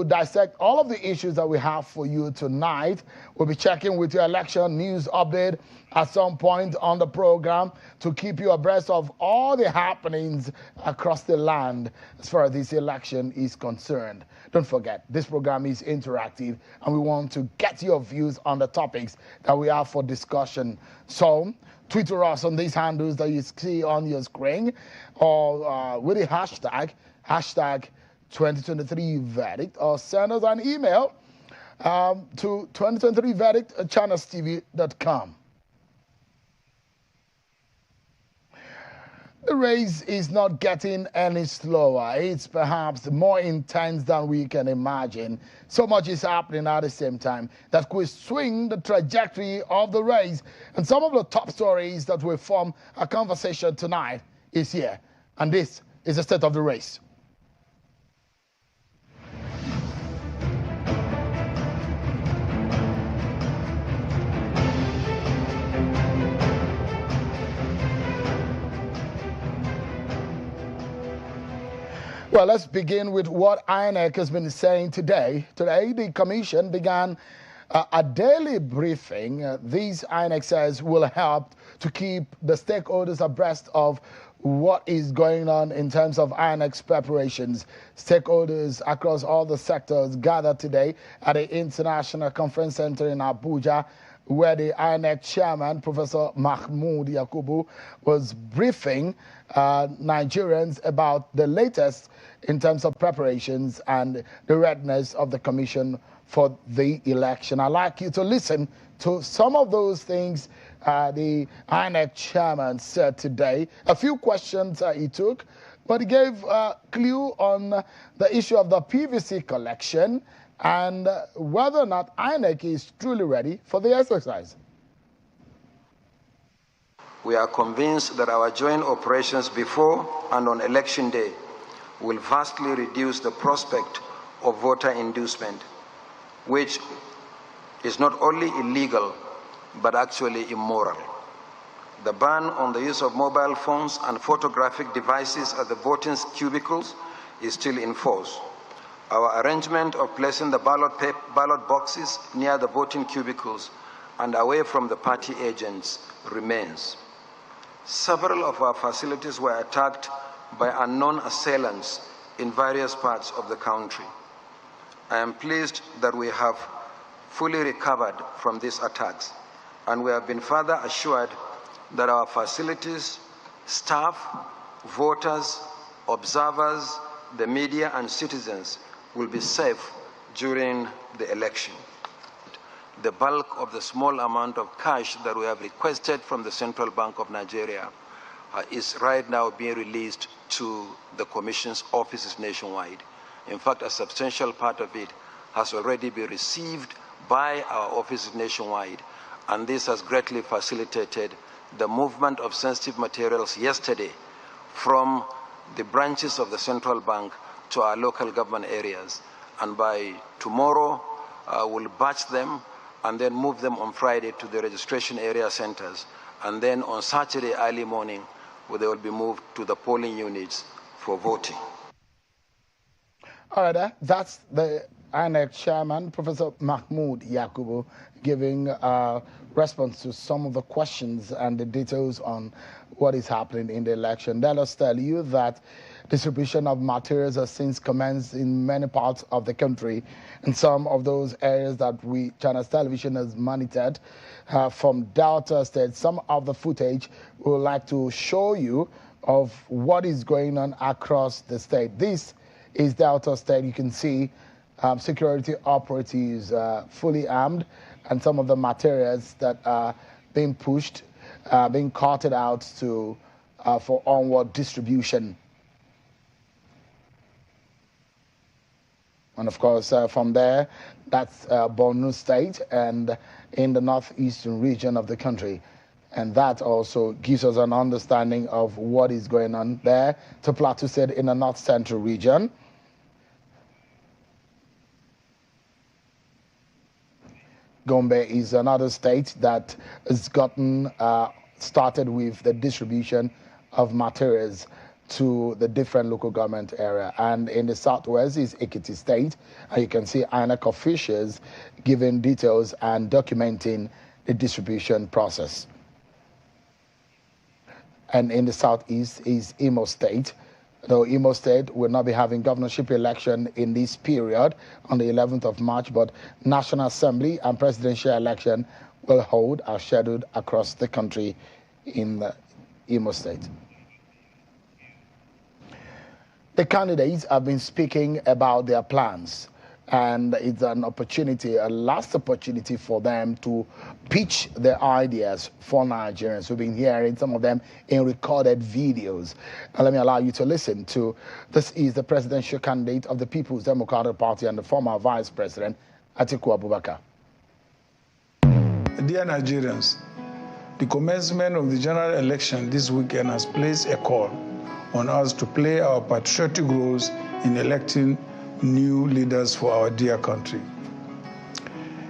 to dissect all of the issues that we have for you tonight. We'll be checking with your election news update at some point on the program to keep you abreast of all the happenings across the land as far as this election is concerned. Don't forget, this program is interactive and we want to get your views on the topics that we have for discussion. So, tweet to us on these handles that you see on your screen or with the hashtag 2023 verdict, or send us an email to 2023verdict@channelstv.com. The race is not getting any slower. It's perhaps more intense than we can imagine. So much is happening at the same time that could swing the trajectory of the race. And some of the top stories that will form a conversation tonight is here. And this is the state of the race. Well, let's begin with what INEC has been saying today. Today, the Commission began a daily briefing. These, INEC says, will help to keep the stakeholders abreast of what is going on in terms of INEC's preparations. Stakeholders across all the sectors gathered today at the International Conference Center in Abuja, where the INEC chairman, Professor Mahmoud Yakubu, was briefing Nigerians about the latest in terms of preparations and the readiness of the Commission for the election. I'd like you to listen to some of those things the INEC chairman said today. A few questions he took, but he gave a clue on the issue of the PVC collection and whether or not INEC is truly ready for the exercise. We are convinced that our joint operations before and on election day will vastly reduce the prospect of voter inducement, which is not only illegal, but actually immoral. The ban on the use of mobile phones and photographic devices at the voting cubicles is still in force. Our arrangement of placing the ballot boxes near the voting cubicles and away from the party agents remains. Several of our facilities were attacked by unknown assailants in various parts of the country. I am pleased that we have fully recovered from these attacks, and we have been further assured that our facilities, staff, voters, observers, the media, and citizens will be safe during the election. The bulk of the small amount of cash that we have requested from the Central Bank of Nigeria is right now being released to the Commission's offices nationwide. In fact, a substantial part of it has already been received by our offices nationwide, and this has greatly facilitated the movement of sensitive materials yesterday from the branches of the Central Bank to our local government areas. And by tomorrow, we'll batch them and then move them on Friday to the registration area centers. And then on Saturday early morning, they will be moved to the polling units for voting. All right, that's the INEC chairman, Professor Mahmoud Yakubu, giving a response to some of the questions and the details on what is happening in the election. Let us tell you that distribution of materials has since commenced in many parts of the country. In some of those areas that Channels Television has monitored from Delta State, some of the footage we would like to show you of what is going on across the state. This is Delta State. You can see security operatives fully armed, and some of the materials that are being pushed, being carted out to for onward distribution. And of course, from there, that's Borno State and in the northeastern region of the country. And that also gives us an understanding of what is going on there. To Plateau State in the north central region. Gombe is another state that has gotten started with the distribution of materials to the different local government area. And in the southwest is Ekiti State, and you can see INEC officials giving details and documenting the distribution process. And in the southeast is Imo State. Though Imo State will not be having governorship election in this period on the 11th of March, but National Assembly and presidential election will hold as scheduled across the country in Imo State. The candidates have been speaking about their plans, and it's an opportunity, a last opportunity for them to pitch their ideas for Nigerians. We've been hearing some of them in recorded videos. And let me allow you to listen to, this is the presidential candidate of the People's Democratic Party and the former Vice President, Atiku Abubakar. Dear Nigerians, the commencement of the general election this weekend has placed a call on us to play our patriotic roles in electing new leaders for our dear country.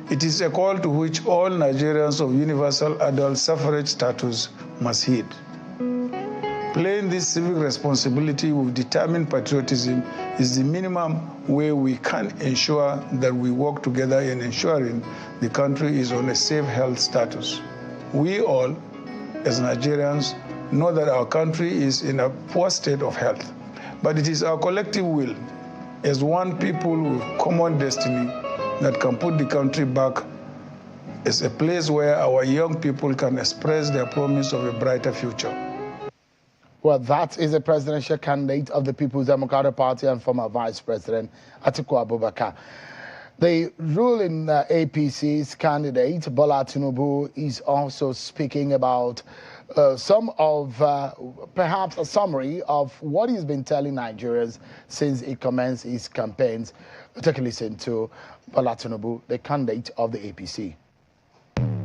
It is a call to which all Nigerians of universal adult suffrage status must heed. Playing this civic responsibility with determined patriotism is the minimum way we can ensure that we work together in ensuring the country is on a safe health status. We all, as Nigerians, know that our country is in a poor state of health, but it is our collective will as one people with common destiny that can put the country back as a place where our young people can express their promise of a brighter future. Well, that is the presidential candidate of the People's Democratic Party and former Vice President Atiku Abubakar. The ruling APC's candidate, Bola Tinubu, is also speaking about some of, perhaps a summary of what he's been telling Nigerians since he commenced his campaigns. Take a listen to Bola Tinubu, the candidate of the APC.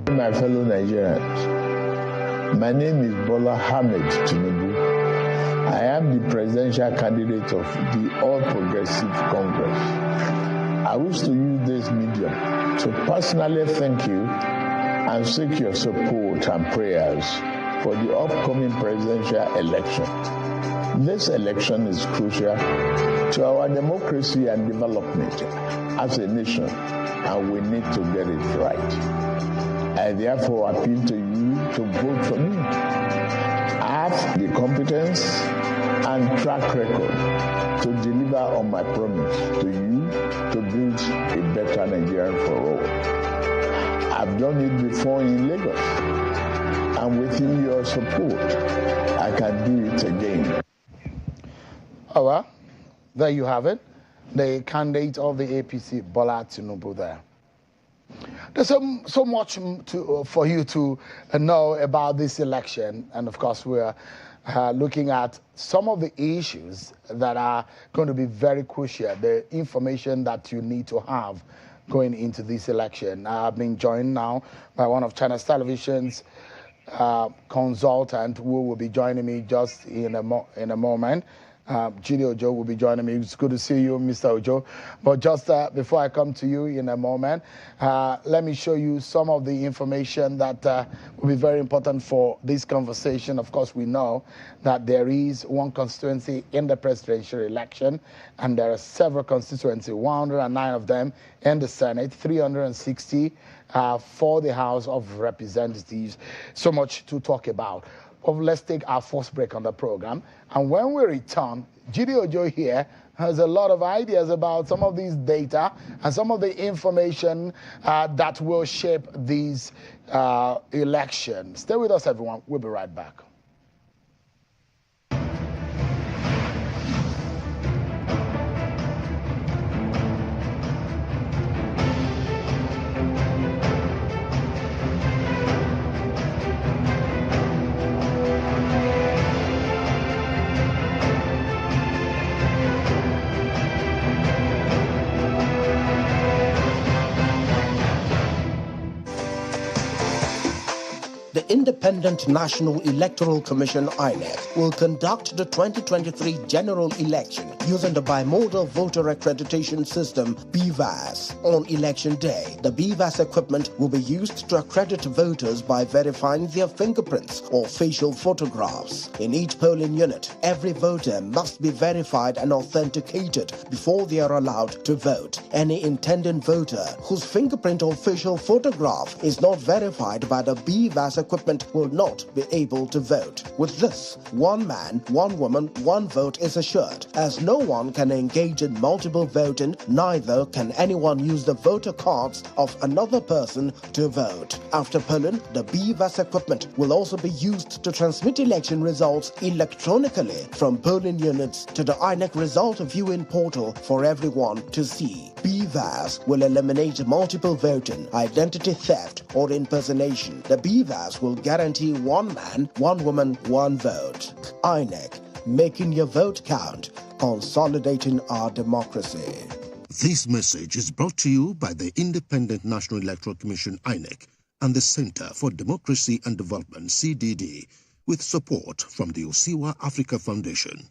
My fellow Nigerians, my name is Bola Ahmed Tinubu. I am the presidential candidate of the All Progressive Congress. I wish to use this medium to personally thank you and seek your support and prayers for the upcoming presidential election. This election is crucial to our democracy and development as a nation, and we need to get it right. I therefore appeal to you to vote for me. I have the competence and track record to deliver on my promise to you to build a better Nigeria for all. I've done it before in Lagos, and with your support, I can do it again. Oh, well, there you have it. The candidate of the APC, Bola Tinubu, there. There's so much for you to know about this election, and of course we're looking at some of the issues that are going to be very crucial, the information that you need to have going into this election. I've been joined now by one of China's television's consultant who will be joining me just in a moment. Judy Ojo will be joining me. It's good to see you, Mr. Ojo. But just before I come to you in a moment, let me show you some of the information that will be very important for this conversation. Of course, we know that there is one constituency in the presidential election, and there are several constituencies, 109 of them in the Senate, 360 for the House of Representatives. So much to talk about. Well, let's take our first break on the program. And when we return, Judy Ojo here has a lot of ideas about some of these data and some of the information that will shape these elections. Stay with us, everyone. We'll be right back. The The Independent National Electoral Commission (INEC) will conduct the 2023 general election using the bimodal voter accreditation system (BVAS). On election day, the BVAS equipment will be used to accredit voters by verifying their fingerprints or facial photographs. In each polling unit, every voter must be verified and authenticated before they are allowed to vote. Any intending voter whose fingerprint or facial photograph is not verified by the BVAS equipment will not be able to vote. With this, one man, one woman, one vote is assured. As no one can engage in multiple voting, neither can anyone use the voter cards of another person to vote. After polling, the BVAS equipment will also be used to transmit election results electronically from polling units to the INEC result viewing portal for everyone to see. BVAS will eliminate multiple voting, identity theft, or impersonation. The BVAS will guarantee one man, one woman, one vote. INEC, making your vote count, consolidating our democracy. This message is brought to you by the Independent National Electoral Commission (INEC) and the Center for Democracy and Development (CDD), with support from the Osiwa Africa Foundation.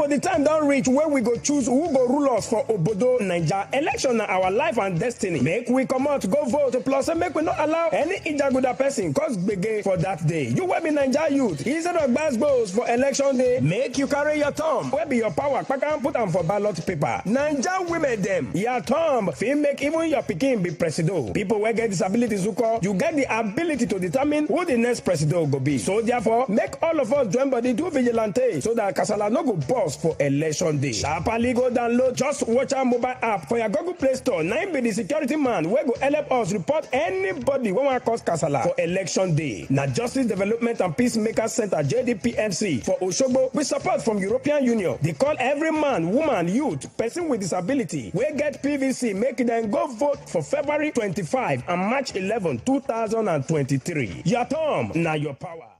The time don't reach where we go choose who go rule us for Obodo Naija. Election na our life and destiny. Make we come out, go vote, plus make we not allow any Ijaguda person cause gbege for that day. You will be Naija youth. Instead of gbas for election day, make you carry your thumb. Where be your power? Pack and put them for ballot paper. Naija women them. Your thumb, feel make even your pikin be presido. People will get disabilities who call, you get the ability to determine who the next presido go be. So therefore, make all of us join body do vigilante so that Kasala no go boss for election day. Sharply go download Just Watch our mobile app for your Google Play Store. Now be the security man where go help us report anybody when we cause kasala for election day. Now Justice Development and Peacemaker Center JDPMC for Osogbo with support from European Union. They call every man, woman, youth, person with disability we get PVC make them go vote for February 25 and March 11, 2023. Your thumb, now your power.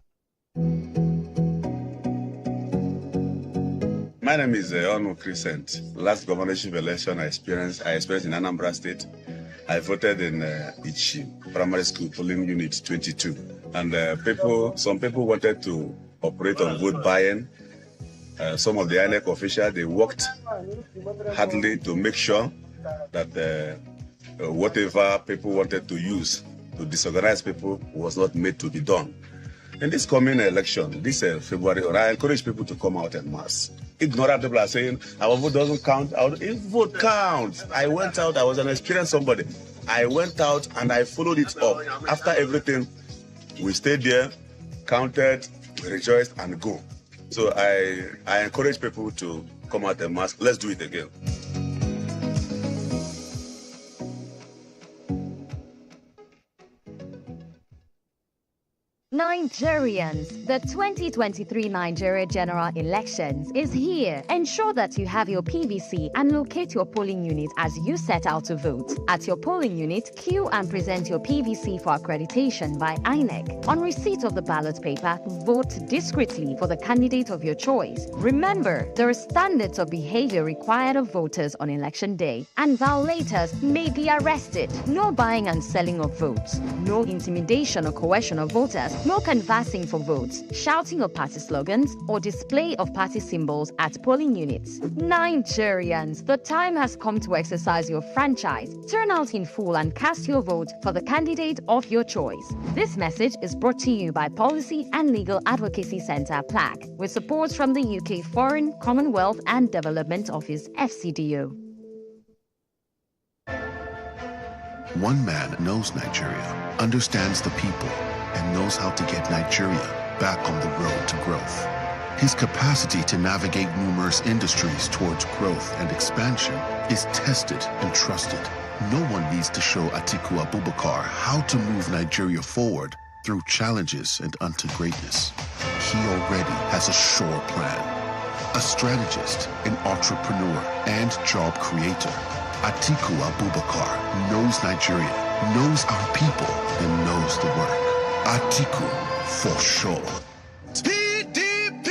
My name is Onu Crescent. Last governorship election I experienced in Anambra State. I voted in Ichi Primary School polling unit 22. And some people wanted to operate on vote buying. Some of the INEC officials, they worked hardly to make sure that whatever people wanted to use to disorganize people was not made to be done. In this coming election, this February, I encourage people to come out en masse. Ignorant people are saying, our vote doesn't count. If vote counts, I went out, I was an experienced somebody. I went out and I followed it up. After everything, we stayed there, counted, we rejoiced and go. So I encourage people to come out en masse. Let's do it again. Nigerians, the 2023 Nigeria General Elections is here. Ensure that you have your PVC and locate your polling unit as you set out to vote. At your polling unit, queue and present your PVC for accreditation by INEC. On receipt of the ballot paper, vote discreetly for the candidate of your choice. Remember, there are standards of behavior required of voters on election day, and violators may be arrested. No buying and selling of votes. No intimidation or coercion of voters. No canvassing for votes, shouting of party slogans, or display of party symbols at polling units. Nigerians, the time has come to exercise your franchise. Turn out in full and cast your vote for the candidate of your choice. This message is brought to you by Policy and Legal Advocacy Centre, PLAC, with support from the UK Foreign, Commonwealth and Development Office, FCDO. One man knows Nigeria, understands the people, and knows how to get Nigeria back on the road to growth. His capacity to navigate numerous industries towards growth and expansion is tested and trusted. No one needs to show Atiku Abubakar how to move Nigeria forward through challenges and unto greatness. He already has a sure plan. A strategist, an entrepreneur, and job creator. Atiku Abubakar knows Nigeria, knows our people, and knows the work. Atiku, for sure. PDP!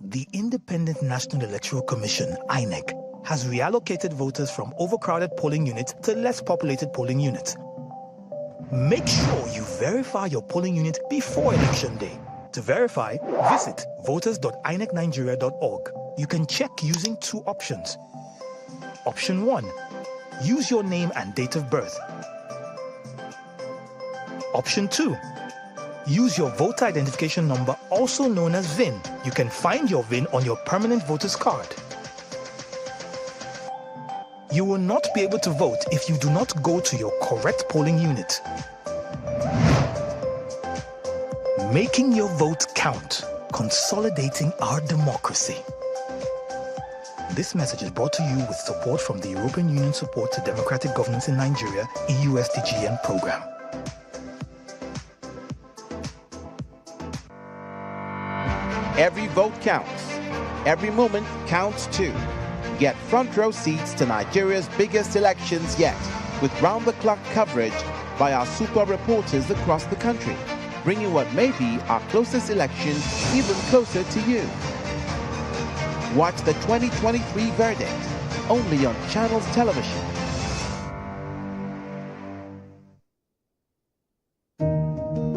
The Independent National Electoral Commission, INEC, has reallocated voters from overcrowded polling units to less populated polling units. Make sure you verify your polling unit before Election Day. To verify, visit voters.inecnigeria.org. You can check using two options. Option 1, use your name and date of birth. Option 2, use your voter identification number, also known as VIN. You can find your VIN on your permanent voter's card. You will not be able to vote if you do not go to your correct polling unit. Making your vote count, consolidating our democracy. This message is brought to you with support from the European Union Support to Democratic Governance in Nigeria, EUSDGN program. Every vote counts. Every moment counts too. Get front row seats to Nigeria's biggest elections yet, with round-the-clock coverage by our super reporters across the country, bringing what may be our closest election even closer to you. Watch the 2023 verdict only on Channels Television.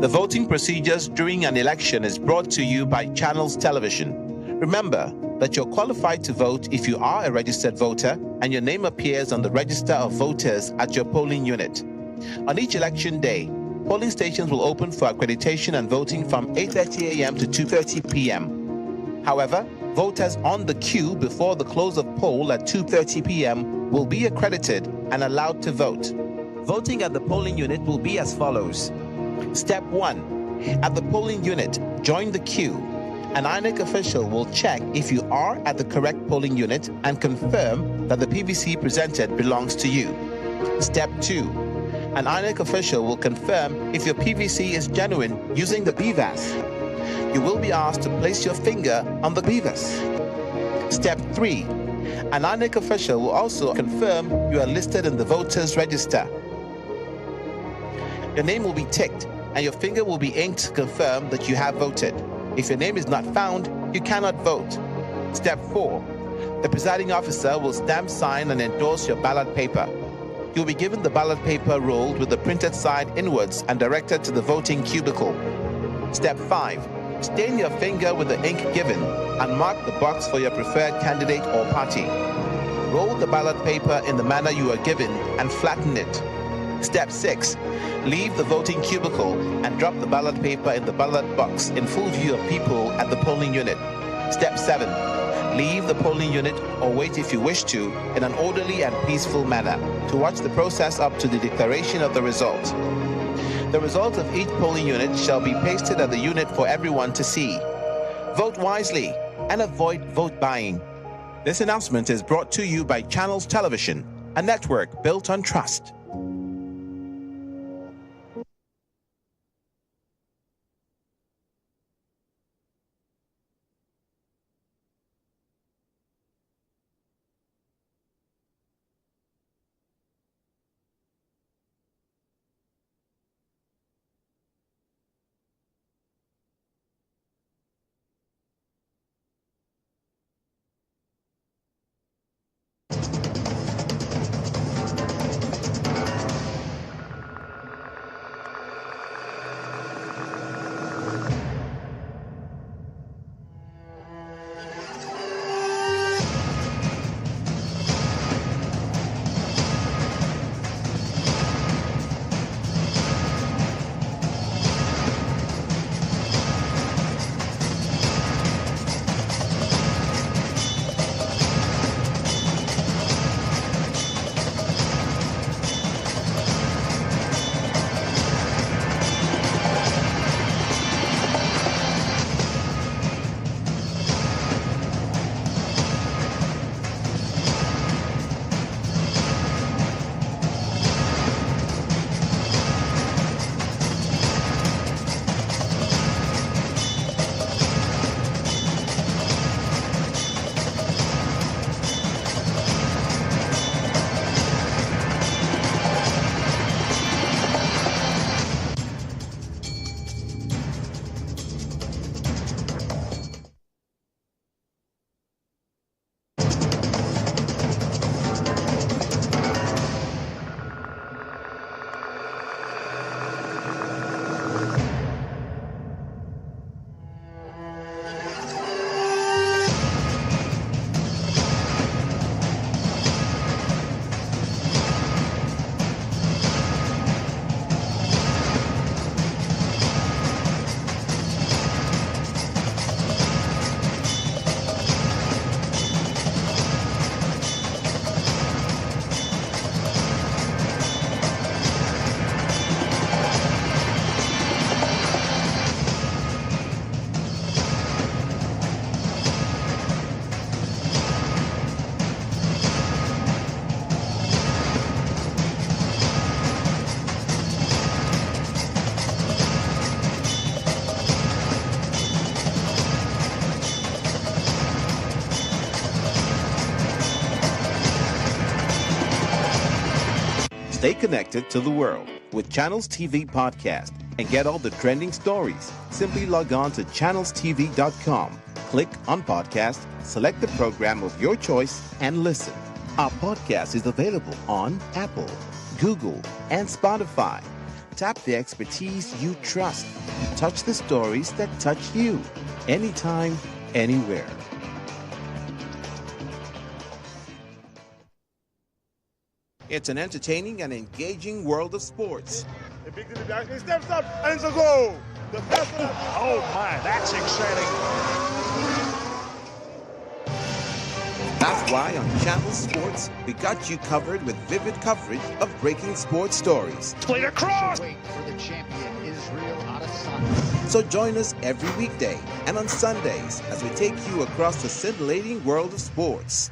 The voting procedures during an election is brought to you by Channels Television. Remember that you're qualified to vote if you are a registered voter and your name appears on the register of voters at your polling unit. On each election day, polling stations will open for accreditation and voting from 8:30 a.m. to 2:30 p.m. However, voters on the queue before the close of poll at 2:30 p.m. will be accredited and allowed to vote. Voting at the polling unit will be as follows. Step 1. At the polling unit, join the queue. An INEC official will check if you are at the correct polling unit and confirm that the PVC presented belongs to you. Step 2. An INEC official will confirm if your PVC is genuine using the BVAS. You will be asked to place your finger on the BVAS. Step 3. An INEC official will also confirm you are listed in the voters' register. Your name will be ticked and your finger will be inked to confirm that you have voted. If your name is not found, you cannot vote. Step 4. The presiding officer will stamp, sign, and endorse your ballot paper. You'll be given the ballot paper rolled with the printed side inwards and directed to the voting cubicle. Step 5. Stain your finger with the ink given and mark the box for your preferred candidate or party. Roll the ballot paper in the manner you are given and flatten it. Step 6. Leave the voting cubicle and drop the ballot paper in the ballot box in full view of people at the polling unit. Step 7. Leave the polling unit or wait if you wish to in an orderly and peaceful manner to watch the process up to the declaration of the result. The result of each polling unit shall be pasted at the unit for everyone to see. Vote wisely and avoid vote buying. This announcement is brought to you by Channels Television, a network built on trust. Stay connected to the world with Channels TV Podcast and get all the trending stories. Simply log on to channelstv.com, click on podcast, select the program of your choice, and listen. Our podcast is available on Apple, Google, and Spotify. Tap the expertise you trust. Touch the stories that touch you. Anytime, anywhere. It's an entertaining and engaging world of sports. He steps up and it's a goal. Oh my, that's exciting. That's why on Channel Sports, we got you covered with vivid coverage of breaking sports stories. Played across. Wait for the champion, Israel Adesanya. So join us every weekday and on Sundays as we take you across the scintillating world of sports.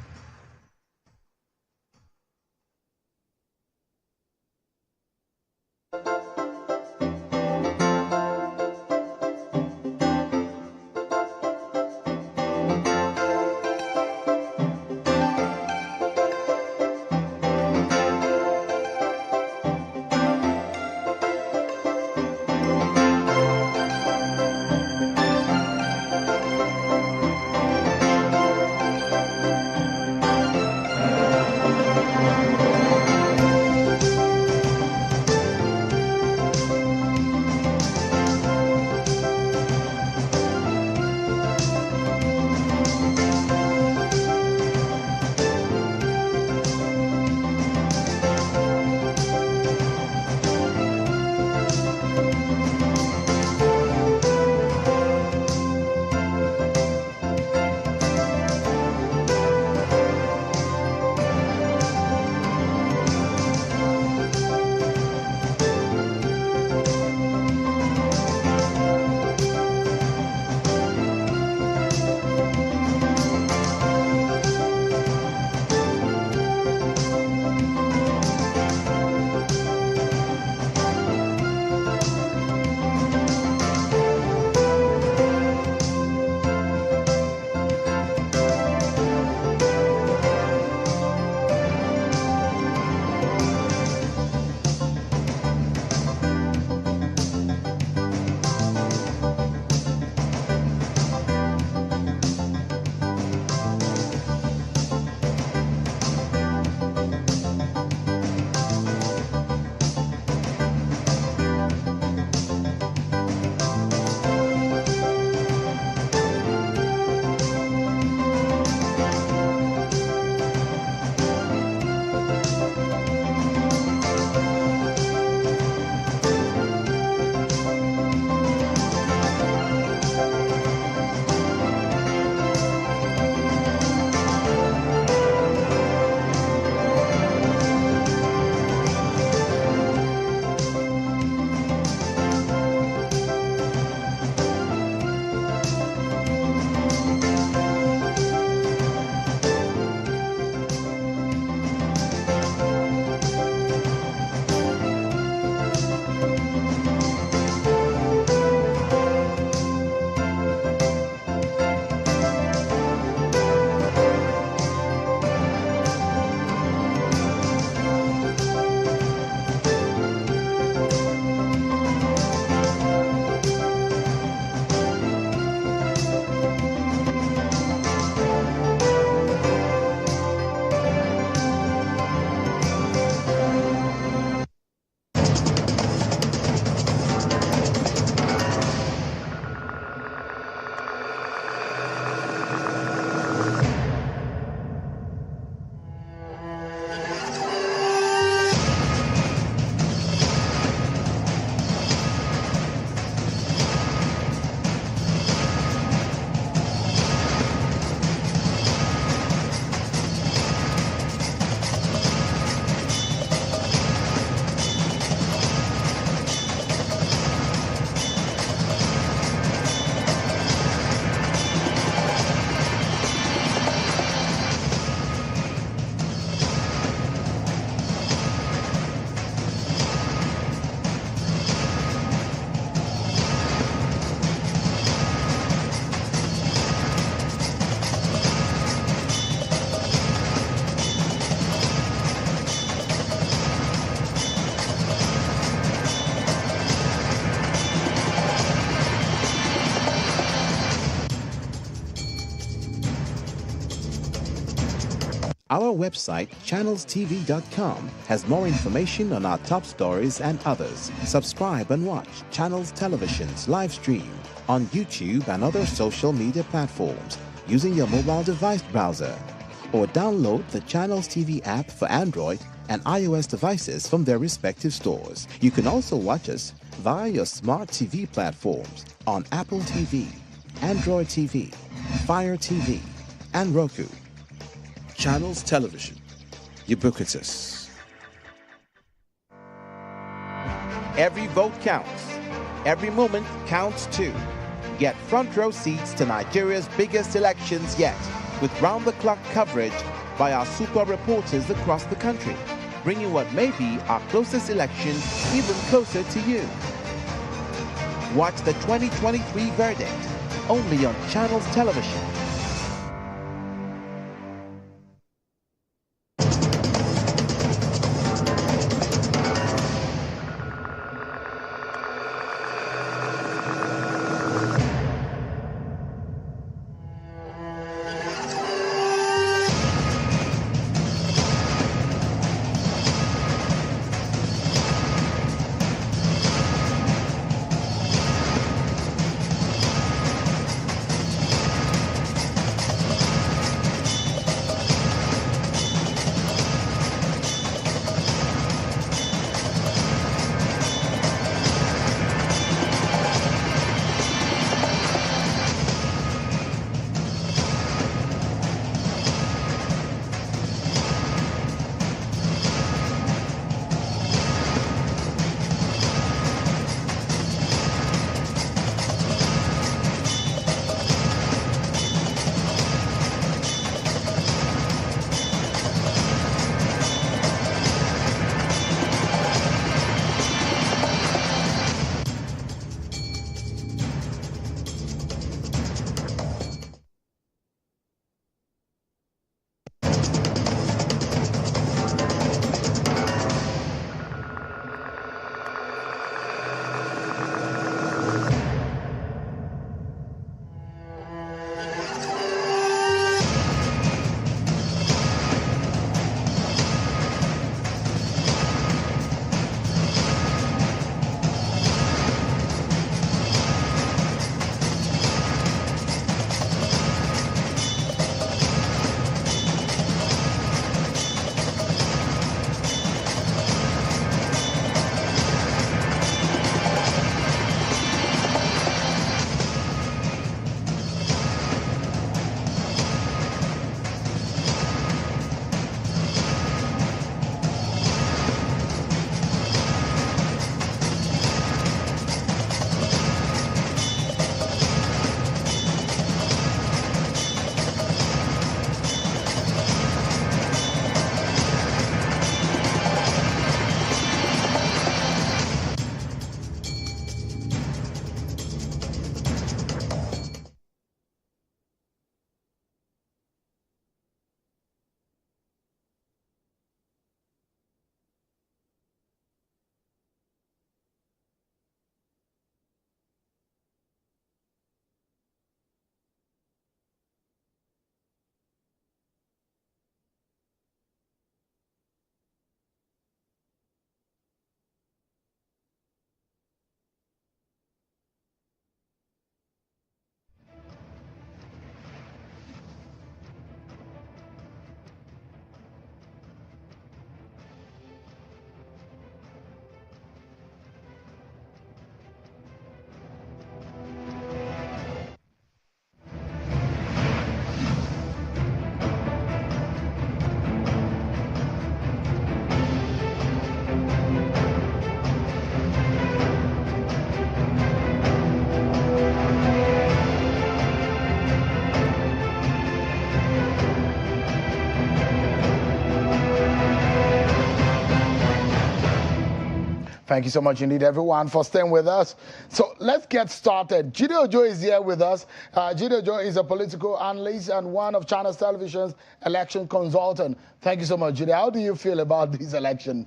Our website, channelstv.com, has more information on our top stories and others. Subscribe and watch Channels Television's live stream on YouTube and other social media platforms using your mobile device browser, or download the Channels TV app for Android and iOS devices from their respective stores. You can also watch us via your smart TV platforms on Apple TV, Android TV, Fire TV, and Roku. Channels Television, ubiquitous. Every vote counts. Every moment counts too. Get front row seats to Nigeria's biggest elections yet, with round-the-clock coverage by our super reporters across the country, bringing what may be our closest election even closer to you. Watch the 2023 verdict, only on Channels Television. Thank you so much indeed, everyone, for staying with us. So let's get started. Jide Ojo is here with us. Jide Ojo is a political analyst and one of Channels Television's election consultant. Thank you so much, Jide. How do you feel about this election?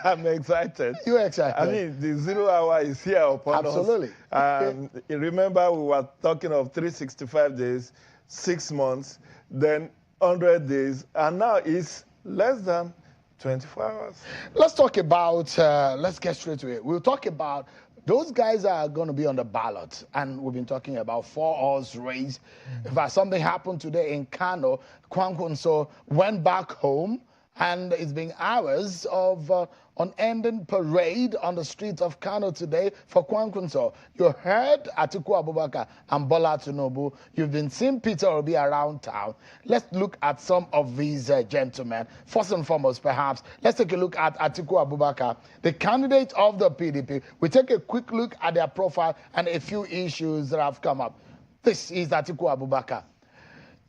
I'm excited. You're excited? I mean, the 0 hour is here upon Absolutely. us. Remember, we were talking of 365 days, 6 months. Then 100 days, and now it's less than 24 hours. Let's talk about, let's get straight to it. We'll talk about those guys are going to be on the ballot, and we've been talking about 4-horse race. In fact, something happened today in Kano. Kwankwaso went back home, and it's been hours of unending parade on the streets of Kano today for Kwankwaso. You heard Atiku Abubakar and Bola Tinubu. You've been seeing Peter Obi around town. Let's look at some of these gentlemen. First and foremost, perhaps, let's take a look at Atiku Abubakar, the candidate of the PDP. We take a quick look at their profile and a few issues that have come up. This is Atiku Abubakar.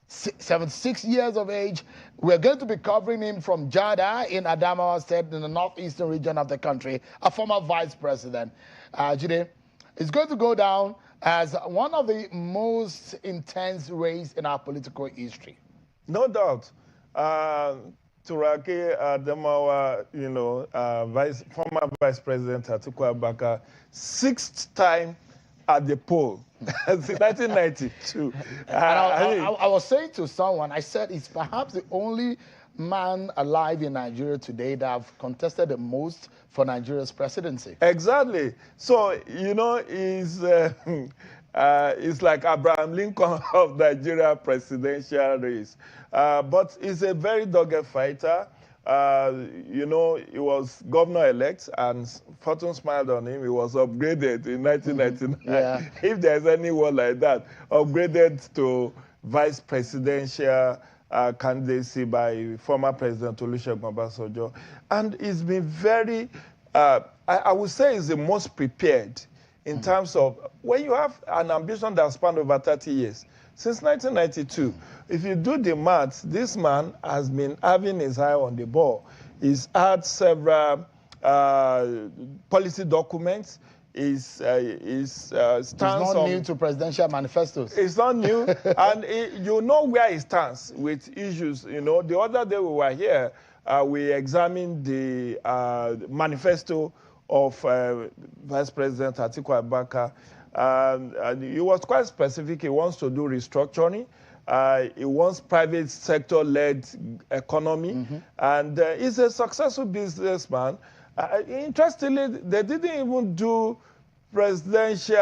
76 years of age. We're going to be covering him from Jada in Adamawa State in the northeastern region of the country, a former vice president. Jide, is going to go down as one of the most intense races in our political history. No doubt. Turaki Adamawa, former vice president Atiku Abubakar, 6th time at the poll since 1992. I was saying to someone, I said he's perhaps the only man alive in Nigeria today that have contested the most for Nigeria's presidency. Exactly. So, it's like Abraham Lincoln of Nigeria presidential race. But he's a very dogged fighter. He was governor-elect, and fortune smiled on him. He was upgraded in 1999. Yeah. If there's anyone like that, upgraded to vice presidential candidacy by former President Olusegun Obasanjo. And he's been very, I would say he's the most prepared in terms of when you have an ambition that spanned over 30 years. Since 1992, if you do the maths, this man has been having his eye on the ball. He's had several policy documents. His stance it's not new to presidential manifestos. It's not new. And you know where he stands with issues. The other day we were here, we examined the manifesto of Vice President Atiku Abubakar. And he was quite specific. He wants to do restructuring. He wants private sector-led economy. And he's a successful businessman. Interestingly, they didn't even do presidential,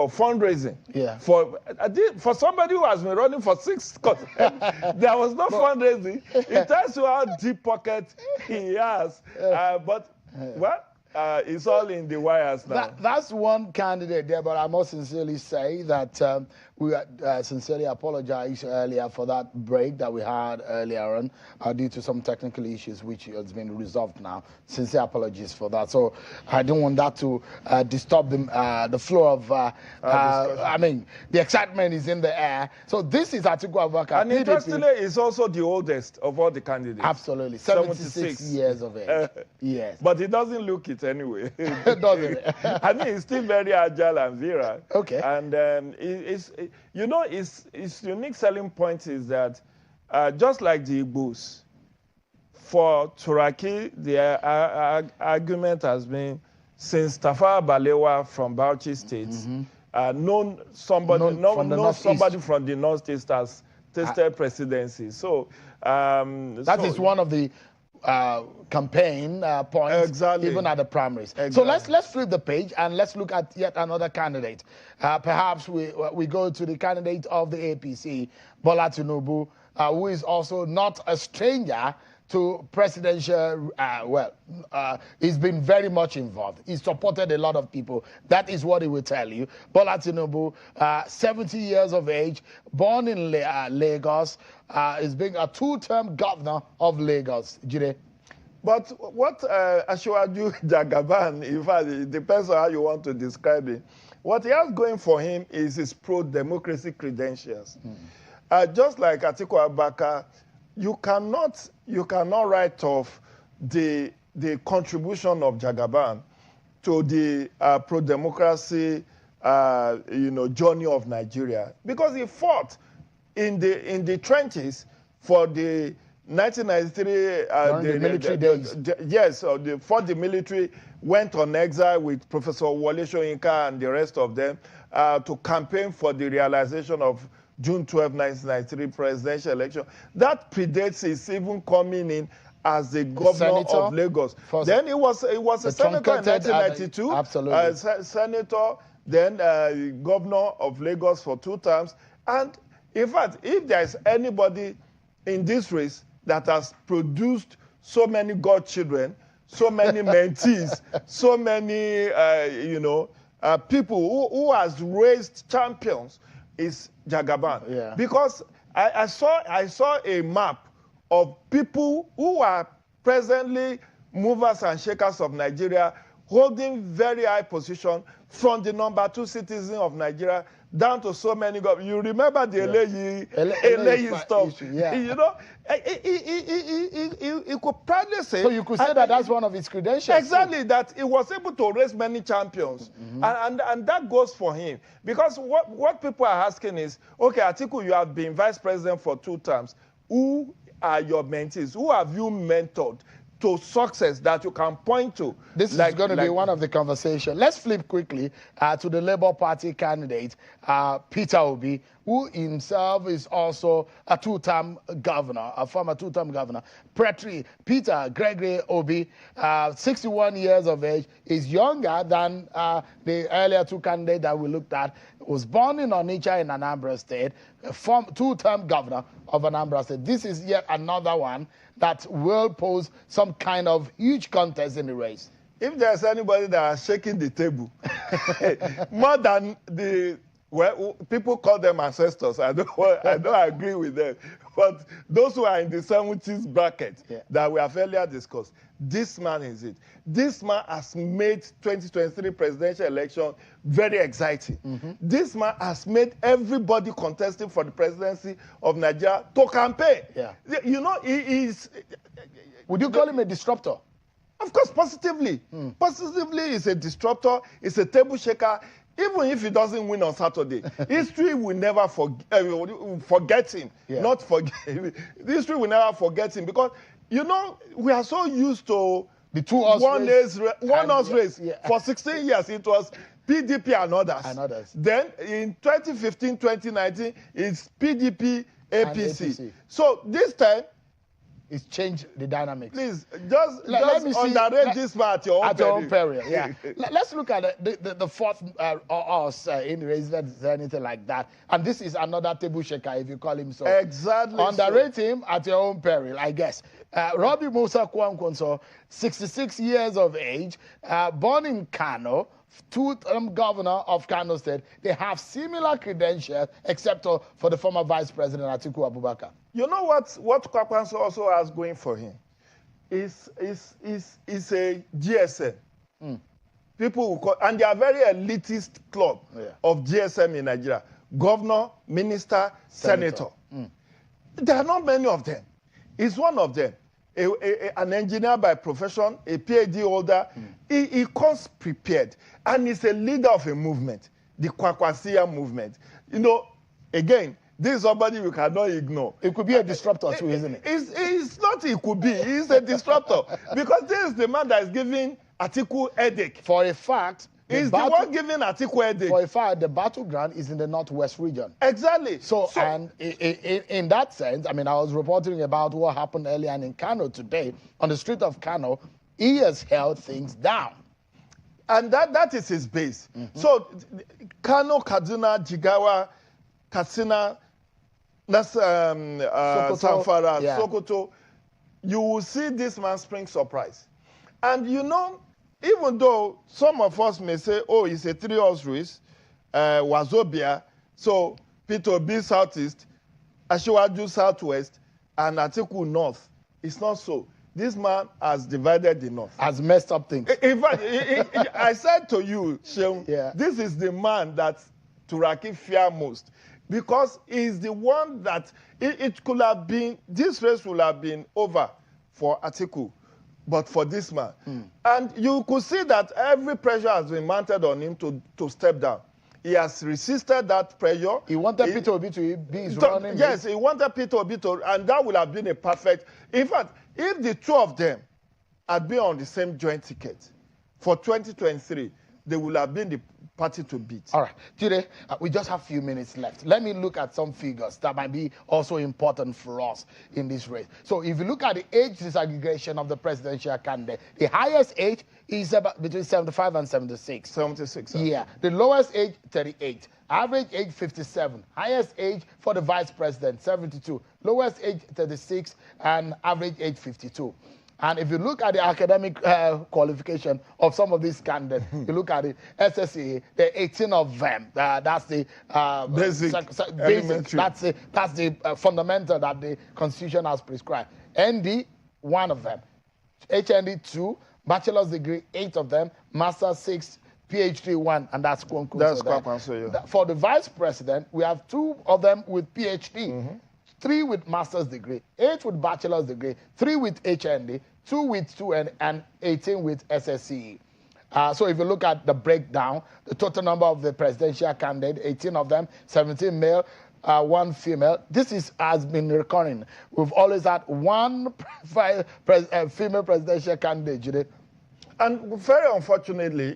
fundraising. Yeah. For somebody who has been running for 6 there was no fundraising. It tells you how deep pocket he has. It's all in the wires now. That's one candidate there, but I must sincerely say that we sincerely apologize earlier for that break that we had earlier on due to some technical issues, which has been resolved now. Sincere apologies for that. So I don't want that to disturb the flow of, the excitement is in the air. So this is Atiku Abubakar. And interestingly, he's also the oldest of all the candidates. Absolutely. 76 years of age. Yes. But he doesn't look it anyway. Doesn't it? I mean, he's still very agile and virile. Okay. And his unique selling point is that just like the Igbos, for Turaki, the argument has been since Tafawa Balewa from Bauchi State, known somebody from the Northeast has tasted presidency. So that is one of the campaign points, exactly. Even at the primaries. Exactly. So let's flip the page and let's look at yet another candidate. Perhaps we go to the candidate of the APC, Bola Tinubu, who is also not a stranger to presidential, he's been very much involved. He's supported a lot of people. That is what he will tell you. Bola Tinubu, 70 years of age, born in Lagos, is being a 2-term governor of Lagos. Jide? But what Asiwaju Jagaban, in fact, it depends on how you want to describe it. What he has going for him is his pro-democracy credentials. Just like Atiku Abubakar, you cannot write off the contribution of Jagaban to the pro-democracy journey of Nigeria, because he fought in the trenches for the 1993 the military days. Before the military went on exile with Professor Wole Soyinka and the rest of them to campaign for the realization of June 12, 1993 presidential election. That predates his even coming in as the governor of Lagos. Then he was a senator in 1992. Absolutely. Senator, then governor of Lagos for 2 terms. And in fact, if there's anybody in this race that has produced so many godchildren, so many mentees, so many, people who has raised champions, is Jagaban. Yeah. Because I saw a map of people who are presently movers and shakers of Nigeria, holding very high position, from the number 2 citizen of Nigeria down to so many. You remember the Eleyi stuff? Yeah. You know, he could proudly say. So you could say that that's one of his credentials. Exactly, too. That he was able to raise many champions. And that goes for him. Because what people are asking is, okay, Atiku, you have been vice president for 2 terms. Who are your mentees? Who have you mentored to success that you can point to? This is going to be one of the conversations. Let's flip quickly to the Labour Party candidate, Peter Obi, who himself is also a 2-term governor, a former 2-term governor. Peter Gregory Obi, 61 years of age, is younger than the earlier 2 candidates that we looked at. Was born in Onitsha in Anambra State, a 2-term governor of Anambra State. This is yet another one that will pose some kind of huge contest in the race. If there's anybody that is shaking the table, more than people call them ancestors. I don't agree with them. But those who are in the 70s bracket that we have earlier discussed, this man is it. This man has made 2023 presidential election very exciting. This man has made everybody contesting for the presidency of Nigeria to campaign. Yeah. You know, he is... Would you call him a disruptor? Of course, positively. Positively, he's a disruptor, he's a table shaker. Even if he doesn't win on Saturday, history will never forget him. Not forget. History will never forget him because, you know, we are so used to the 2-horse race. For 16 years, it was PDP and others. Then in 2015, 2019, it's PDP, APC. So this time, it's changed the dynamics. Please, just underrate this man at your own peril. Yeah. Let's look at the fourth horse in the race, if there's anything like that. And this is another table shaker, if you call him so. Exactly. Underrate him at your own peril, I guess. Robbie Musa Kwankwaso, 66 years of age, born in Kano, 2-term governor of Kano State. They have similar credentials, except for the former Vice President Atiku Abubakar. You know what Kwakwanso also has going for him? Is a GSM. People will call, and they are very elitist club of GSM in Nigeria. Governor, minister, senator. There are not many of them. He's one of them. An engineer by profession, a PhD holder. He comes prepared. And he's a leader of a movement, the Kwakwasia movement. You know, again, this is somebody you cannot ignore. It could be a disruptor too, isn't it? It's not it could be. He's a disruptor. Because this is the man that is giving Atiku headache. For a fact, he's the one giving Atiku headache. For a fact, the battleground is in the northwest region. Exactly. So and in that sense, I mean, I was reporting about what happened earlier in Kano today. On the street of Kano, he has held things down. And that is his base. So Kano, Kaduna, Jigawa, Katsina, that's Zamfara, Sokoto, you will see this man spring surprise. And you know, even though some of us may say, oh, it's a 3-horse race, Wazobia, so Peter Obi Southeast, Asiwaju Southwest, and Atiku North, it's not so. This man has divided the North. Has messed up things. In fact, I said to you, Sheung, this is the man that Turaki fear most. Because he's the one that it could have been, this race would have been over for Atiku, but for this man. And you could see that every pressure has been mounted on him to step down. He has resisted that pressure. He wanted Peter Obi to be his running. Yes, he wanted Peter Obi to, and that would have been a perfect. In fact, if the two of them had been on the same joint ticket for 2023, they would have been the party to beat. All right, today we just have a few minutes left. Let me look at some figures that might be also important for us in this race. So if you look at the age disaggregation of the presidential candidate, the highest age is about between 75 and 76. 76. Yeah, the lowest age 38. Average age 57, highest age for the vice president 72, lowest age 36, and average age 52. And if you look at the academic qualification of some of these candidates, you look at the SSE, there are 18 of them. That's the basic. That's the fundamental that the Constitution has prescribed. ND, 1 of them. HND, 2. Bachelor's degree, 8 of them. Master, 6. PhD 1, and that's Kwankwaso. That's Kwankwaso, yeah. For the vice president, we have 2 of them with PhD, 3 with master's degree, 8 with bachelor's degree, 3 with HND, 2 with 2, and 18 with SSCE. So if you look at the breakdown, the total number of the presidential candidates, 18 of them, 17 male, 1 female. This has been recurring. We've always had 1 female presidential candidate, Jude. And very unfortunately,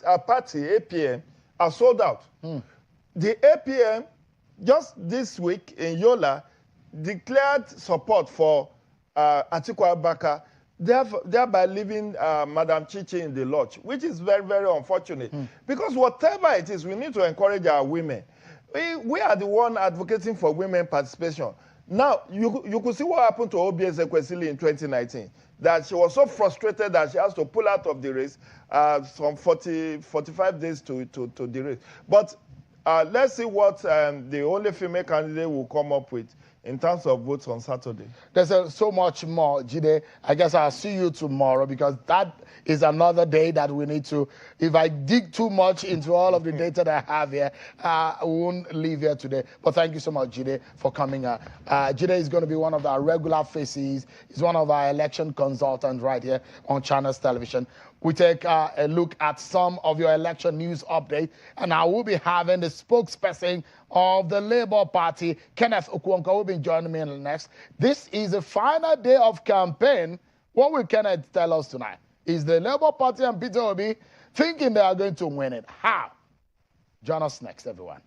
our party, APM, are sold out. The APM, just this week in Yola, declared support for Atiku Abubakar, thereby leaving Madam Chichi in the lodge, which is very, very unfortunate. Because whatever it is, we need to encourage our women. We are the one advocating for women participation. Now, you could see what happened to Obieze Kwesili in 2019. That she was so frustrated that she has to pull out of the race from 45 days to the race. But let's see what the only female candidate will come up with in terms of votes on Saturday. There's so much more, Jide. I guess I'll see you tomorrow because that is another day that we need to, if I dig too much into all of the data that I have here, I won't leave here today. But thank you so much, Jide, for coming. Jide is going to be one of our regular faces. He's one of our election consultants right here on Channels Television. We take a look at some of your election news update, and I will be having the spokesperson of the Labour Party, Kenneth Okonkwo, will be joining me in the next. This is the final day of campaign. What will Kenneth tell us tonight? Is the Labour Party and Peter Obi thinking they are going to win it? How? Join us next, everyone.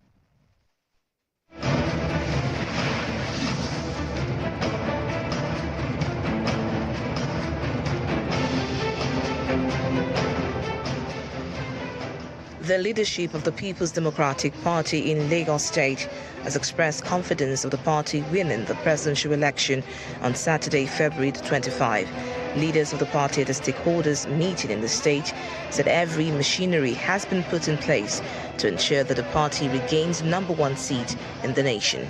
The leadership of the People's Democratic Party in Lagos State has expressed confidence of the party winning the presidential election on Saturday, February 25. Leaders of the party at the stakeholders meeting in the state said every machinery has been put in place to ensure that the party regains #1 seat in the nation.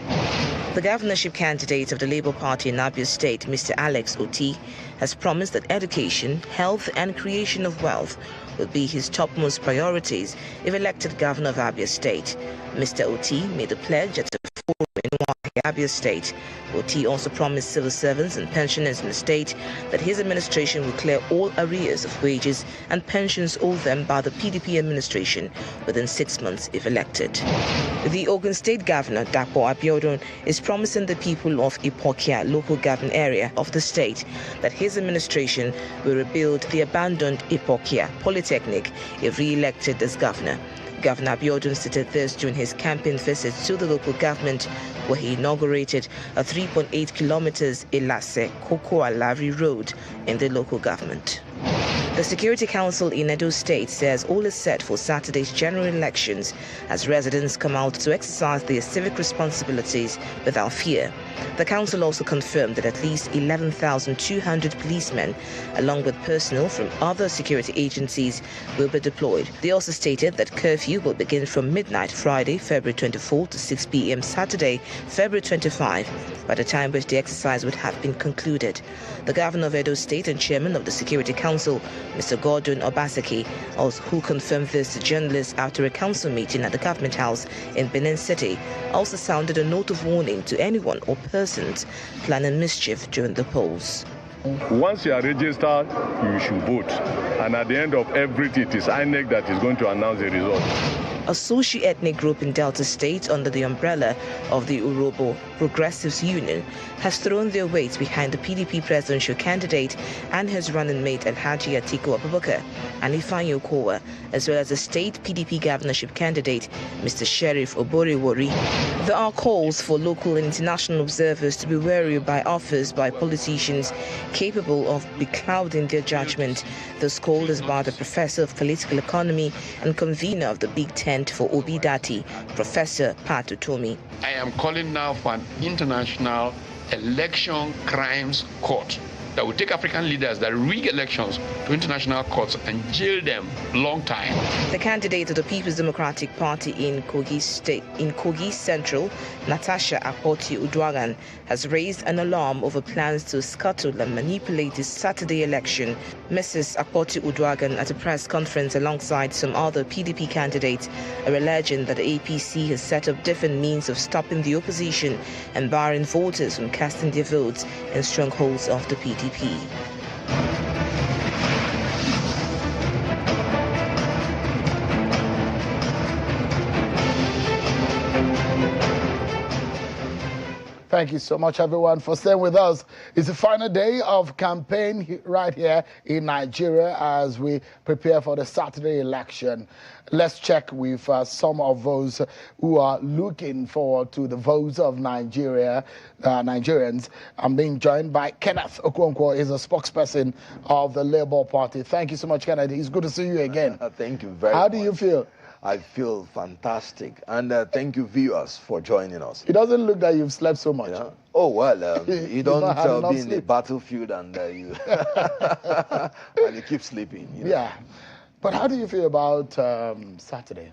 The governorship candidate of the Labour Party in Abia State, Mr. Alex Oti, has promised that education, health and creation of wealth will be his topmost priorities if elected governor of Abia State. Mr. Oti made the pledge at a forum in Abia State. Oti also promised civil servants and pensioners in the state that his administration will clear all arrears of wages and pensions owed them by the PDP administration within 6 months if elected. The Ogun State Governor, Dapo Abiodun, is promising the people of Ipokia local government area of the state that his administration will rebuild the abandoned Ipokia Polytechnic if re-elected as governor. Governor Abiodun stated this during his campaign visit to the local government, where he inaugurated a 3.8 kilometers Ilase-Koko-Alari road in the local government. The Security Council in Edo State says all is set for Saturday's general elections as residents come out to exercise their civic responsibilities without fear. The council also confirmed that at least 11,200 policemen, along with personnel from other security agencies, will be deployed. They also stated that curfew will begin from midnight Friday, February 24 to 6 p.m. Saturday, February 25, by the time which the exercise would have been concluded. The governor of Edo State and chairman of the Security Council, Mr. Gordon Obaseki, who confirmed this to journalists after a council meeting at the government house in Benin City, also sounded a note of warning to anyone or persons planning mischief during the polls. Once you are registered, you should vote. And at the end of everything, it is INEC that is going to announce the result. a socio-ethnic group in Delta State under the umbrella of the Urobo Progressives Union, has thrown their weight behind the PDP presidential candidate and his running mate Alhaji Atiku Abubakar and Ifeanyi Okowa, as well as the state PDP governorship candidate Mr. Sheriff Oborewori. There are calls for local and international observers to be wary by offers by politicians capable of beclouding their judgment. This call is by the professor of political economy and convener of the Big Tent for Obidati, Professor Pat Utomi. I am calling now for an international election crimes court that will take African leaders that rig elections to international courts and jail them long time. The candidate of the People's Democratic Party in Kogi Central, Natasha Akpoti-Uduaghan, has raised an alarm over plans to scuttle and manipulate the Saturday election. Mrs. Akpoti-Uduaghan, at a press conference alongside some other PDP candidates, are alleging that the APC has set up different means of stopping the opposition and barring voters from casting their votes in strongholds of the PDP. Thank you so much, everyone, for staying with us. It's the final day of campaign right here in Nigeria as we prepare for the Saturday election. Let's check with some of those who are looking forward to the votes of Nigerians. I'm being joined by Kenneth Okonkwo, is a spokesperson of the Labour Party. Thank you so much, Kenneth. It's good to see you again. Thank you very much. How do you feel? I feel fantastic, and thank you, viewers, for joining us. It doesn't look like you've slept so much. Yeah. Oh, well, you don't be in the battlefield and you and you keep sleeping. You know? Yeah. But how do you feel about Saturday?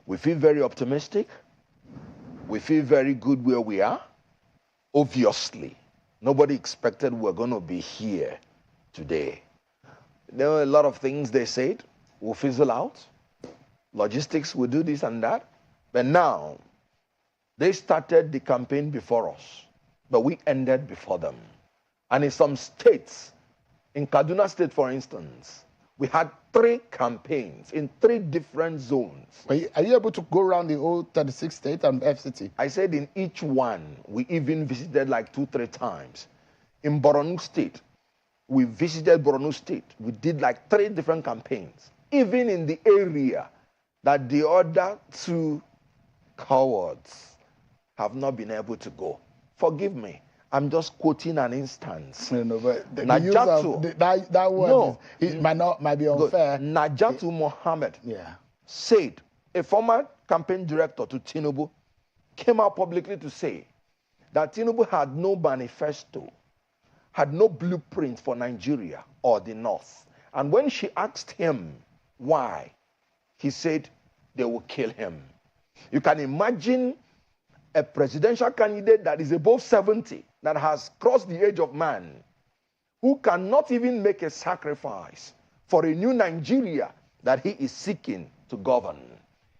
We feel very optimistic. We feel very good where we are. Obviously, nobody expected we're going to be here today. There were a lot of things they said will fizzle out. Logistics will do this and that. But now, they started the campaign before us, but we ended before them. And in some states, in Kaduna State, for instance, we had 3 campaigns in 3 different zones. Are you able to go around the whole 36 states and FCT? I said in each one, we even visited like 2-3 times. In Borno State, we visited Borno State. We did like 3 different campaigns. Even in the area that the other 2 cowards have not been able to go. Forgive me. I'm just quoting an instance. No, but Najatu, that word might be unfair. Najatu Mohammed said, a former campaign director to Tinubu, came out publicly to say that Tinubu had no manifesto, had no blueprint for Nigeria or the North. And when she asked him why, he said they will kill him. You can imagine a presidential candidate that is above 70, that has crossed the age of man, who cannot even make a sacrifice for a new Nigeria that he is seeking to govern.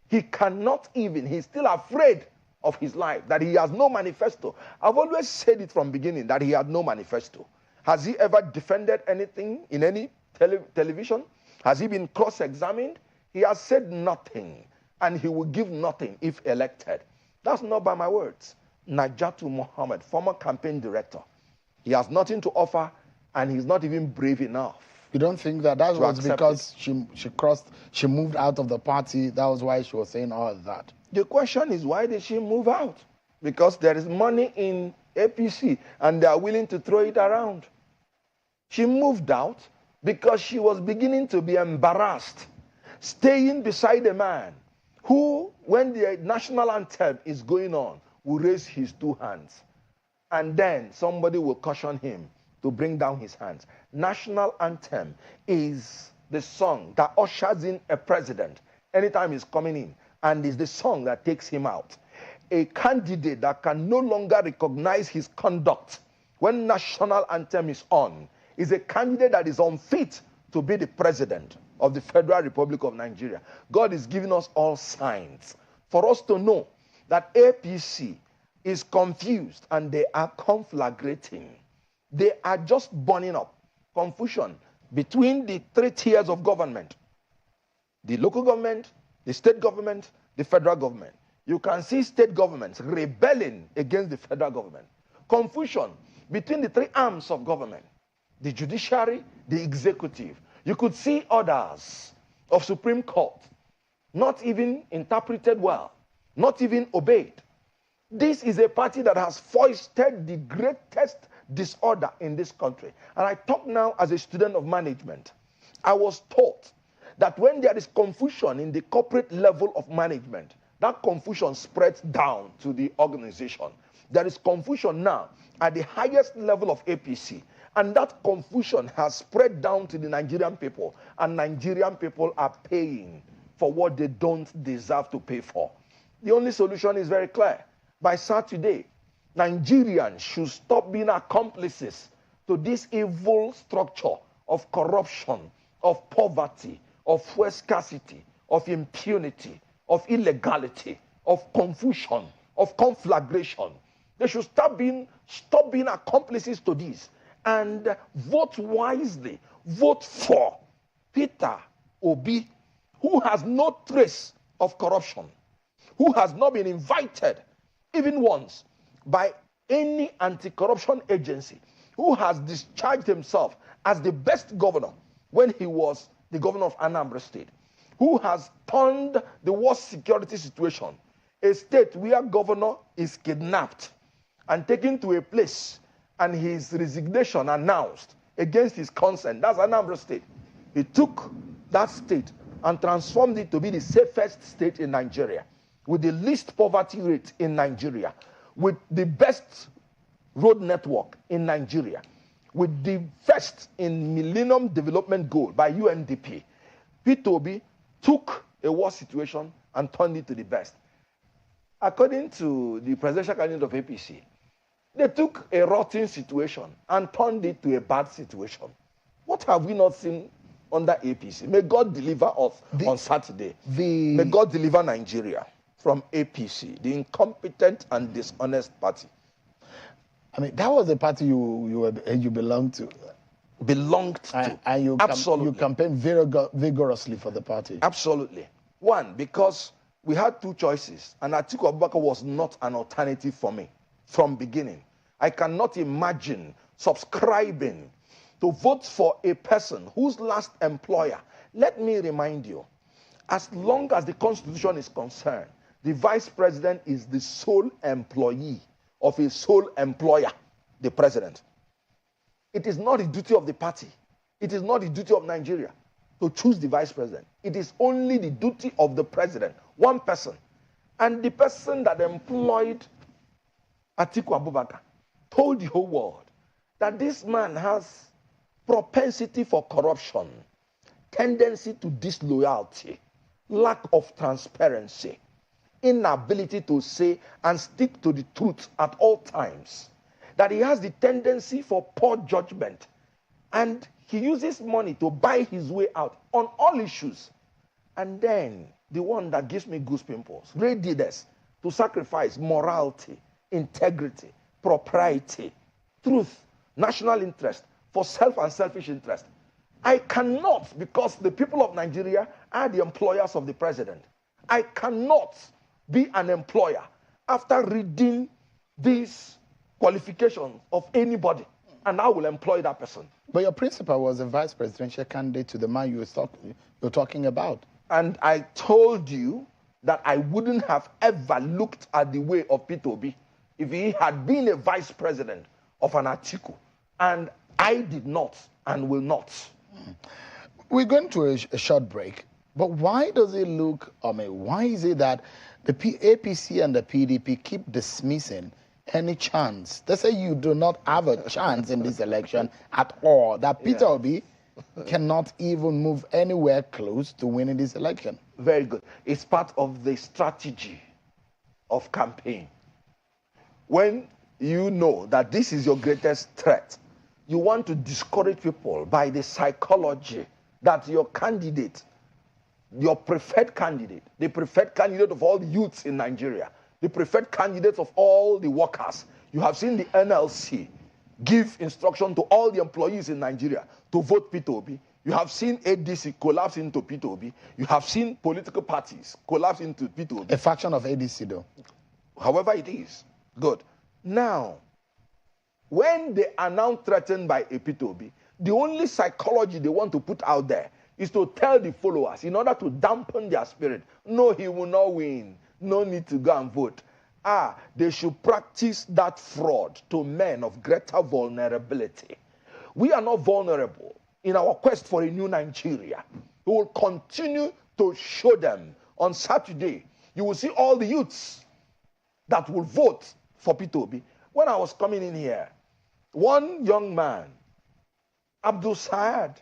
He cannot even, he's still afraid of his life, that he has no manifesto. I've always said it from the beginning, that he had no manifesto. Has he ever defended anything in any television? Has he been cross-examined? He has said nothing, and he will give nothing if elected. That's not by my words. Najatu Mohammed, former campaign director, he has nothing to offer, and he's not even brave enough. You don't think that was because she moved out of the party? That was why she was saying all of that? The question is, why did she move out? Because there is money in APC, and they are willing to throw it around. She moved out because she was beginning to be embarrassed, staying beside a man who, when the national anthem is going on, will raise his 2 hands. And then somebody will caution him to bring down his hands. National anthem is the song that ushers in a president anytime he's coming in, and is the song that takes him out. A candidate that can no longer recognize his conduct when national anthem is on is a candidate that is unfit to be the president of the Federal Republic of Nigeria. God is giving us all signs for us to know that APC is confused and they are conflagrating. They are just burning up. Confusion between the 3 tiers of government: the local government, the state government, the federal government. You can see state governments rebelling against the federal government. Confusion between the three arms of government, the judiciary, the executive. You could see orders of Supreme Court not even interpreted well, not even obeyed. This is a party that has foisted the greatest disorder in this country. And I talk now as a student of management. I was taught that when there is confusion in the corporate level of management, that confusion spreads down to the organization. There is confusion now at the highest level of APC. And that confusion has spread down to the Nigerian people. And Nigerian people are paying for what they don't deserve to pay for. The only solution is very clear. By Saturday, Nigerians should stop being accomplices to this evil structure of corruption, of poverty, of fuel scarcity, of impunity, of illegality, of confusion, of conflagration. They should stop being accomplices to this and vote wisely. Vote for Peter Obi, who has no trace of corruption, who has not been invited even once by any anti-corruption agency, who has discharged himself as the best governor when he was the governor of Anambra State, who has turned the worst security situation, a state where governor is kidnapped and taken to a place and his resignation announced against his consent. That's Anambra State. He took that state and transformed it to be the safest state in Nigeria, with the least poverty rate in Nigeria, with the best road network in Nigeria, with the first in Millennium Development Goal by UNDP. Peter Obi took a worse situation and turned it to the best. According to the presidential candidate of APC, they took a rotten situation and turned it to a bad situation. What have we not seen under APC? May God deliver us on Saturday. May God deliver Nigeria from APC, the incompetent and dishonest party. I mean, that was the party you belonged to. Belonged to. And you Absolutely. You campaigned very vigorously for the party. Absolutely. One, because we had two choices, and Atiku Abubakar was not an alternative for me from beginning. I cannot imagine subscribing to vote for a person whose last employer, let me remind you, as long as the Constitution is concerned, the vice president is the sole employee of a sole employer, the president. It is not the duty of the party. It is not the duty of Nigeria to choose the vice president. It is only the duty of the president, one person. And the person that employed Atiku Abubakar told the whole world that this man has propensity for corruption, tendency to disloyalty, lack of transparency, inability to say and stick to the truth at all times, that he has the tendency for poor judgment, and he uses money to buy his way out on all issues. And then the one that gives me goose pimples, readiness to sacrifice morality, integrity, propriety, truth, national interest for self and selfish interest. I cannot, because the people of Nigeria are the employers of the president. I cannot be an employer after reading these qualifications of anybody, and I will employ that person. But your principal was a vice presidential candidate to the man you're talking about. And I told you that I wouldn't have ever looked at the way of Peter Obi if he had been a vice president of an Atiku. And I did not and will not. We're going to a short break, but why does it look, why is it that the APC and the PDP keep dismissing any chance? They say you do not have a chance in this election at all, that Peter Obi cannot even move anywhere close to winning this election. Very good. It's part of the strategy of campaign. When you know that this is your greatest threat, you want to discourage people by the psychology that your candidate, your preferred candidate, the preferred candidate of all the youths in Nigeria, the preferred candidate of all the workers. You have seen the NLC give instruction to all the employees in Nigeria to vote Peter Obi. You have seen ADC collapse into P2B. You have seen political parties collapse into P2B. A faction of ADC, though. However it is. Good. Now, when they are now threatened by a P2B, the only psychology they want to put out there is to tell the followers in order to dampen their spirit. No, he will not win. No need to go and vote. They should practice that fraud to men of greater vulnerability. We are not vulnerable in our quest for a new Nigeria. We will continue to show them. On Saturday, you will see all the youths that will vote for P2B. When I was coming in here, one young man, Abdul Saad,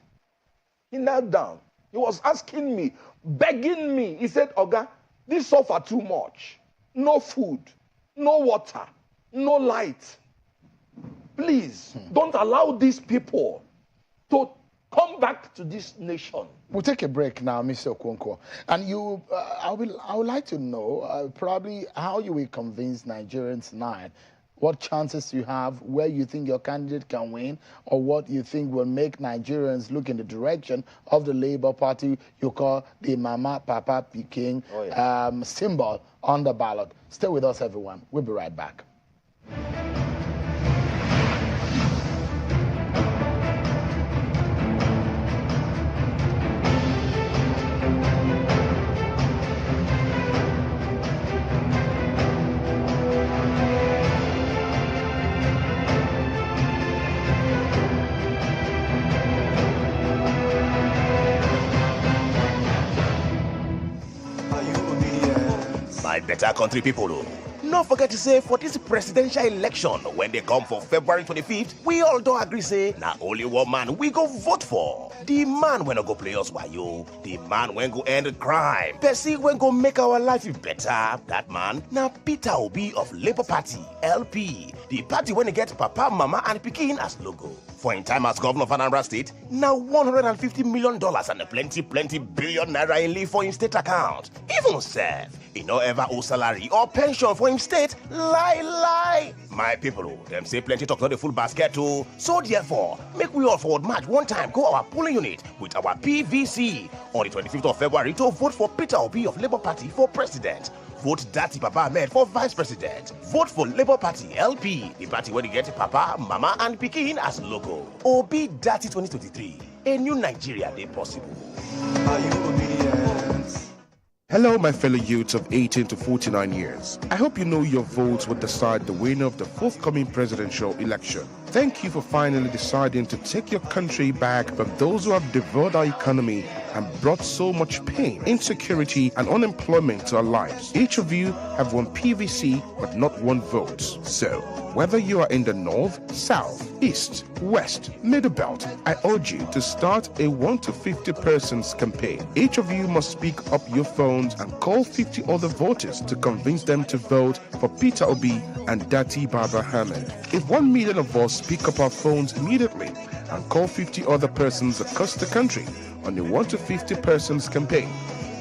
he knelt down. He was asking me, begging me. He said, Oga, this suffer too much. No food, no water, no light. Please, don't allow these people to come back to this nation. We'll take a break now, Mr. Okonkwo. And you, I would like to know probably how you will convince Nigerians tonight, what chances you have, where you think your candidate can win, or what you think will make Nigerians look in the direction of the Labour Party you call the Mama, Papa, Pikin symbol on the ballot. Stay with us, everyone. We'll be right back. Better country people, no forget to say for this presidential election, when they come for February 25th, we all don't agree say, now only one man we go vote for. The man when go play us wayo, the man when go end crime, Percy when go make our life better. That man, now Peter Obi of Labour Party, LP, the party when they get Papa, Mama and Pikin as logo. For in time as governor of Anambra State, now $150 million and a plenty billion naira in leave for his state account. Even serve, he no ever owe salary or pension for him state. Lie. My people, them say plenty talk not the full basket too. So therefore, make we all forward march one time go our polling unit with our PVC on the 25th of February to vote for Peter Obi of Labour Party for president. Vote Dati Papa Ahmed for vice president. Vote for Labour Party LP, the party where they get Papa, Mama and Pikin as logo. Obi Dati 2023, a new Nigeria day possible. Are you obedient? Hello, my fellow youths of 18 to 49 years. I hope you know your votes will decide the winner of the forthcoming presidential election. Thank you for finally deciding to take your country back from those who have devoured our economy and brought so much pain, insecurity, and unemployment to our lives. Each of you have one PVC, but not one vote. So, whether you are in the north, south, east, west, middle belt, I urge you to start a 1 to 50 persons campaign. Each of you must speak up your phones and call 50 other voters to convince them to vote for Peter Obi and Dati Baba Ahmed. If 1 million of us pick up our phones immediately and call 50 other persons across the country on the 1 to 50 persons campaign,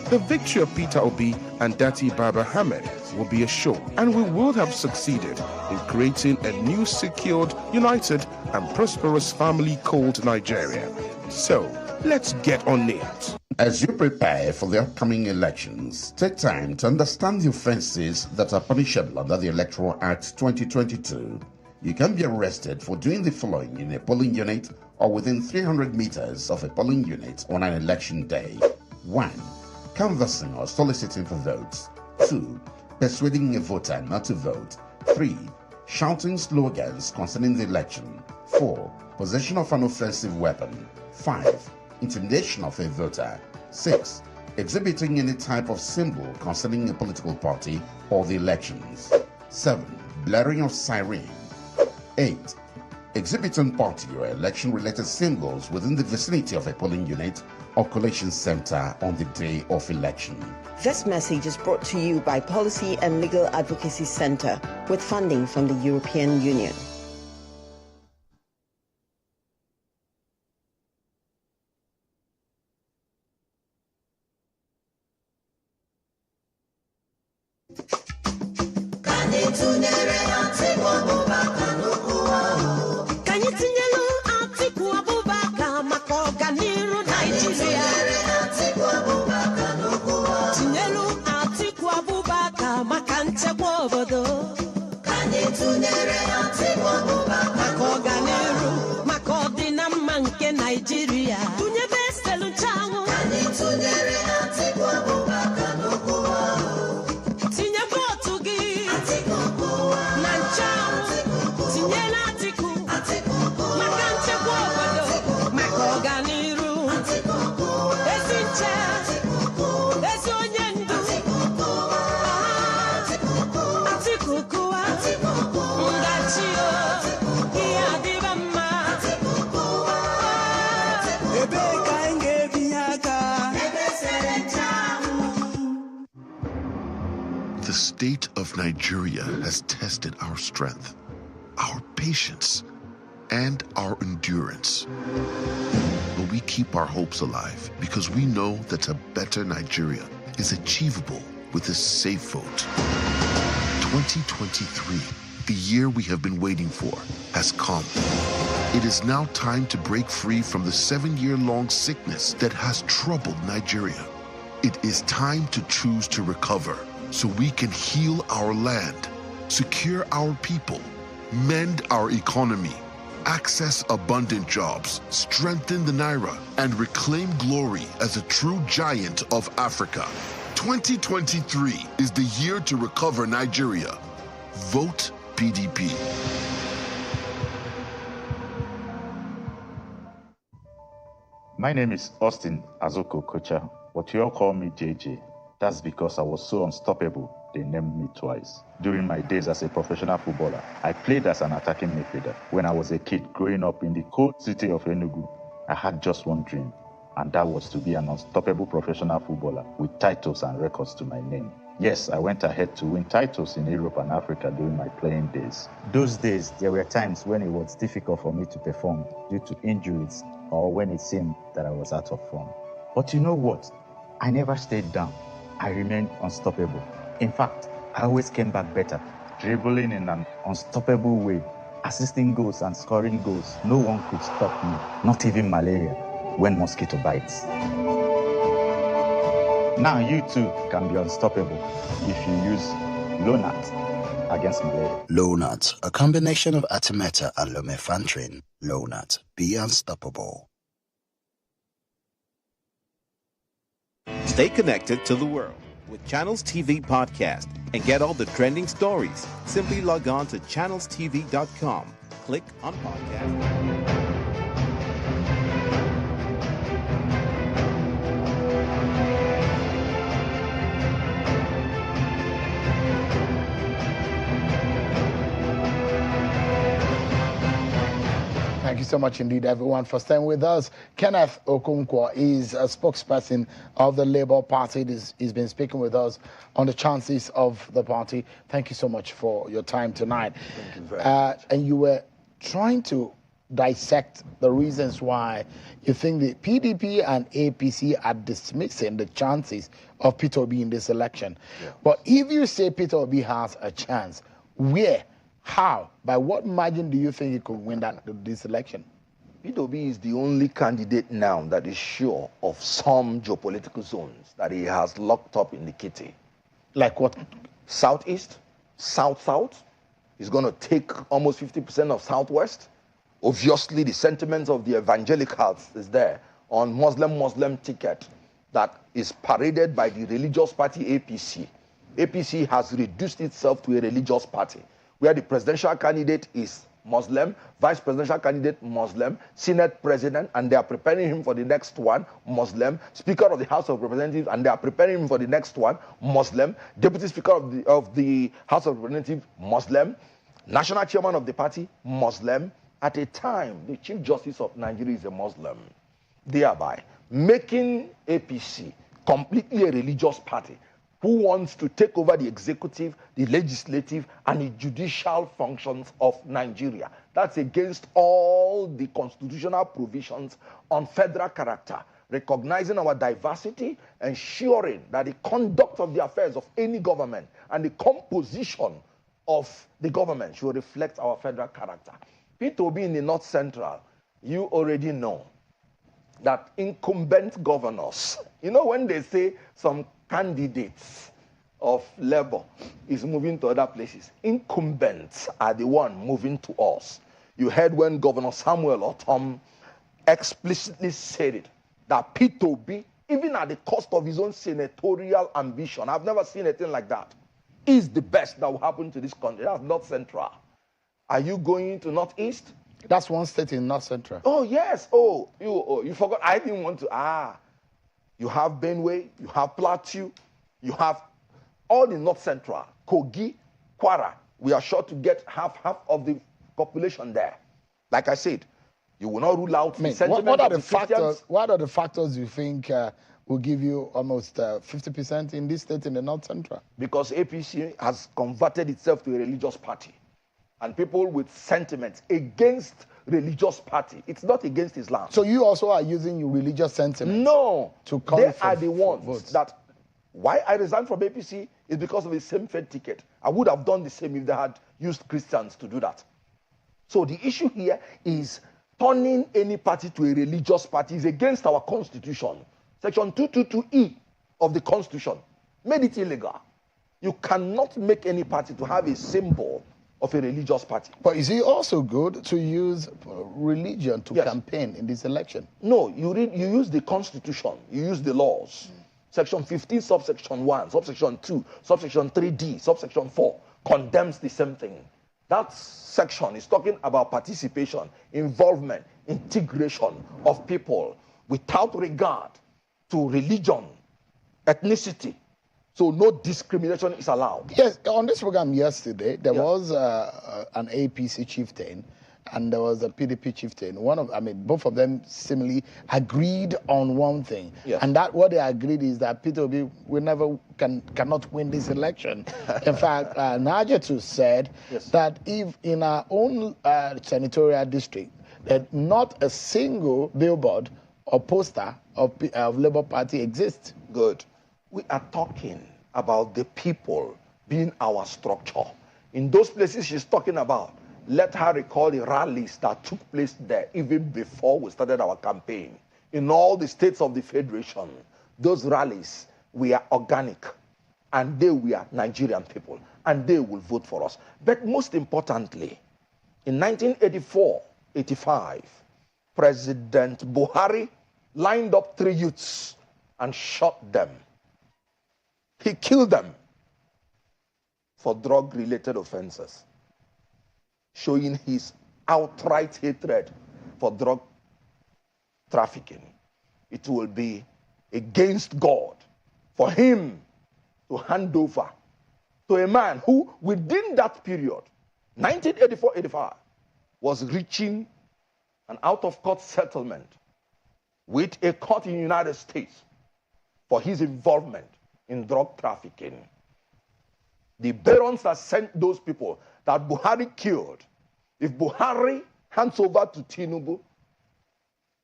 the victory of Peter Obi and Dati Baba Ahmed will be assured, and we will have succeeded in creating a new, secured, united, and prosperous family called Nigeria. So, let's get on it. As you prepare for the upcoming elections, take time to understand the offenses that are punishable under the Electoral Act 2022. You can be arrested for doing the following in a polling unit or within 300 meters of a polling unit on an election day. 1. Canvassing or soliciting for votes. 2. Persuading a voter not to vote. 3. Shouting slogans concerning the election. 4. Possession of an offensive weapon. 5. Intimidation of a voter. 6. Exhibiting any type of symbol concerning a political party or the elections. 7. Blaring of siren. 8. Exhibiting party or election-related symbols within the vicinity of a polling unit or collation center on the day of election. This message is brought to you by Policy and Legal Advocacy Center with funding from the European Union. Can you state of Nigeria has tested our strength, our patience, and our endurance. But we keep our hopes alive because we know that a better Nigeria is achievable with a safe vote. 2023, the year we have been waiting for, has come. It is now time to break free from the 7-year-long sickness that has troubled Nigeria. It is time to choose to recover so we can heal our land, secure our people, mend our economy, access abundant jobs, strengthen the Naira, and reclaim glory as a true giant of Africa. 2023 is the year to recover Nigeria. Vote PDP. My name is Austin Azoko Kocha, but you all call me JJ. That's because I was so unstoppable, they named me twice. During my days as a professional footballer, I played as an attacking midfielder. When I was a kid growing up in the cold city of Enugu, I had just one dream, and that was to be an unstoppable professional footballer with titles and records to my name. Yes, I went ahead to win titles in Europe and Africa during my playing days. Those days, there were times when it was difficult for me to perform due to injuries or when it seemed that I was out of form. But you know what? I never stayed down. I remained unstoppable. In fact, I always came back better, dribbling in an unstoppable way, assisting goals and scoring goals. No one could stop me, not even malaria, when mosquito bites. Now you too can be unstoppable if you use Lonat against malaria. Lonat, a combination of Artemether and lumefantrine. Lonat, be unstoppable. Stay connected to the world with Channels TV Podcast and get all the trending stories. Simply log on to channelstv.com. Click on podcast. Thank you so much indeed, everyone, for staying with us. Kenneth Okonkwo is a spokesperson of the Labour Party. He's been speaking with us on the chances of the party. Thank you so much for your time tonight. Thank you very much. And you were trying to dissect the reasons why you think the PDP and APC are dismissing the chances of Peter Obi in this election. Yeah. But if you say Peter Obi has a chance, where? How? By what margin do you think he could win this election? Peter Obi is the only candidate now that is sure of some geopolitical zones that he has locked up in the kitty. Like what? Southeast, South-South. He's going to take almost 50% of Southwest. Obviously, the sentiments of the evangelicals is there on Muslim ticket that is paraded by the religious party APC. APC has reduced itself to a religious party, where the presidential candidate is Muslim, vice presidential candidate Muslim, Senate president, and they are preparing him for the next one, Muslim, Speaker of the House of Representatives, and they are preparing him for the next one, Muslim, Deputy Speaker of the House of Representatives, Muslim, National Chairman of the party, Muslim. At a time, the Chief Justice of Nigeria is a Muslim, thereby making APC completely a religious party who wants to take over the executive, the legislative, and the judicial functions of Nigeria. That's against all the constitutional provisions on federal character, recognizing our diversity, ensuring that the conduct of the affairs of any government and the composition of the government should reflect our federal character. Peter Obi in the North Central, you already know that incumbent governors, you know when they say some candidates of Labour is moving to other places, incumbents are the one moving to us. You heard when Governor Samuel Otom explicitly said it, that Peter Obi, even at the cost of his own senatorial ambition, I've never seen anything like that, is the best that will happen to this country. That's North Central. Are you going to Northeast? That's one state in North Central. Oh, yes. You forgot. I didn't want to. You have Benue, you have Plateau, you have all the North Central, Kogi, Kwara. We are sure to get half of the population there. Like I said, you will not rule out the sentiment what are of the factors? Christians. What are the factors you think will give you almost 50% in this state in the North Central. Because APC has converted itself to a religious party. And people with sentiments against religious party, it's not against Islam. So you also are using your religious sentiments? No. To call they for, are the ones votes. that, why I resigned from APC is because of the same Fed ticket. I would have done the same if they had used Christians to do that. So the issue here is turning any party to a religious party is against our constitution. Section 222E of the constitution made it illegal. You cannot make any party to have a symbol of a religious party. But is it also good to use religion to campaign in this election? No, you use the constitution, you use the laws. Section 15, subsection 1, subsection 2, subsection 3D, subsection 4 condemns the same thing. That section is talking about participation, involvement, integration of people without regard to religion, ethnicity. So no discrimination is allowed. Yes, on this program yesterday, there was an APC chieftain and there was a PDP chieftain. Both of them seemingly agreed on one thing. Yes. And that what they agreed is that Peter Obi cannot win this election. In fact, Najetu said that if in our own senatorial district, that not a single billboard or poster of Labour Party exists. Good. We are talking about the people being our structure. In those places she's talking about, let her recall the rallies that took place there even before we started our campaign. In all the states of the Federation, those rallies were organic, and they were Nigerian people, and they will vote for us. But most importantly, in 1984-85, President Buhari lined up 3 youths and shot them. He killed them for drug-related offenses, showing his outright hatred for drug trafficking. It will be against God for him to hand over to a man who, within that period, 1984-85, was reaching an out-of-court settlement with a court in the United States for his involvement in drug trafficking. The barons that sent those people that Buhari killed, if Buhari hands over to Tinubu,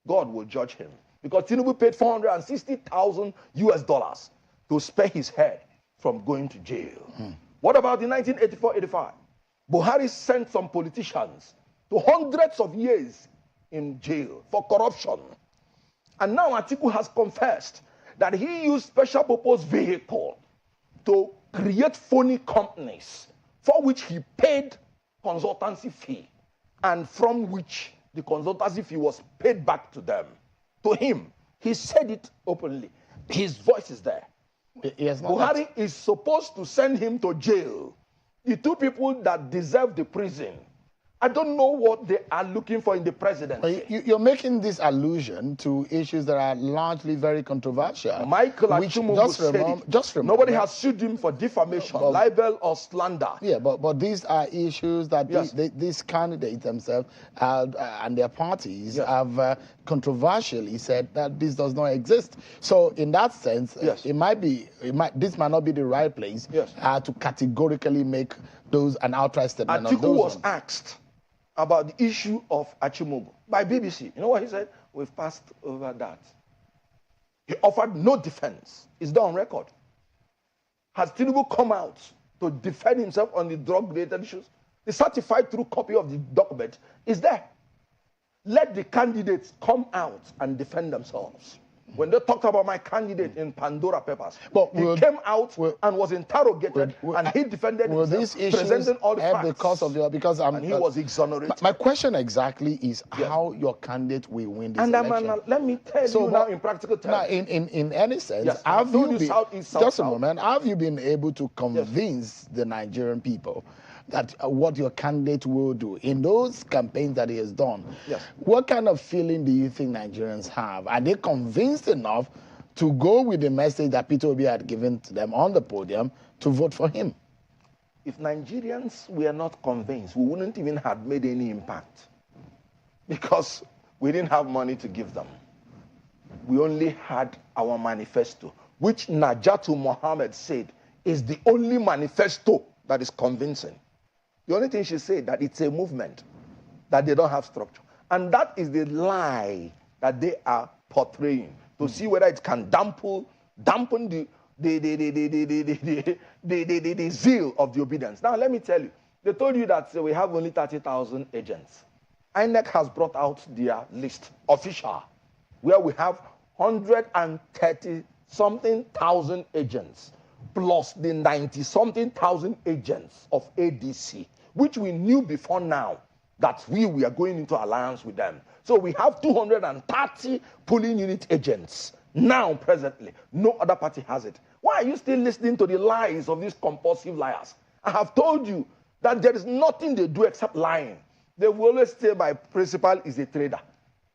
God will judge him. Because Tinubu paid $460,000 US to spare his head from going to jail. What about in 1984-85? Buhari sent some politicians to hundreds of years in jail for corruption. And now Atiku has confessed that he used special purpose vehicle to create phony companies for which he paid consultancy fee, and from which the consultancy fee was paid back to them. To him, he said it openly. His voice is there. Buhari is supposed to send him to jail. The 2 people that deserve the prison, I don't know what they are looking for in the presidency. You're making this allusion to issues that are largely very controversial. Michael Achimugu said it. Nobody has sued him for defamation, libel, or slander. Yeah, but these are issues that these candidates themselves and their parties have controversially said that this does not exist. So in that sense, this might not be the right place to categorically make those an outright statement. Atiku was asked about the issue of Achimugu by BBC. You know what he said? We've passed over that. He offered no defense. It's done on record. Has Tinubu come out to defend himself on the drug-related issues? The certified true copy of the document is there. Let the candidates come out and defend themselves. When they talked about my candidate in Pandora Papers, he came out and was interrogated, and he defended himself, presenting all the facts. And he was exonerated. My question exactly is how your candidate will win this election. Let me tell you now in practical terms. Now, in any sense, have you been able to convince the Nigerian people that what your candidate will do in those campaigns that he has done? What kind of feeling do you think Nigerians have? Are they convinced enough to go with the message that Peter Obi had given to them on the podium to vote for him? If Nigerians were not convinced, we wouldn't even have made any impact, because we didn't have money to give them. we only had our manifesto, which Najatu Mohammed said is the only manifesto that is convincing. The only thing she said that it's a movement, that they don't have structure. And that is the lie that they are portraying to see whether it can dampen the zeal of the obedience. Now, let me tell you, they told you that we have only 30,000 agents. INEC has brought out their list, official, where we have 130-something thousand agents, plus the 90-something thousand agents of ADC, which we knew before now that we are going into alliance with them. So we have 230 polling unit agents now, presently. No other party has it. Why are you still listening to the lies of these compulsive liars? I have told you that there is nothing they do except lying. They will always say my principal is a trader,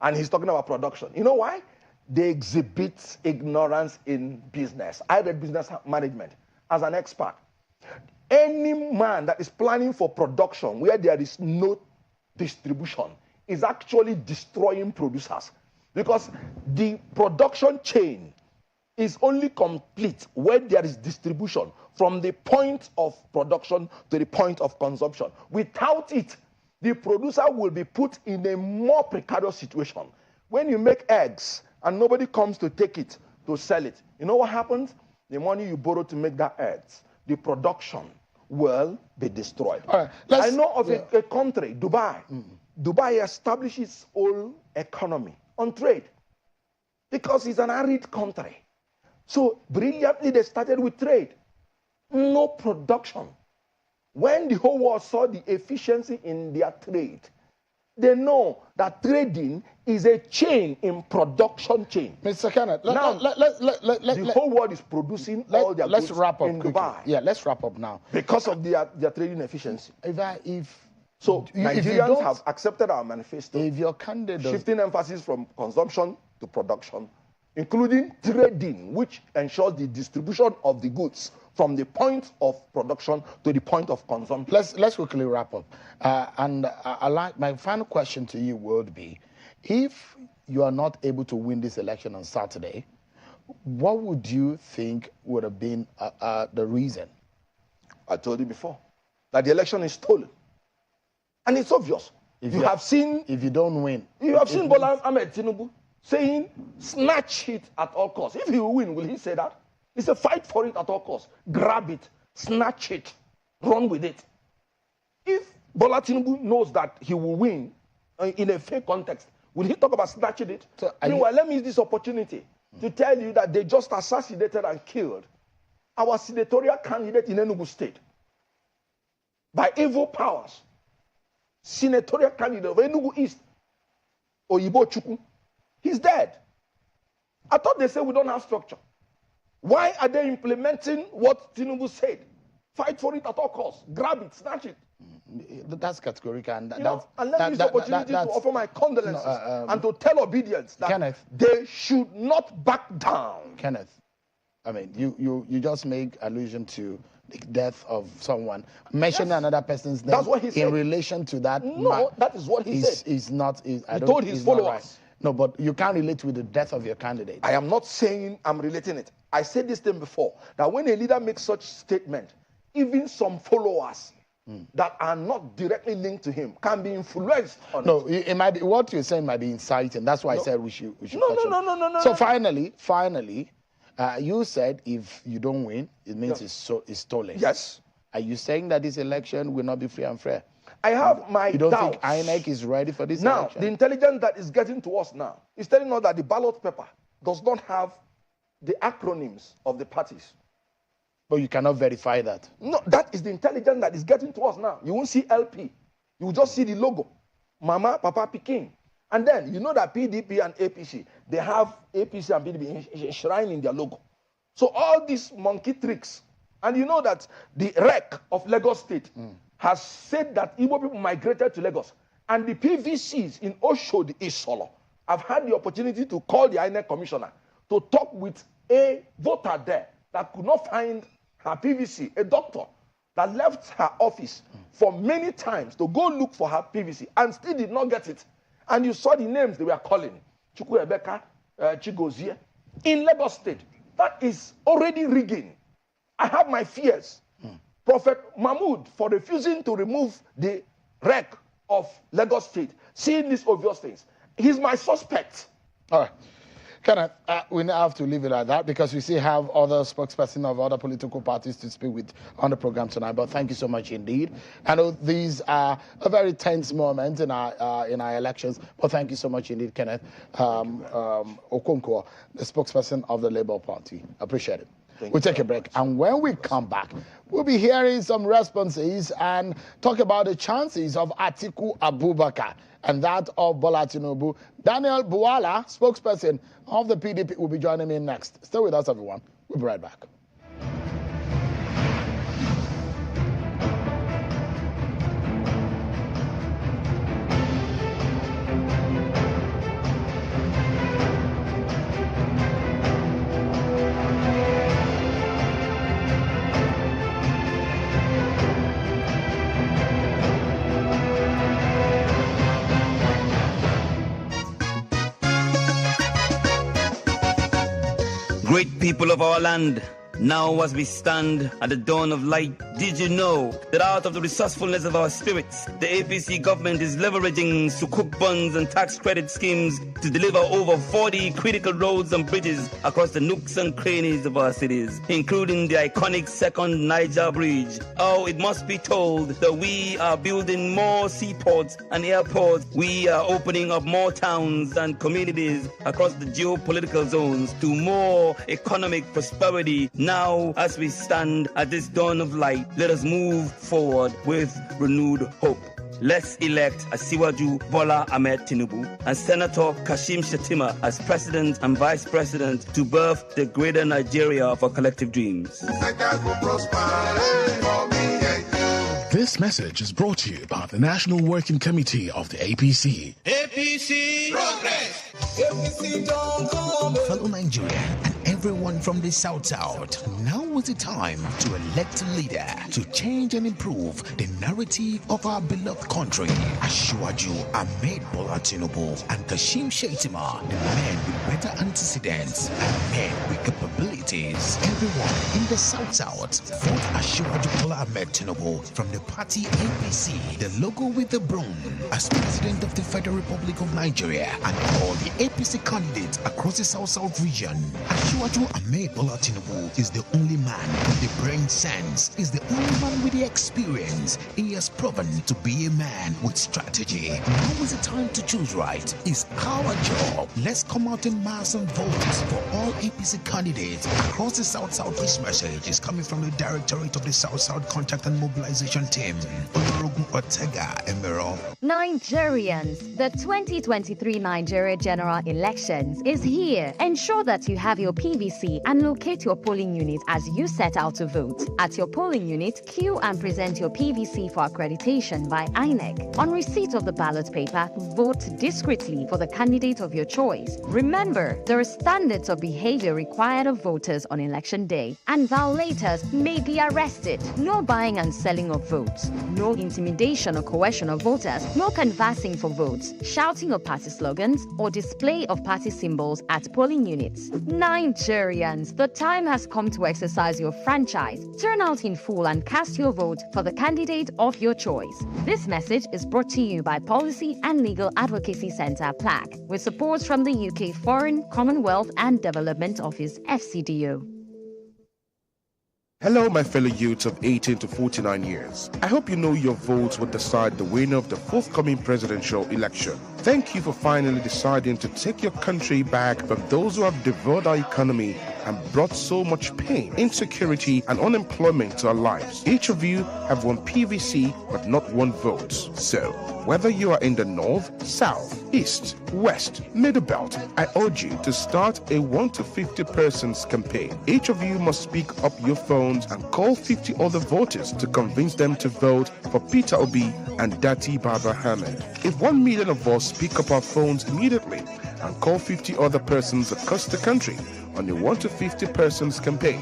and he's talking about production. You know why? They exhibit ignorance in business. I read business management as an expert. Any man that is planning for production where there is no distribution is actually destroying producers, because the production chain is only complete when there is distribution from the point of production to the point of consumption. Without it, the producer will be put in a more precarious situation. When you make eggs and nobody comes to take it, to sell it, you know what happens? The money you borrow to make that eggs, the production will be destroyed. All right, I know of a country, Dubai. Dubai established its own economy on trade because it's an arid country. So brilliantly they started with trade. No production. When the whole world saw the efficiency in their trade, they know that trading is a chain in production chain. Mr. Kenneth, the whole world is producing all their goods wrap up in quickly. Dubai. Yeah, let's wrap up now. Because of their trading efficiency. So Nigerians have accepted our manifesto. If your candidate shifting emphasis from consumption to production, including trading, which ensures the distribution of the goods from the point of production to the point of consumption. Let's quickly wrap up. I like my final question to you would be, if you are not able to win this election on Saturday, what would you think would have been the reason? I told you before that the election is stolen. And it's obvious. If you have seen... If you don't win... You have seen Bola Ahmed Tinubu saying, snatch it at all costs. If he will win, will he say that? It's a fight for it at all costs. Grab it, snatch it, run with it. If Bola Tinubu knows that he will win in a fair context, will he talk about snatching it? So meanwhile, let me use this opportunity to tell you that they just assassinated and killed our senatorial candidate in Enugu State by evil powers. Senatorial candidate of Enugu East, Oyibo Chukwu, he's dead. I thought they said we don't have structure. Why are they implementing what Tinubu said? Fight for it at all costs. Grab it, snatch it. That's categorical. And let me use the opportunity to offer my condolences and to tell obedience that Kenneth, they should not back down. Kenneth, I mean, you just make allusion to the death of someone. Mentioning another person's name in relation to that. No, that is what he said. He told his followers. Right. No, but you can't relate with the death of your candidate. I am not saying I'm relating it. I said this thing before, that when a leader makes such statement, even some followers that are not directly linked to him can be influenced on it. It might be, what you're saying might be inciting. That's why I said we should No. So finally, you said if you don't win, it means it's stolen. Yes. Are you saying that this election will not be free and fair? I have my doubts. You don't think INEC is ready for this election? Now, the intelligence that is getting to us now is telling us that the ballot paper does not have the acronyms of the parties. But you cannot verify that. No, that is the intelligence that is getting to us now. You won't see LP. You will just see the logo. Mama, Papa, Peking. And then, you know that PDP and APC, they have APC and PDP enshrined in their logo. So all these monkey tricks. And you know that the REC of Lagos State has said that Igbo people migrated to Lagos. And the PVCs in Oshodi Isolo. I've had the opportunity to call the INEC commissioner to talk with a voter there that could not find her PVC, a doctor that left her office for many times to go look for her PVC and still did not get it. And you saw the names they were calling. Chukwu Ebeka, Chigozie in Lagos State. That is already rigging. I have my fears. Prophet Mahmoud for refusing to remove the wreck of Lagos State, seeing these obvious things. He's my suspect. All right. Kenneth, we now have to leave it at that because we still have other spokespersons of other political parties to speak with on the program tonight. But thank you so much indeed. I know these are a very tense moment in our elections. But thank you so much indeed, Kenneth Okonkwo, the spokesperson of the Labour Party. Appreciate it. We'll take a break. And when we come back, we'll be hearing some responses and talk about the chances of Atiku Abubakar and that of Bola Tinubu. Daniel Buwala, spokesperson of the PDP, will be joining me next. Stay with us, everyone. We'll be right back. Great people of our land, now as we stand at the dawn of light, did you know that out of the resourcefulness of our spirits, the APC government is leveraging sukuk bonds and tax credit schemes to deliver over 40 critical roads and bridges across the nooks and crannies of our cities, including the iconic second Niger Bridge. Oh, it must be told that we are building more seaports and airports. We are opening up more towns and communities across the geopolitical zones to more economic prosperity. Now, as we stand at this dawn of light, let us move forward with renewed hope. Let's elect Asiwaju Bola Ahmed Tinubu and Senator Kashim Shettima as President and Vice President to birth the greater Nigeria for collective dreams. This message is brought to you by the National Working Committee of the APC. APC Progress! APC don't come. Fellow Nigerian and everyone from the South, now is the time to elect a leader to change and improve the narrative of our beloved country. Asiwaju Ahmed Bola Tinubu and Kashim Shettima, the men with better antecedents and men with capabilities. Everyone in the South, vote Asiwaju Bola Ahmed Tinubu from the party APC, the logo with the broom, as President of the Federal Republic of Nigeria, and all the APC candidates across the South region. Asiwaju Ahmed Bola Tinubu is the only man with the brain sense, is the only man with the experience. He has proven to be a man with strategy. Now is the time to choose right. It's our job. Let's come out in mass and vote for all APC candidates across the South. This message is coming from the Directorate of the South Contact and Mobilization Team. Nigerians, the 2023 Nigeria General Elections is here. Ensure that you have your PVC and locate your polling unit as you set out to vote. At your polling unit, queue and present your PVC for accreditation by INEC. On receipt of the ballot paper, vote discreetly for the candidate of your choice. Remember, there are standards of behavior required of voters on election day, and violators may be arrested. No buying and selling of votes, no intimidation or coercion of voters, no canvassing for votes, shouting of party slogans, or display of party symbols at polling units. Nigerians, the time has come to exercise your franchise. Turn out in full and cast your vote for the candidate of your choice. This message is brought to you by Policy and Legal Advocacy Centre, PLAC, with support from the UK Foreign, Commonwealth and Development Office, FCDO. Hello, my fellow youths of 18 to 49 years. I hope you know your votes will decide the winner of the forthcoming presidential election. Thank you for finally deciding to take your country back from those who have devoured our economy and brought so much pain, insecurity, and unemployment to our lives. Each of you have one PVC, but not one vote. So, whether you are in the north, south, east, west, middle belt, I urge you to start a 1 to 50 persons campaign. Each of you must speak up your phones and call 50 other voters to convince them to vote for Peter Obi and Dati Baba Ahmed. If 1 million of us pick up our phones immediately and call 50 other persons across the country on a 1 to 50 persons campaign,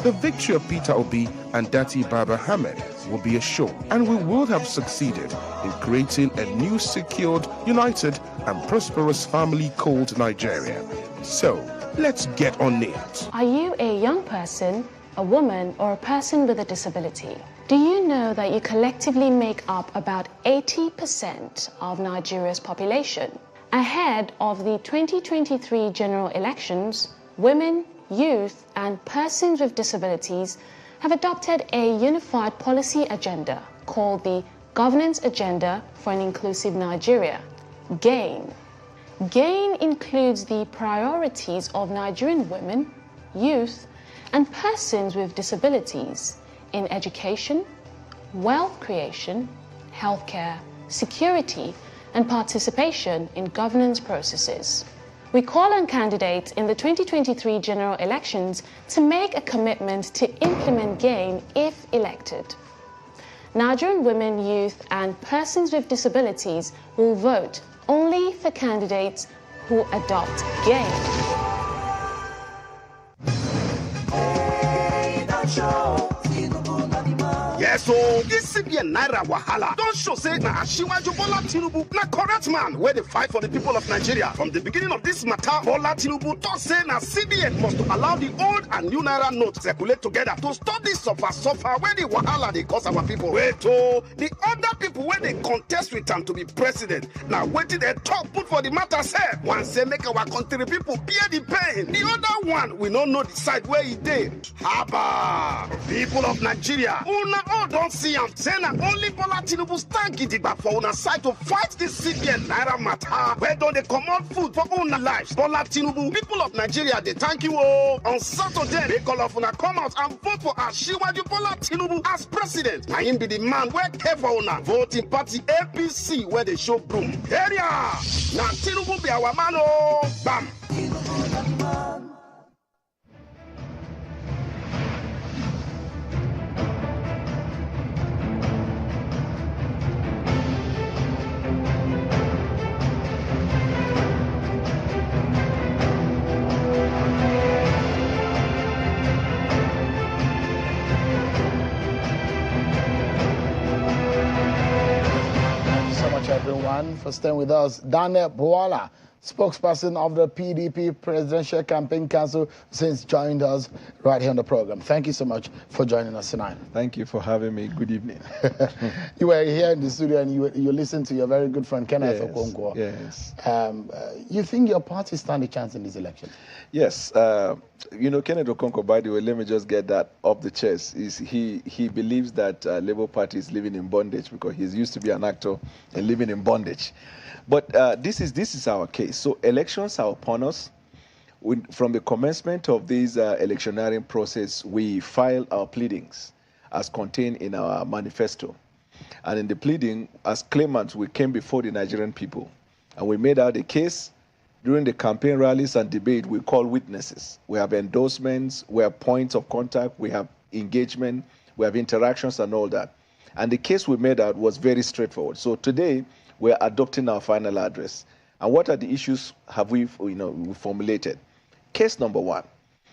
the victory of Peter Obi and Dati Baba Ahmed will be assured, and we will have succeeded in creating a new, secured, united, and prosperous family called Nigeria. So, let's get on it. Are you a young person, a woman, or a person with a disability? Do you know that you collectively make up about 80% of Nigeria's population? Ahead of the 2023 general elections, women, youth, and persons with disabilities have adopted a unified policy agenda called the Governance Agenda for an Inclusive Nigeria, GAIN. GAIN includes the priorities of Nigerian women, youth, and persons with disabilities in education, wealth creation, healthcare, security, and participation in governance processes. We call on candidates in the 2023 general elections to make a commitment to implement GAIN if elected. Nigerian women, youth, and persons with disabilities will vote only for candidates who adopt GAIN. Yes, so this CBN Naira Wahala don't show say na Asiwaju Bola Tinubu na correct man where they fight for the people of Nigeria. From the beginning of this matter, Bola Tinubu thought say na CBN must allow the old and new Naira notes circulate together to stop this suffer where the Wahala they cause our people. Wait, oh, the other people where they contest with them to be president. Now waiting they talk put for the matter said. One say make our country people bear the pain. The other one we don't know the side where he did. Haba, people of Nigeria, una all don't see him. Say na only Bola Tinubu stand gidigba for una side to fight this CBN Naira matter. Where don't they come out food for una lives? Bola Tinubu, people of Nigeria, they thank you all. On Saturday, they call off una come out and vote for Asiwaju Bola Tinubu as president. Na him be the man where care for una. Voting party APC where they show broom. Area! Na Tinubu be our man, oh! Bam! Everyone for staying with us. Daniel Bwala, spokesperson of the PDP Presidential Campaign Council, since joined us right here on the program. Thank you so much for joining us tonight. Thank you for having me. Good evening. You were here in the studio and you listened to your very good friend Kenneth Okonkwo. Yes. You think your party stand a chance in this election? Yes. You know, Kenneth Okonkwo, by the way, let me just get that off the chest. He believes that Labour Party is living in bondage because he's used to be an actor and living in bondage. But this is our case. So elections are upon us. From the commencement of this electioneering process, we filed our pleadings as contained in our manifesto. And in the pleading, as claimants, we came before the Nigerian people. And we made out a case. During the campaign rallies and debate, we call witnesses. We have endorsements, we have points of contact, we have engagement, we have interactions and all that. And the case we made out was very straightforward. So today, we're adopting our final address. And what are the issues have we formulated? Case number one,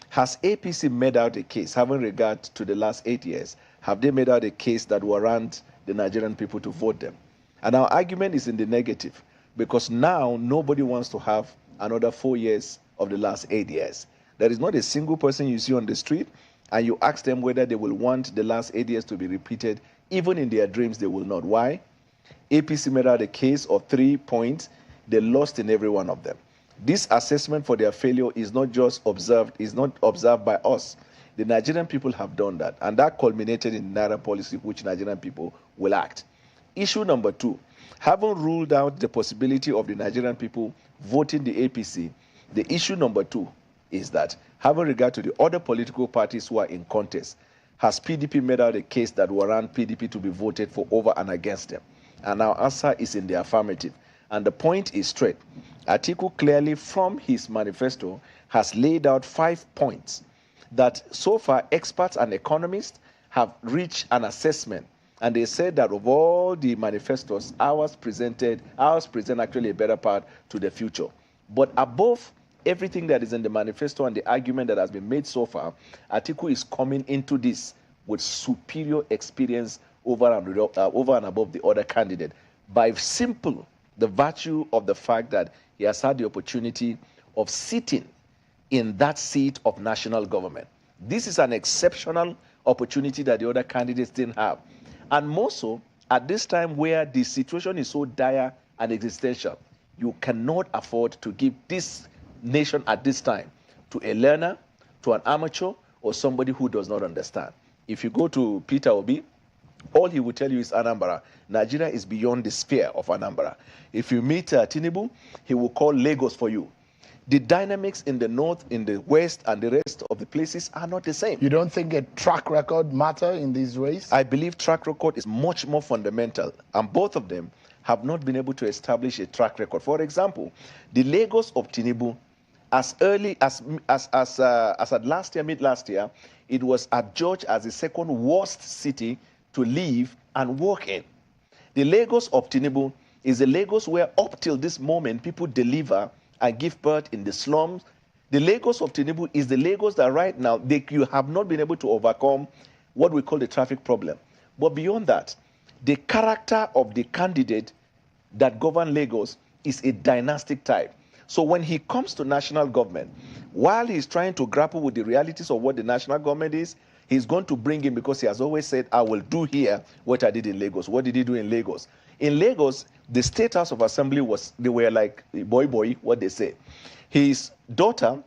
has APC made out a case, having regard to the last 8 years, have they made out a case that warrant the Nigerian people to vote them? And our argument is in the negative, because now nobody wants to have another 4 years of the last 8 years. There is not a single person you see on the street, and you ask them whether they will want the last 8 years to be repeated. Even in their dreams, they will not. Why? APC made out a case of 3 points. They lost in every one of them. This assessment for their failure is not just observed, is not observed by us. The Nigerian people have done that, and that culminated in Naira policy, which Nigerian people will act. Issue number two, having ruled out the possibility of the Nigerian people voting the APC, the issue number two is that, having regard to the other political parties who are in contest, has PDP made out a case that warrant PDP to be voted for over and against them? And our answer is in the affirmative. And the point is straight. Atiku clearly, from his manifesto, has laid out 5 points that so far experts and economists have reached an assessment. And they said that of all the manifestos, ours present actually a better path to the future. But above everything that is in the manifesto and the argument that has been made so far, Atiku is coming into this with superior experience over and above the other candidate, by the virtue of the fact that he has had the opportunity of sitting in that seat of national government. This is an exceptional opportunity that the other candidates didn't have. And more so, at this time where the situation is so dire and existential, you cannot afford to give this nation at this time to a learner, to an amateur, or somebody who does not understand. If you go to Peter Obi, all he will tell you is Anambra. Nigeria is beyond the sphere of Anambra. If you meet Tinubu, he will call Lagos for you. The dynamics in the north, in the west, and the rest of the places are not the same. You don't think a track record matter in this race? I believe track record is much more fundamental, and both of them have not been able to establish a track record. For example, the Lagos of Tinubu, as early as at last year, mid last year, it was adjudged as the second worst city to live and work in. The Lagos of Tinubu is a Lagos where up till this moment people deliver and give birth in the slums. The Lagos of Tinubu is the Lagos that right now you have not been able to overcome what we call the traffic problem. But beyond that, the character of the candidate that governs Lagos is a dynastic type. So when he comes to national government, while he's trying to grapple with the realities of what the national government is, he's going to bring in, because he has always said, I will do here what I did in Lagos. What did he do in Lagos? In Lagos, the State House of Assembly they were like boy, what they say. His daughter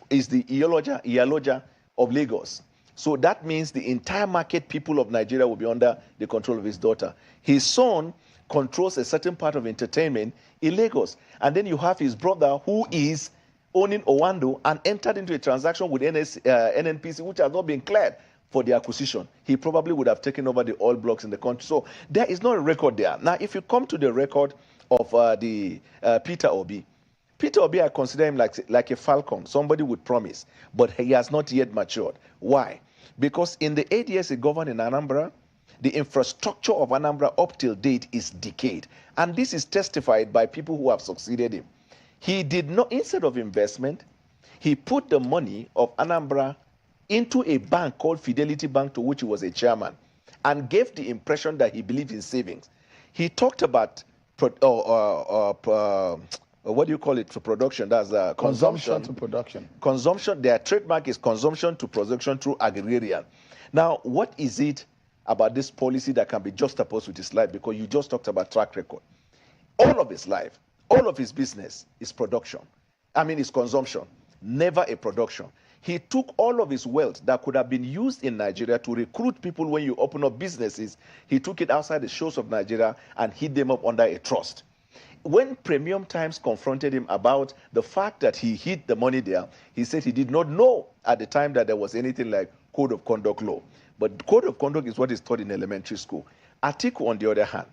is the Iyaloja of Lagos. So that means the entire market people of Nigeria will be under the control of his daughter. His son controls a certain part of entertainment in Lagos. And then you have his brother who is owning Owando and entered into a transaction with NNPC, which has not been cleared for the acquisition. He probably would have taken over the oil blocks in the country. So there is not a record there. Now, if you come to the record of Peter Obi, I consider him like a falcon, somebody with promise, but he has not yet matured. Why? Because in the 8 years he governed in Anambra, the infrastructure of Anambra up till date is decayed. And this is testified by people who have succeeded him. He did not, instead of investment, he put the money of Anambra into a bank called Fidelity Bank, to which he was a chairman, and gave the impression that he believed in savings. He talked about, what do you call it, to production? That's consumption to production. Consumption, their trademark is consumption to production through agrarian. Now, what is it about this policy that can be juxtaposed with his life? Because you just talked about track record. All of his life, all of his business is production. It's consumption, never a production. He took all of his wealth that could have been used in Nigeria to recruit people when you open up businesses. He took it outside the shores of Nigeria and hid them up under a trust. When Premium Times confronted him about the fact that he hid the money there, he said he did not know at the time that there was anything like Code of Conduct law. But Code of Conduct is what is taught in elementary school. Atiku, on the other hand,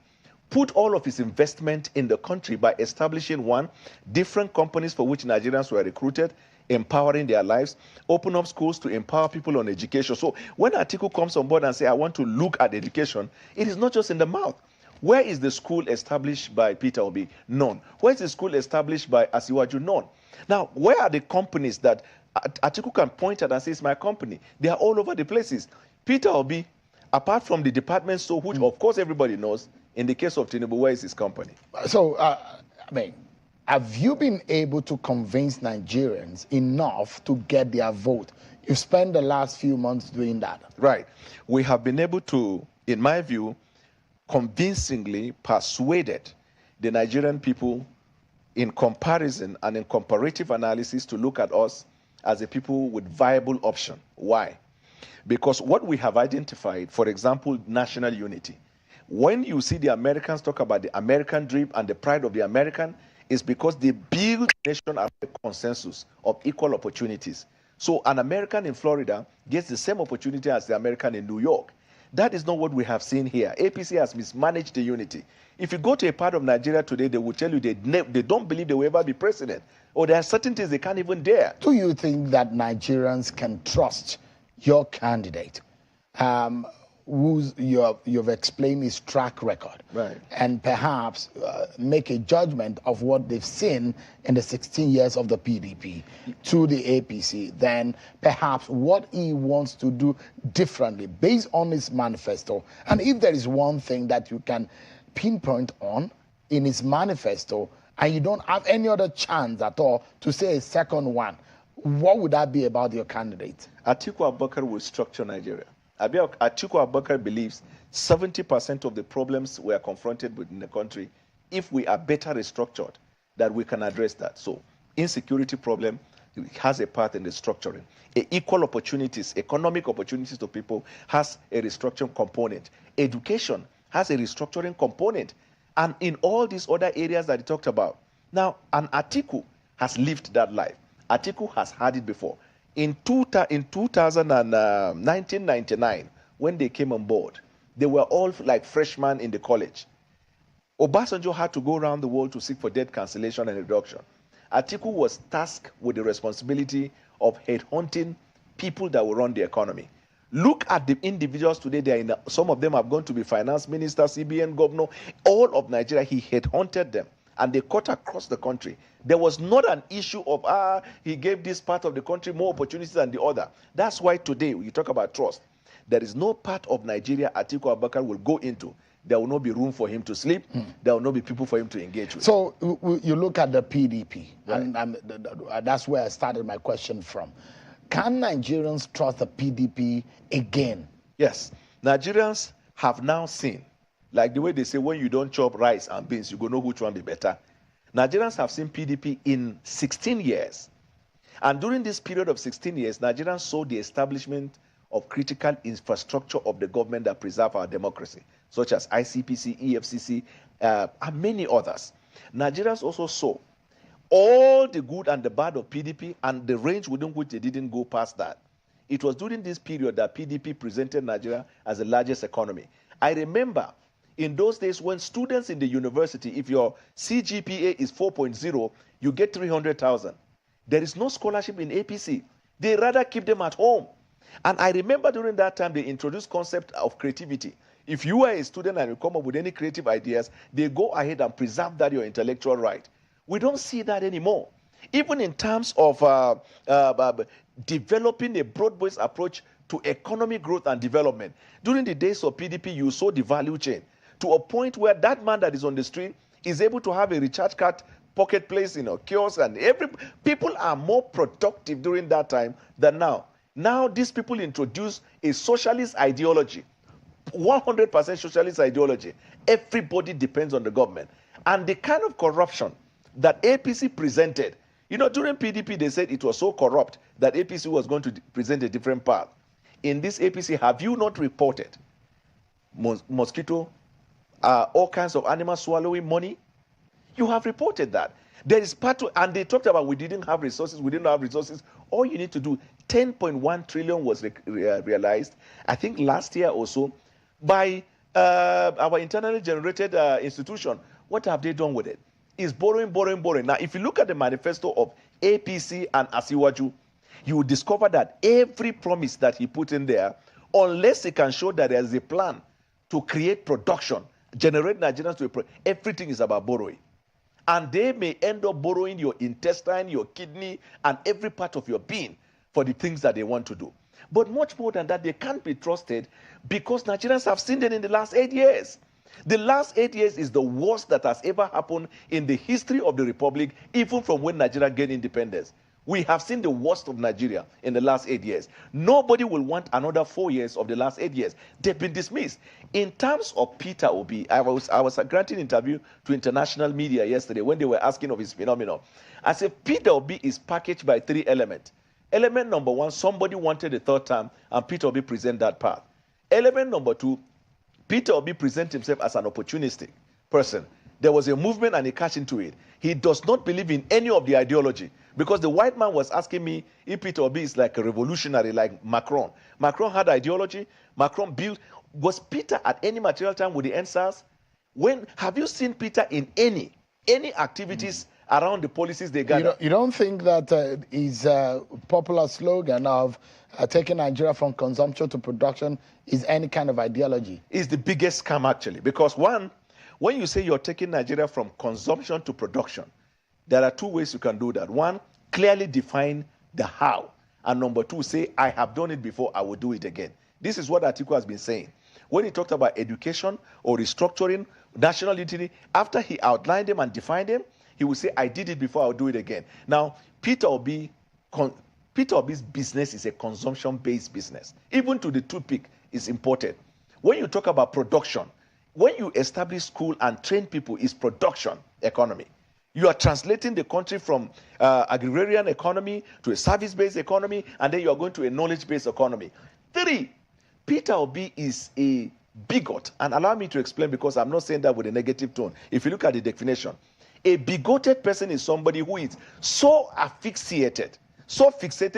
put all of his investment in the country by establishing different companies for which Nigerians were recruited, empowering their lives, open up schools to empower people on education. So when Atiku comes on board and says, I want to look at education, it is not just in the mouth. Where is the school established by Peter Obi? None. Where is the school established by Asiwaju? None. Now, where are the companies that Atiku can point at and say, it's my company? They are all over the places. Peter Obi, apart from the department store, which of course everybody knows, in the case of Tinubu, where is his company? So, have you been able to convince Nigerians enough to get their vote? You've spent the last few months doing that. Right. We have been able to, in my view, convincingly persuaded the Nigerian people in comparison and in comparative analysis to look at us as a people with viable option. Why? Because what we have identified, for example, national unity. When you see the Americans talk about the American dream and the pride of the American, is because they build a nation around a consensus of equal opportunities. So an American in Florida gets the same opportunity as the American in New York. That is not what we have seen here. APC has mismanaged the unity. If you go to a part of Nigeria today, they will tell you they don't believe they will ever be president. Or there are certain things they can't even dare. Do you think that Nigerians can trust your candidate, you've explained his track record, right, and perhaps make a judgment of what they've seen in the 16 years of the PDP to the APC, then perhaps what he wants to do differently based on his manifesto? And if there is one thing that you can pinpoint on in his manifesto and you don't have any other chance at all to say a second one, what would that be about your candidate? Atiku Abubakar will structure Nigeria. Atiku Abubakar believes 70% of the problems we are confronted with in the country, if we are better restructured, that we can address that. So, insecurity problem has a part in the structuring. Equal opportunities, economic opportunities to people has a restructuring component. Education has a restructuring component. And in all these other areas that he talked about. Now, and Atiku has lived that life. Atiku has had it before. In 1999, when they came on board, they were all like freshmen in the college. Obasanjo had to go around the world to seek for debt cancellation and reduction. Atiku was tasked with the responsibility of headhunting people that will run the economy. Look at the individuals today. Some of them have gone to be finance minister, CBN governor, all of Nigeria. He headhunted them, and they cut across the country. There was not an issue of, he gave this part of the country more opportunities than the other. That's why today, when you talk about trust, there is no part of Nigeria Atiku Abubakar will go into. There will not be room for him to sleep. There will not be people for him to engage with. So you look at the PDP, right, and that's where I started my question from. Can Nigerians trust the PDP again? Yes. Nigerians have now seen, like the way they say, when you don't chop rice and beans, you go know which one be better. Nigerians have seen PDP in 16 years. And during this period of 16 years, Nigerians saw the establishment of critical infrastructure of the government that preserve our democracy, such as ICPC, EFCC, and many others. Nigerians also saw all the good and the bad of PDP and the range within which they didn't go past that. It was during this period that PDP presented Nigeria as the largest economy. I remember in those days when students in the university, if your CGPA is 4.0, you get 300,000. There is no scholarship in APC. They rather keep them at home. And I remember during that time, they introduced concept of creativity. If you are a student and you come up with any creative ideas, they go ahead and preserve that your intellectual right. We don't see that anymore. Even in terms of developing a broad-based approach to economic growth and development. During the days of PDP, you saw the value chain to a point where that man that is on the street is able to have a recharge card pocket place, kiosk, and people are more productive during that time than now. Now, these people introduce a socialist ideology, 100% socialist ideology. Everybody depends on the government. And the kind of corruption that APC presented, during PDP, they said it was so corrupt that APC was going to present a different path. In this APC, have you not reported mosquito, all kinds of animals swallowing money? You have reported that. There is part to, and they talked about we didn't have resources. All you need to do, 10.1 trillion was realized, I think last year or so, by our internally generated institution. What have they done with it? Is borrowing. Now, if you look at the manifesto of APC and Asiwaju, you will discover that every promise that he put in there, unless he can show that there's a plan to create production, generate Nigerians to everything is about borrowing. And they may end up borrowing your intestine, your kidney, and every part of your being for the things that they want to do. But much more than that, they can't be trusted because Nigerians have seen it in the last 8 years. The last 8 years is the worst that has ever happened in the history of the Republic, even from when Nigeria gained independence. We have seen the worst of Nigeria in the last 8 years. Nobody will want another 4 years of the last 8 years. They've been dismissed. In terms of Peter Obi, I was granting an interview to international media yesterday when they were asking of his phenomenon. I said, Peter Obi is packaged by 3 elements. Element number 1, somebody wanted a third term, and Peter Obi present that path. Element number 2, Peter Obi presents himself as an opportunistic person. There was a movement and he cashed into it. He does not believe in any of the ideology. Because the white man was asking me if Peter Obi is like a revolutionary like Macron. Macron had ideology. Macron built. Was Peter at any material time with the answers? Have you seen Peter in any activities around the policies they gather? You don't think that his popular slogan of taking Nigeria from consumption to production is any kind of ideology? It's the biggest scam actually. Because one, when you say you're taking Nigeria from consumption to production, there are 2 ways you can do that. 1, clearly define the how. And number 2, say, I have done it before, I will do it again. This is what Atiku has been saying. When he talked about education or restructuring, national unity, after he outlined them and defined them, he will say, I did it before, I'll do it again. Now, Peter Obi Peter Obi's business is a consumption-based business. Even to the toothpick is imported. When you talk about production, when you establish school and train people, is production economy. You are translating the country from agrarian economy to a service-based economy, and then you are going to a knowledge-based economy. 3, Peter Obi is a bigot. And allow me to explain, because I'm not saying that with a negative tone. If you look at the definition, a bigoted person is somebody who is so fixated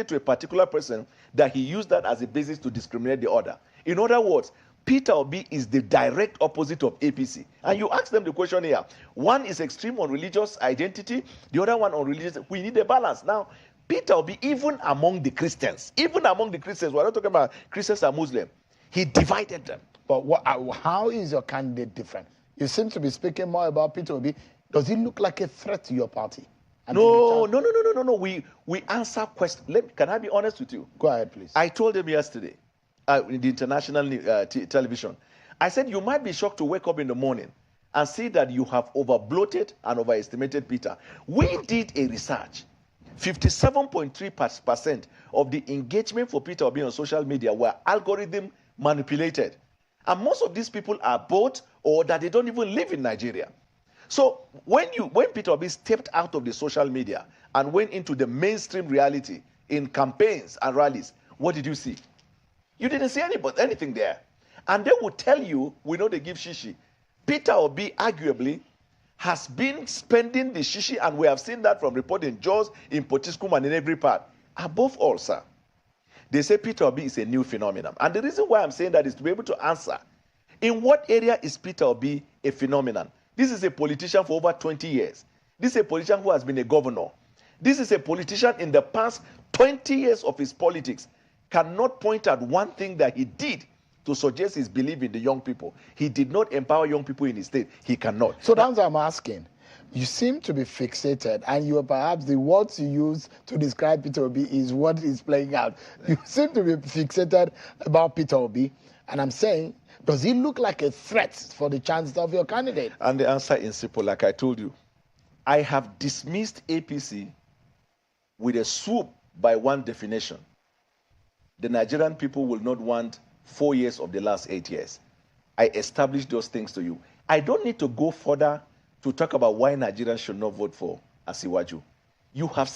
to a particular person that he used that as a basis to discriminate the other. In other words, Peter Obi is the direct opposite of APC. And you ask them the question here. One is extreme on religious identity, the other one on religious. We need a balance. Now, Peter Obi, even among the Christians, we're not talking about Christians and Muslims, he divided them. But how is your candidate different? You seem to be speaking more about Peter Obi. Does he look like a threat to your party? No. We answer questions. Can I be honest with you? Go ahead, please. I told him yesterday, in the international television, I said, you might be shocked to wake up in the morning and see that you have overbloated and overestimated Peter. We did a research. 57.3% of the engagement for Peter Obi on social media were algorithm manipulated. And most of these people are both or that they don't even live in Nigeria. So when Peter Obi stepped out of the social media and went into the mainstream reality in campaigns and rallies, what did you see? You didn't see anything there. And they will tell you, we know they give shishi. Peter Obi arguably has been spending the shishi, and we have seen that from reporting in Jos, in Potiskum, and in every part. Above all, sir, they say Peter Obi is a new phenomenon. And the reason why I'm saying that is to be able to answer, in what area is Peter Obi a phenomenon? This is a politician for over 20 years. This is a politician who has been a governor. This is a politician in the past 20 years of his politics cannot point at one thing that he did to suggest his belief in the young people. He did not empower young people in his state. He cannot. So that's what I'm asking. You seem to be fixated, and you are perhaps the words you use to describe Peter Obi is what is playing out. You seem to be fixated about Peter Obi, and I'm saying, does he look like a threat for the chances of your candidate? And the answer is simple, like I told you. I have dismissed APC with a swoop by one definition. The Nigerian people will not want 4 years of the last 8 years. I established those things to you. I don't need to go further to talk about why Nigerians should not vote for Asiwaju.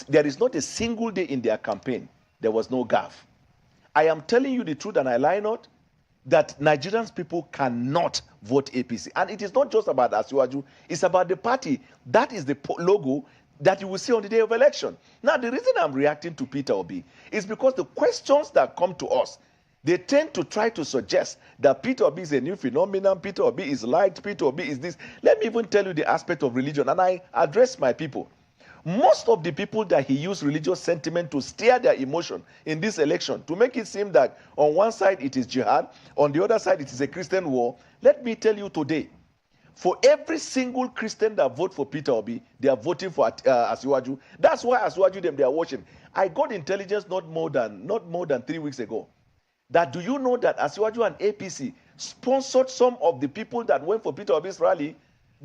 There is not a single day in their campaign there was no gaffe. I am telling you the truth, and I lie not, that Nigerians people cannot vote APC. And it is not just about Asiwaju, it's about the party. That is the logo that you will see on the day of election. Now, the reason I'm reacting to Peter Obi is because the questions that come to us, they tend to try to suggest that Peter Obi is a new phenomenon, Peter Obi is liked, Peter Obi is this. Let me even tell you the aspect of religion, and I address my people. Most of the people that he used religious sentiment to steer their emotion in this election, to make it seem that on one side it is jihad, on the other side it is a Christian war, let me tell you today, for every single Christian that vote for Peter Obi, they are voting for Asiwaju. That's why Asiwaju they are watching. I got intelligence not more than 3 weeks ago. That do you know that Asiwaju and APC sponsored some of the people that went for Peter Obi's rally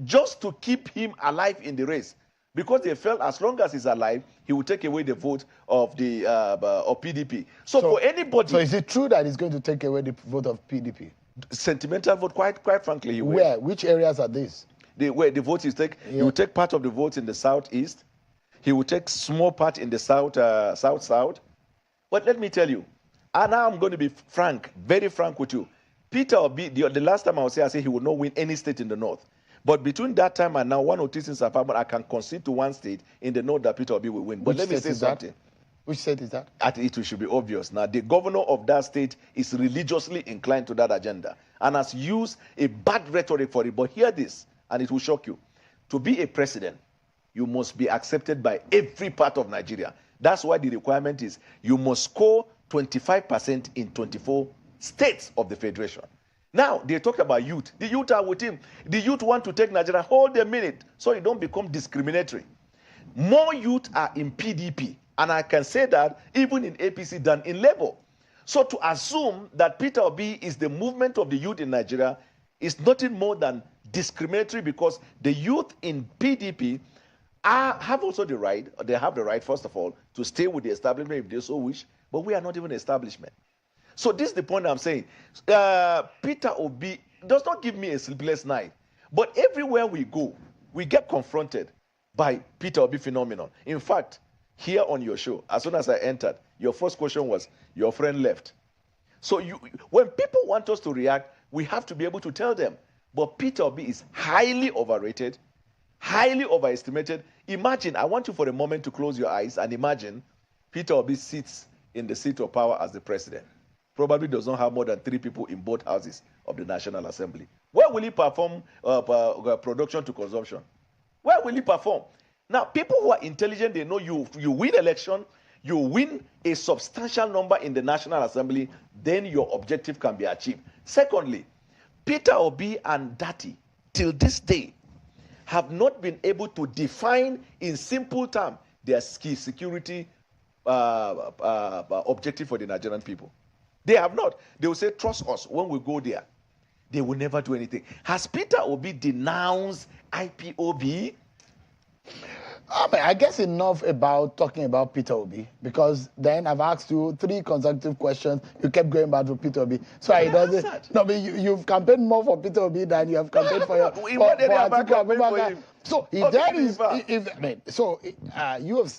just to keep him alive in the race? Because they felt as long as he's alive, he will take away the vote of the of PDP. So for anybody... So is it true that he's going to take away the vote of PDP? Sentimental vote, quite frankly, he will. Where? Which areas are these? Where the vote is taken. Yeah. He will take part of the votes in the southeast. He will take small part in the south. But let me tell you, and now I'm going to be frank, very frank with you. Peter Obi, the last time I said he will not win any state in the north. But between that time and now, 1 or 2 things have happened. I can concede to one state in the north that Peter Obi will win. But let me say something. Which state is that? It should be obvious. Now, the governor of that state is religiously inclined to that agenda and has used a bad rhetoric for it. But hear this, and it will shock you. To be a president, you must be accepted by every part of Nigeria. That's why the requirement is you must score 25% in 24 states of the federation. Now, they talk about youth. The youth are with him. The youth want to take Nigeria. Hold a minute so you don't become discriminatory. More youth are in PDP. And I can say that even in APC than in Labour. So to assume that Peter Obi is the movement of the youth in Nigeria is nothing more than discriminatory, because the youth in PDP have also the right, they have the right, first of all, to stay with the establishment if they so wish, but we are not even an establishment. So this is the point I'm saying. Peter Obi does not give me a sleepless night, but everywhere we go, we get confronted by Peter Obi phenomenon. In fact, here on your show, as soon as I entered, your first question was, your friend left. So when people want us to react, we have to be able to tell them. But Peter Obi is highly overrated, highly overestimated. Imagine, I want you for a moment to close your eyes and imagine Peter Obi sits in the seat of power as the president. Probably does not have more than 3 people in both houses of the National Assembly. Where will he perform production to consumption? Where will he perform? Now, people who are intelligent, they know you win election, you win a substantial number in the National Assembly, then your objective can be achieved. Secondly, Peter Obi and Dati, till this day, have not been able to define in simple terms their security objective for the Nigerian people. They have not. They will say, trust us when we go there. They will never do anything. Has Peter Obi denounced IPOB? I guess enough about talking about Peter Obi, because then I've asked you 3 consecutive questions. You kept going back to Peter Obi. So he doesn't. No, but you've campaigned more for Peter Obi than you have campaigned for your. So if there is,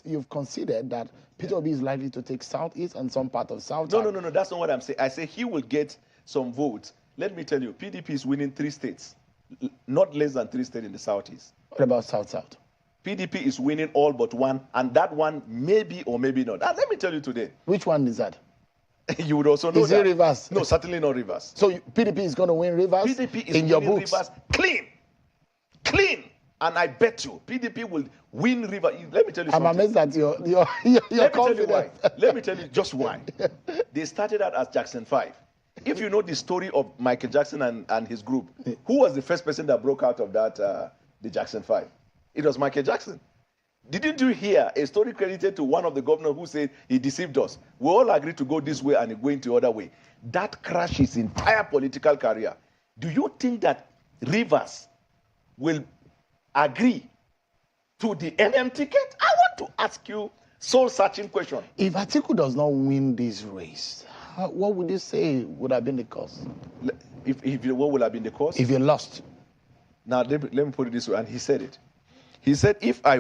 you've considered that Peter Obi is likely to take Southeast and some part of South. No. That's not what I'm saying. I say he will get some votes. Let me tell you, PDP is winning 3 states, not less than 3 states in the Southeast. What about South? PDP is winning all but 1, and that one maybe or maybe not. And let me tell you today. Which one is that? You would also know is that. Is it Rivers? No, certainly not Rivers. So PDP is going to win Rivers PDP is in your books? Rivers clean. And I bet you PDP will win Rivers. Let me tell you something. I'm amazed that you're confident. Let me tell you just why. They started out as Jackson 5. If you know the story of Michael Jackson and his group, who was the first person that broke out of that, the Jackson 5? It was Michael Jackson. Didn't you hear a story credited to one of the governors who said he deceived us? We all agreed to go this way and going the other way. That crashed his entire political career. Do you think that Rivers will agree to the LM ticket? I want to ask you soul-searching question. If Atiku does not win this race, what would you say would have been the cause? What would have been the cause? If you lost. Now, let me put it this way, and he said it. He said, if I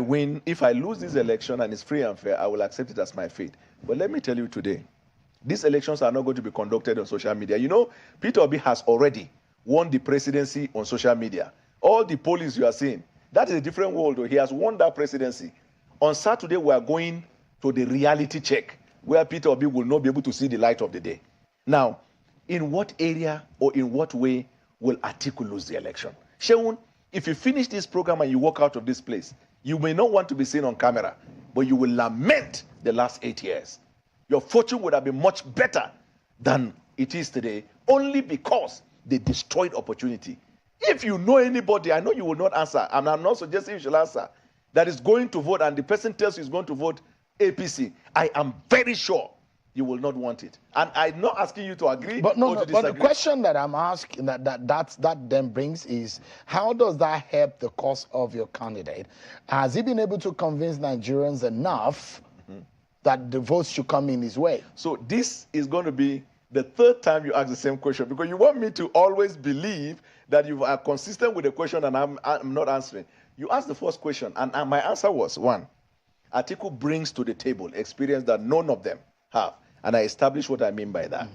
lose this election and it's free and fair, I will accept it as my fate. But let me tell you today, these elections are not going to be conducted on social media. You know, Peter Obi has already won the presidency on social media. All the polls you are seeing, that is a different world. He has won that presidency. On Saturday, we are going to the reality check, where Peter Obi will not be able to see the light of the day. Now, in what area or in what way will Atiku lose the election? Sheun, if you finish this program and you walk out of this place, you may not want to be seen on camera, but you will lament the last 8 years. Your fortune would have been much better than it is today, only because they destroyed opportunity. If you know anybody, I know you will not answer, and I'm not suggesting you should answer, that is going to vote and the person tells you he's going to vote APC, I am very sure you will not want it. And I'm not asking you to agree or to disagree. But the question that I'm asking that then brings is, how does that help the cause of your candidate? Has he been able to convince Nigerians enough that the votes should come in his way? So this is going to be the 3rd time you ask the same question, because you want me to always believe that you are consistent with the question and I'm not answering. You asked the first question, and my answer was, 1, Atiku brings to the table experience that none of them have. And I established what I mean by that.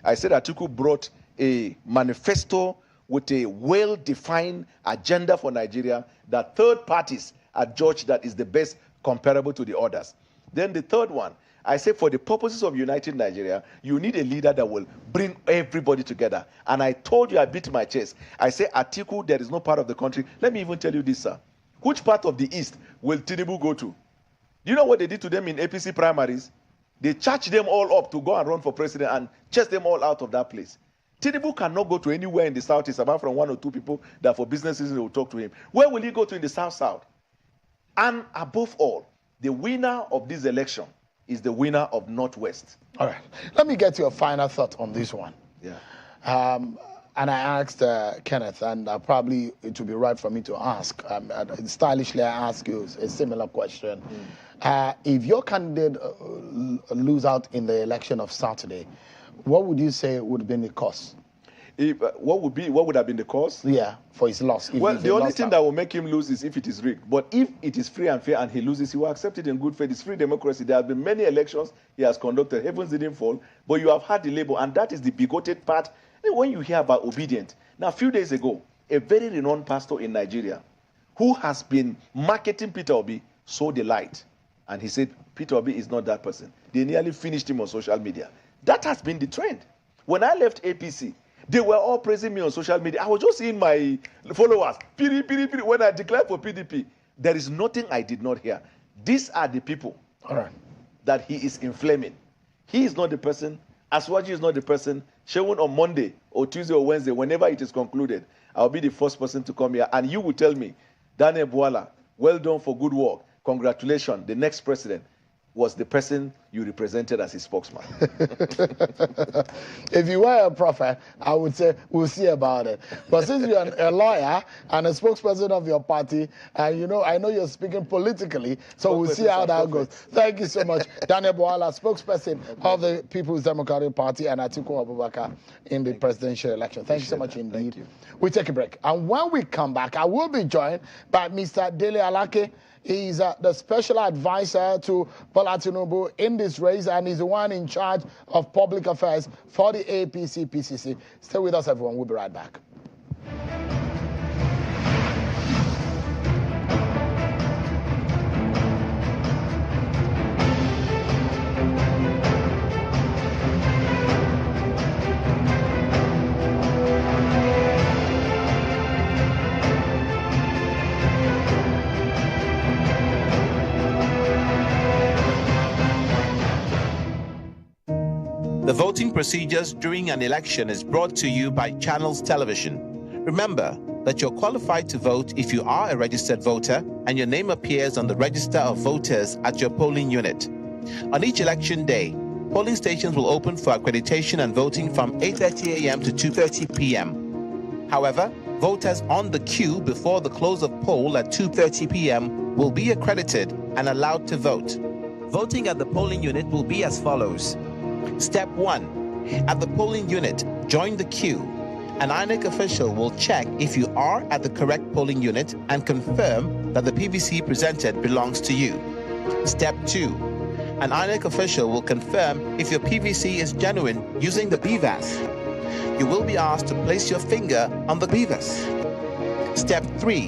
I said Atiku brought a manifesto with a well-defined agenda for Nigeria that third parties are judged that is the best comparable to the others. Then the 3rd one, I say for the purposes of uniting Nigeria, you need a leader that will bring everybody together. And I told you, I beat my chest. I say Atiku, there is no part of the country. Let me even tell you this, sir. Which part of the East will Tinubu go to? Do you know what they did to them in APC primaries? They charged them all up to go and run for president and chase them all out of that place. Tinubu cannot go to anywhere in the Southeast apart from 1 or 2 people that for business reasons will talk to him. Where will he go to in the South? And above all, the winner of this election is the winner of Northwest. All right. Let me get your final thought on this one. Yeah. And I asked Kenneth, and probably it would be right for me to ask, stylishly I ask you a similar question. If your candidate lose out in the election of Saturday, what would you say would have been the cost? What would have been the cause? Yeah, for his loss. Well, the only thing that will make him lose is if it is rigged. But if it is free and fair and he loses, he will accept it in good faith. It's free democracy. There have been many elections he has conducted. Heavens didn't fall. But you have had the label, and that is the bigoted part. When you hear about obedient. Now, a few days ago, a very renowned pastor in Nigeria who has been marketing Peter Obi saw the light. And he said, Peter Obi is not that person. They nearly finished him on social media. That has been the trend. When I left APC, they were all praising me on social media. I was just seeing my followers. When I declared for PDP, there is nothing I did not hear. These are the people that he is inflaming. He is not the person. Aswaji is not the person. Shewun on Monday or Tuesday or Wednesday, whenever it is concluded, I'll be the first person to come here. And you will tell me, Daniel Bwala, well done for good work. Congratulations. The next president was the person you represented as his spokesman. If you were a prophet, I would say we'll see about it. But since you're a lawyer and a spokesperson of your party, and I know you're speaking politically, so we'll see how that goes. Thank you so much, Daniel Bwala, spokesperson of the People's Democratic Party, and Atiku Abubakar in the presidential election. Thank you so much indeed. Thank you. We take a break, and when we come back, I will be joined by Mr. Dele Alake. He's the special advisor to Bola Tinubu in this race, and he's the one in charge of public affairs for the APC-PCC. Stay with us, everyone. We'll be right back. The voting procedures during an election is brought to you by Channels Television. Remember that you're qualified to vote if you are a registered voter and your name appears on the register of voters at your polling unit. On each election day, polling stations will open for accreditation and voting from 8:30 a.m. to 2:30 p.m. However, voters on the queue before the close of poll at 2:30 p.m. will be accredited and allowed to vote. Voting at the polling unit will be as follows. Step 1. At the polling unit, join the queue. An INEC official will check if you are at the correct polling unit and confirm that the PVC presented belongs to you. Step 2. An INEC official will confirm if your PVC is genuine using the BVAS. You will be asked to place your finger on the BVAS. Step 3.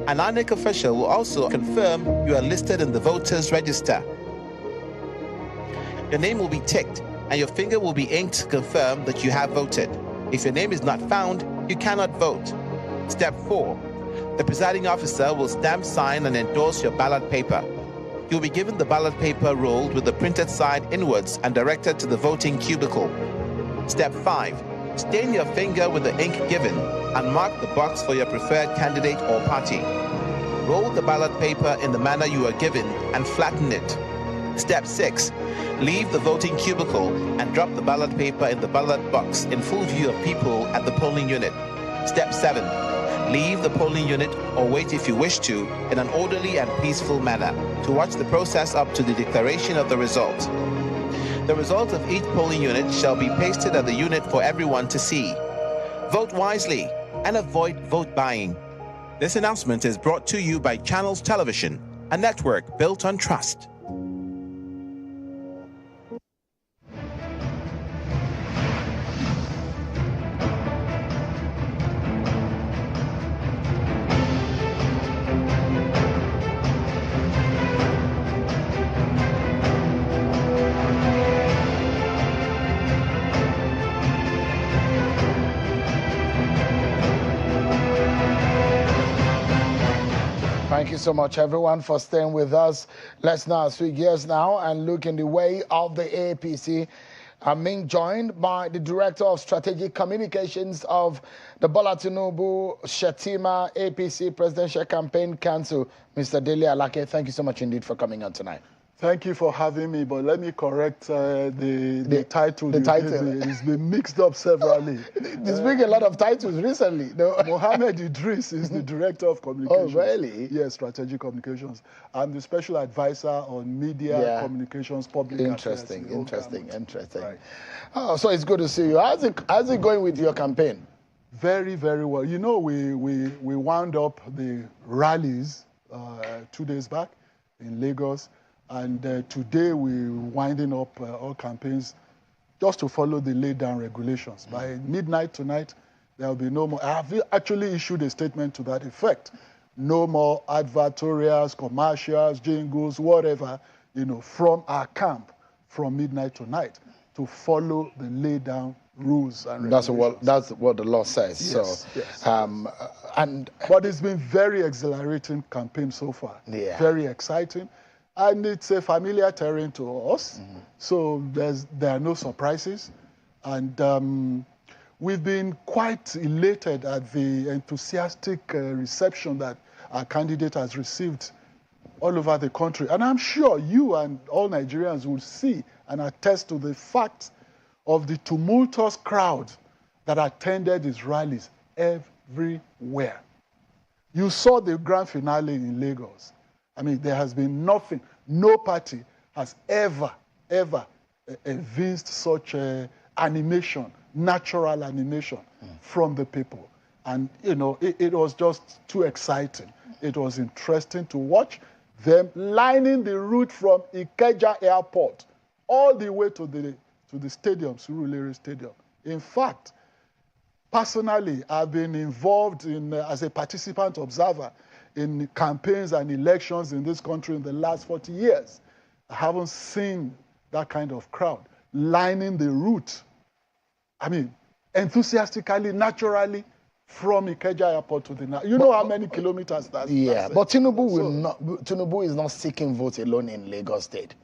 An INEC official will also confirm you are listed in the voters' register. Your name will be ticked and your finger will be inked to confirm that you have voted. If your name is not found, you cannot vote. Step 4. The presiding officer will stamp, sign, and endorse your ballot paper. You'll be given the ballot paper rolled with the printed side inwards and directed to the voting cubicle. Step 5. Stain your finger with the ink given and mark the box for your preferred candidate or party. Roll the ballot paper in the manner you are given and flatten it. Step 6. Leave the voting cubicle and drop the ballot paper in the ballot box in full view of people at the polling unit. Step 7. Leave the polling unit or wait if you wish to in an orderly and peaceful manner to watch the process up to the declaration of the result. The result of each polling unit shall be pasted at the unit for everyone to see. Vote wisely and avoid vote buying. This announcement is brought to you by Channels Television, a network built on trust. Thank you so much, everyone, for staying with us. Let's now switch gears now and look in the way of the APC. I'm being joined by the Director of Strategic Communications of the Bola Tinubu Shetima APC Presidential Campaign Council, Mr. Dele Alake. Thank you so much indeed for coming on tonight. Thank you for having me, but let me correct the title. The title. It's been mixed up severally. There's been a lot of titles recently. No? Mohammed Idris is the Director of Communications. Oh, really? Yes, Strategic Communications. I'm the Special Advisor on Media, Communications, Public Affairs. Interesting. Right. Oh, so it's good to see you. How's it going with your campaign? Very, very well. You know, we wound up the rallies 2 days back in Lagos. And today we're winding up all campaigns just to follow the laid down regulations. By midnight tonight, there will be no more. I have actually issued a statement to that effect. No more advertorials, commercials, jingles, whatever, from our camp from midnight tonight to follow the laid down rules and regulations. That's what the law says. Yes, so, yes. But it's been very exhilarating campaign so far. Yeah. Very exciting. And it's a familiar terrain to us, so there are no surprises. And we've been quite elated at the enthusiastic reception that our candidate has received all over the country. And I'm sure you and all Nigerians will see and attest to the fact of the tumultuous crowd that attended his rallies everywhere. You saw the grand finale in Lagos. I mean, there has been nothing, no party has ever evinced such animation, natural animation from the people. And, it was just too exciting. It was interesting to watch them lining the route from Ikeja Airport all the way to the stadium, Surulere Stadium. In fact, personally, I've been involved as a participant observer in campaigns and elections in this country in the last 40 years. I haven't seen that kind of crowd lining the route. I mean, enthusiastically, naturally, from Ikeja Airport to the... You know how many kilometers that's... Yeah, but Tinubu is not seeking votes alone in Lagos State.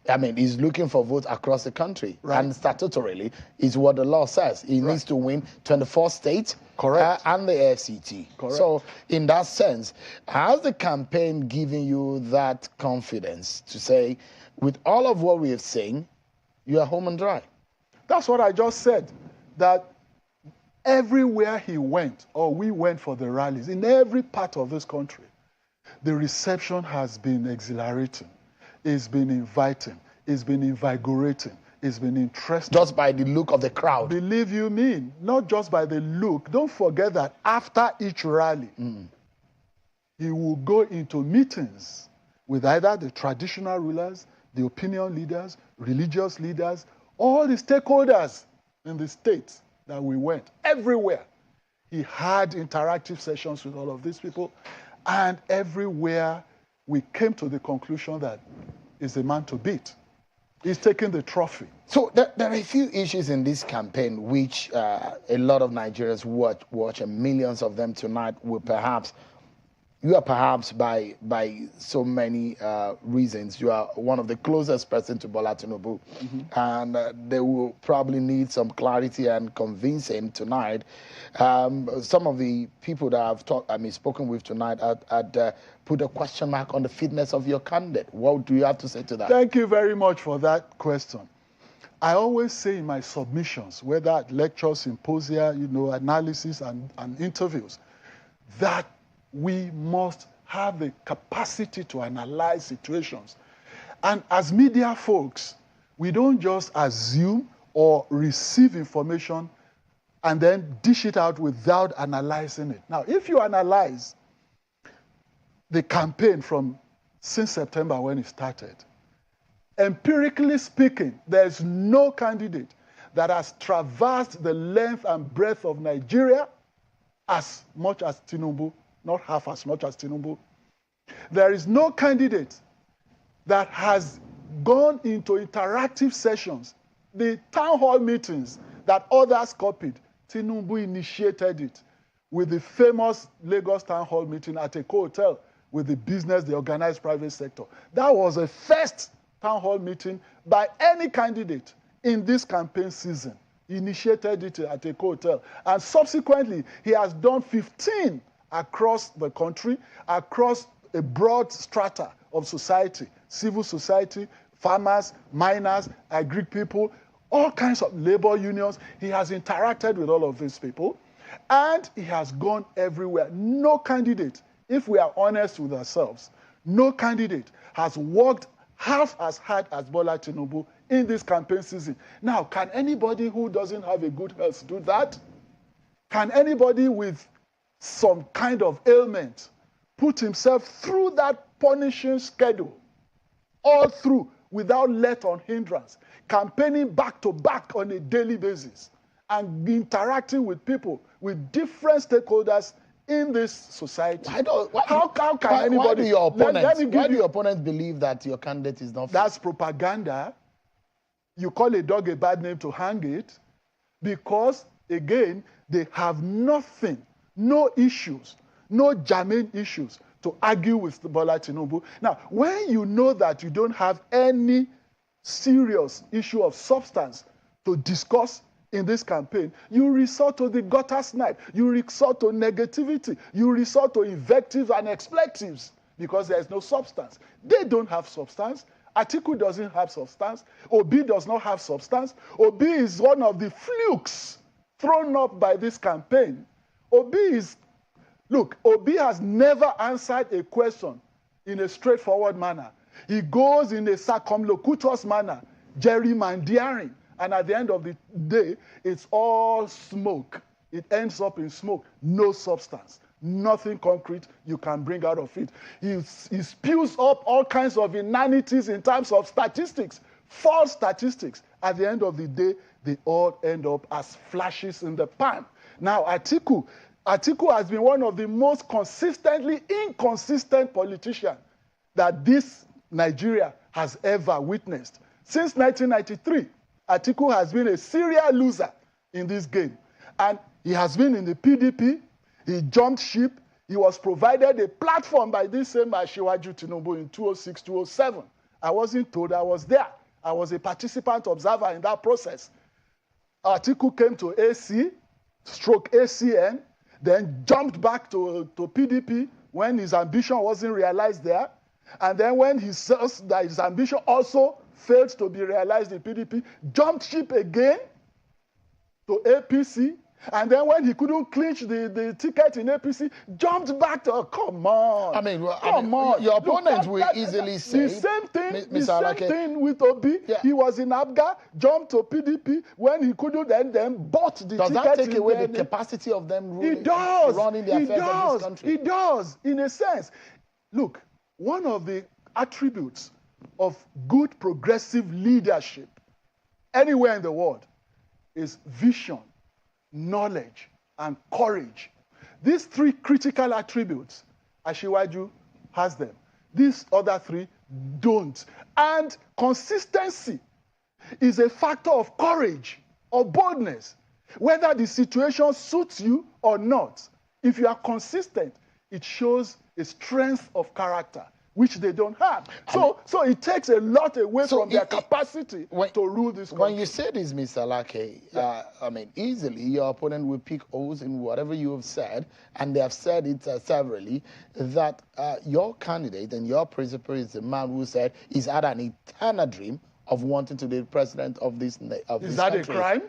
I mean, he's looking for votes across the country. Right. And statutorily, is what the law says. He needs to win 24 states. Correct. And the FCT. Correct. So, in that sense, has the campaign given you that confidence to say, with all of what we have seen, you are home and dry? That's what I just said. That everywhere he went, or we went for the rallies, in every part of this country, the reception has been exhilarating. It's been inviting. It's been invigorating. It's been interesting. Just by the look of the crowd. Believe you me, not just by the look. Don't forget that after each rally, he will go into meetings with either the traditional rulers, the opinion leaders, religious leaders, all the stakeholders in the states that we went, everywhere. He had interactive sessions with all of these people, and everywhere we came to the conclusion that he's the man to beat. He's taking the trophy. So there are a few issues in this campaign which a lot of Nigerians watch, and millions of them tonight will perhaps... You are perhaps, by so many reasons, you are one of the closest person to Bola Tinubu. And they will probably need some clarity and convincing tonight. Some of the people that I've spoken with tonight had put a question mark on the fitness of your candidate. What do you have to say to that? Thank you very much for that question. I always say in my submissions, whether at lectures, symposia, analysis and interviews, that we must have the capacity to analyze situations. And as media folks, we don't just assume or receive information and then dish it out without analyzing it. Now, if you analyze the campaign since September when it started, empirically speaking, there's no candidate that has traversed the length and breadth of Nigeria as much as Tinubu. Not half as much as Tinubu. There is no candidate that has gone into interactive sessions, the town hall meetings that others copied. Tinubu initiated it with the famous Lagos town hall meeting at a hotel with the business, the organized private sector. That was the first town hall meeting by any candidate in this campaign season. He initiated it at a hotel. And subsequently, he has done 15 across the country, across a broad strata of society, civil society, farmers, miners, agri people, all kinds of labor unions. He has interacted with all of these people, and he has gone everywhere. No candidate, if we are honest with ourselves, no candidate has worked half as hard as Bola Tinubu in this campaign season. Now, can anybody who doesn't have a good health do that? Can anybody with some kind of ailment put himself through that punishing schedule, all through, without let or hindrance, campaigning back to back on a daily basis, and interacting with people, with different stakeholders in this society? How can anybody? Why do your opponents believe that your candidate is not fit? That's propaganda. You call a dog a bad name to hang it, because, again, they have nothing, no issues, no germane issues to argue with Bola Tinubu. Now, when you know that you don't have any serious issue of substance to discuss in this campaign, you resort to the gutter snipe, you resort to negativity, you resort to invectives and expletives, because there's no substance. They don't have substance. Atiku doesn't have substance. Obi does not have substance. Obi is one of the flukes thrown up by this campaign. Obi has never answered a question in a straightforward manner. He goes in a circumlocuous manner, gerrymandering, and at the end of the day, it's all smoke. It ends up in smoke, no substance, nothing concrete you can bring out of it. He spews up all kinds of inanities in terms of statistics, false statistics. At the end of the day, they all end up as flashes in the pan. Now, Atiku has been one of the most consistently inconsistent politicians that this Nigeria has ever witnessed. Since 1993, Atiku has been a serial loser in this game. And he has been in the PDP. He jumped ship. He was provided a platform by this same Asiwaju Tinubu in 2006, 2007. I wasn't told, I was there. I was a participant observer in that process. Atiku came to AC/ACN, then jumped back to PDP when his ambition wasn't realized there. And then when he says that his ambition also failed to be realized in PDP, jumped ship again to APC. And then when he couldn't clinch the ticket in APC, jumped back to, come on. Come on. Your opponents will easily say. The same thing with Obi. Yeah. He was in ABGA, jumped to PDP. When he couldn't, then bought the ticket. Does that take away the capacity of them running the affairs of this country? It does, in a sense. Look, one of the attributes of good progressive leadership anywhere in the world is vision, knowledge, and courage. These three critical attributes, Asiwaju has them. These other three don't. And consistency is a factor of courage or boldness. Whether the situation suits you or not, if you are consistent, it shows a strength of character, which they don't have. So it takes a lot away from their capacity to rule this country. When you say this, Mr. Lake, easily your opponent will pick holes in whatever you have said, and they have said it severally, that your candidate and your principal is the man who said he's had an eternal dream of wanting to be the president of this country. Is that a crime?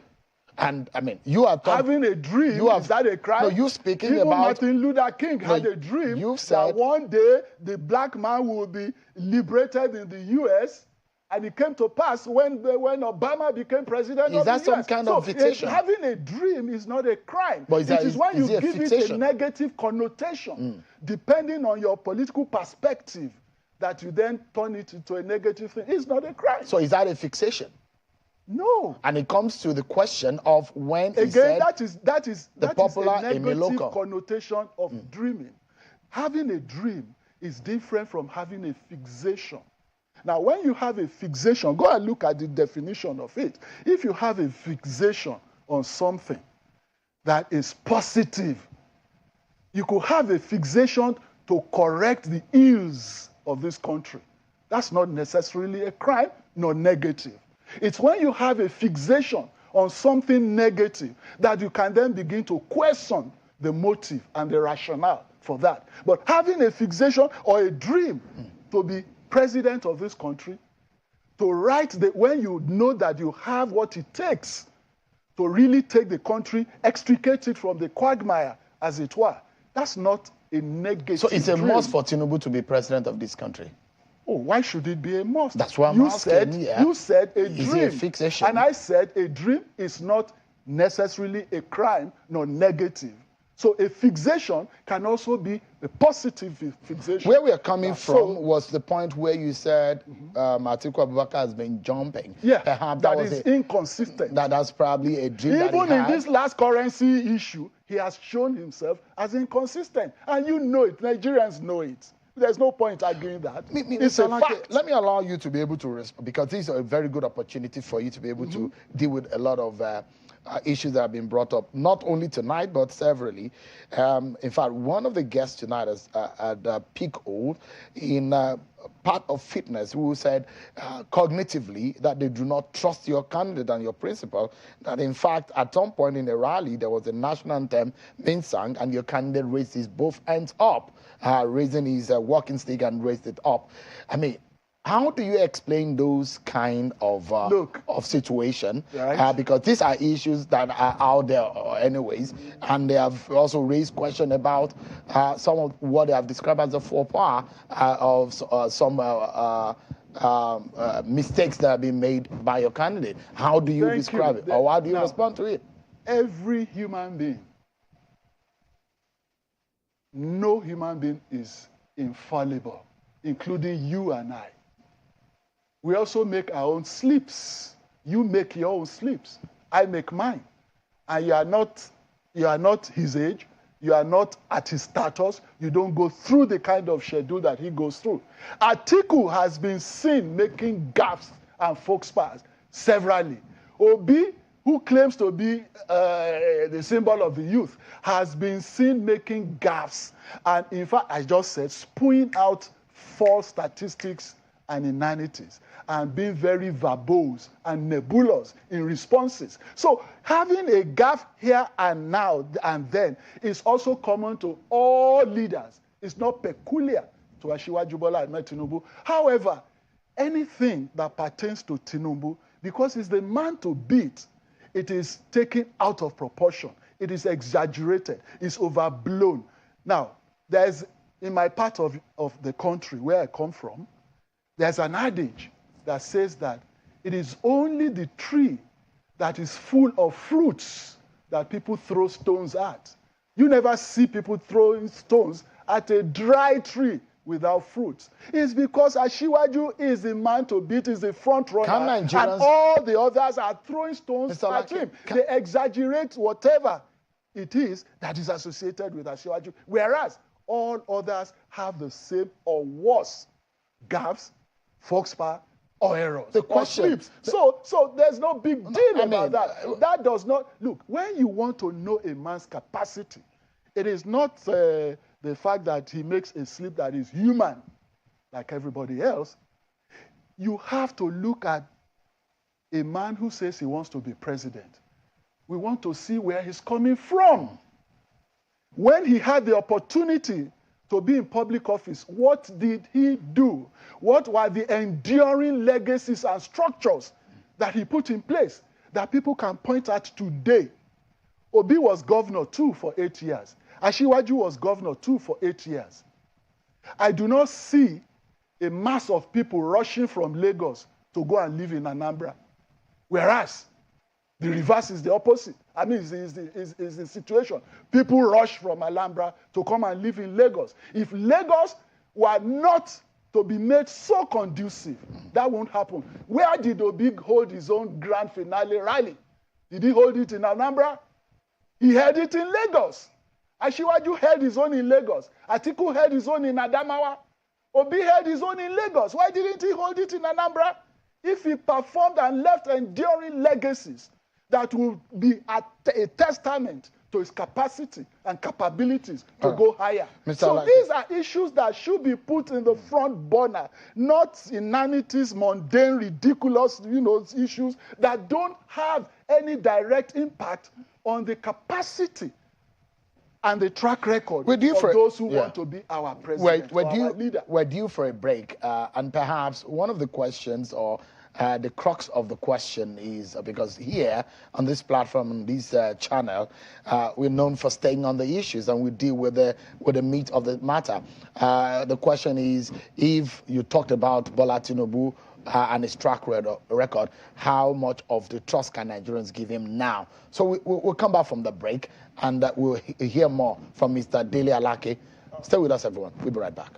And you are having a dream. Is that a crime? No, you speaking Even about Martin Luther King had a dream that one day the black man will be liberated in the U.S. And it came to pass when Obama became president of the U.S. Is that some kind of fixation? Having a dream is not a crime. But it is when you give it a negative connotation, depending on your political perspective, that you then turn it into a negative thing. It's not a crime. So is that a fixation? No. And it comes to the question of when again, he said that is popular a negative connotation of dreaming. Having a dream is different from having a fixation. Now, when you have a fixation, go and look at the definition of it. If you have a fixation on something that is positive, you could have a fixation to correct the ills of this country. That's not necessarily a crime, nor negative. It's when you have a fixation on something negative that you can then begin to question the motive and the rationale for that. But having a fixation or a dream to be president of this country, to write when you know that you have what it takes to really take the country, extricate it from the quagmire, as it were, that's not a negative So it's a dream. must for Tinubu to be president of this country. Oh, why should it be a must? That's what I'm asking. You said a Is dream. it a fixation? And I said a dream is not necessarily a crime, nor negative. So a fixation can also be a positive fixation. Where we are coming from was the point where you said Atiku Abubakar has been jumping. Yeah, perhaps that is inconsistent. That's probably a dream that he Even in had. this last currency issue, he has shown himself as inconsistent. And you know it. Nigerians know it. There's no point arguing that. It's a fact. Let me allow you to be able to respond, because this is a very good opportunity for you to be able to deal with a lot of issues that have been brought up, not only tonight, but severally. In fact, one of the guests tonight is at peak old in part of fitness, who said cognitively that they do not trust your candidate and your principal, that in fact, at some point in the rally, there was a national anthem being sung, and your candidate raised his both hands up, raising his walking stick and raised it up. I mean, how do you explain those kind of situation? Right. Because these are issues that are out there anyways, and they have also raised question about some of what they have described as the faux pas of some mistakes that have been made by your candidate. How do you describe it, or how do you respond to it? Every human being, no human being is infallible, including you and I. We also make our own slips. You make your own slips. I make mine. And you are not his age. You are not at his status. You don't go through the kind of schedule that he goes through. Atiku has been seen making gaffes and faux pas severally. Obi, who claims to be the symbol of the youth, has been seen making gaffes. And in fact, I just said, spewing out false statistics and inanities, and being very verbose and nebulous in responses. So having a gaffe here and now and then is also common to all leaders. It's not peculiar to Asiwaju Bola Ahmed Tinubu. However, anything that pertains to Tinubu, because he's the man to beat, it is taken out of proportion. It is exaggerated. It's overblown. Now, there's, in my part of the country where I come from, there's an adage that says that it is only the tree that is full of fruits that people throw stones at. You never see people throwing stones at a dry tree without fruits. It's because Asiwaju is the man to beat, is the front runner, and all the others are throwing stones at him. They exaggerate whatever it is that is associated with Asiwaju, whereas all others have the same or worse gaffes, faux pas, or errors. The question. So there's no big deal about that. That does not, look, when you want to know a man's capacity, it is not the fact that he makes a slip that is human, like everybody else. You have to look at a man who says he wants to be president. We want to see where he's coming from. When he had the opportunity to be in public office, what did he do? What were the enduring legacies and structures that he put in place that people can point at today? Obi was governor too for 8 years. Asiwaju was governor too for 8 years. I do not see a mass of people rushing from Lagos to go and live in Anambra. Whereas the reverse is the opposite. I mean, it's the situation. People rush from Alhambra to come and live in Lagos. If Lagos were not to be made so conducive, that won't happen. Where did Obi hold his own grand finale rally? Did he hold it in Alhambra? He held it in Lagos. Asiwaju held his own in Lagos. Atiku held his own in Adamawa. Obi held his own in Lagos. Why didn't he hold it in Anambra? If he performed and left enduring legacies that will be a testament to his capacity and capabilities to go higher. So these are issues that should be put in the front burner, not inanities, mundane, ridiculous, issues that don't have any direct impact on the capacity and the track record of those who want to be our president, our leader. We're due for a break, and perhaps one of the questions or the crux of the question is because here on this platform, on this channel, we're known for staying on the issues and we deal with the meat of the matter. The question is, if you talked about Bola Tinubu and his track record, how much of the trust can Nigerians give him now? So we'll come back from the break and we'll hear more from Mr. Dele Alake. Stay with us, everyone. We'll be right back.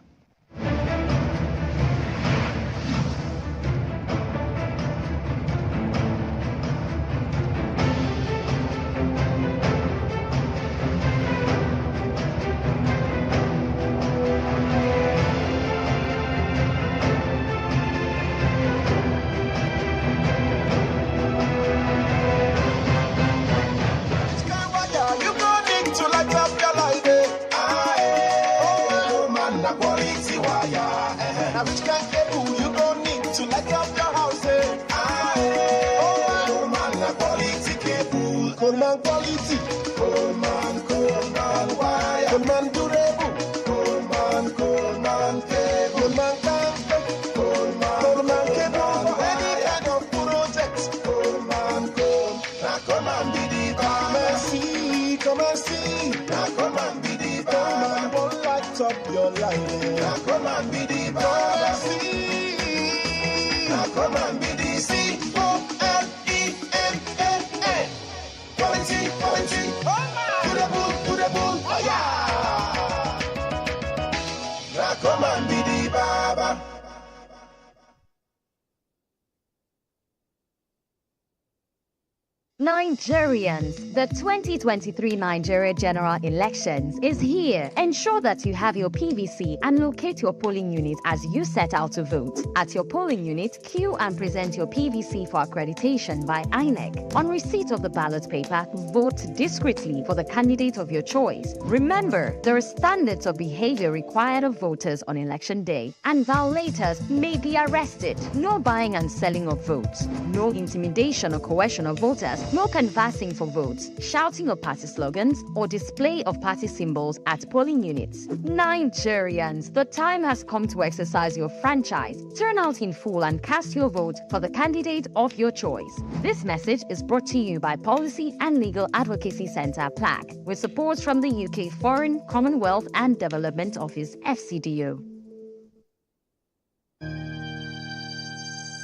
Nigerians, the 2023 Nigeria General Elections is here. Ensure that you have your PVC and locate your polling unit as you set out to vote. At your polling unit, queue and present your PVC for accreditation by INEC. On receipt of the ballot paper, vote discreetly for the candidate of your choice. Remember, there are standards of behavior required of voters on election day, and violators may be arrested. No buying and selling of votes, no intimidation or coercion of voters, no canvassing for votes, shouting of party slogans, or display of party symbols at polling units. Nigerians, the time has come to exercise your franchise. Turn out in full and cast your vote for the candidate of your choice. This message is brought to you by Policy and Legal Advocacy Centre, PLAC, with support from the UK Foreign, Commonwealth and Development Office, FCDO.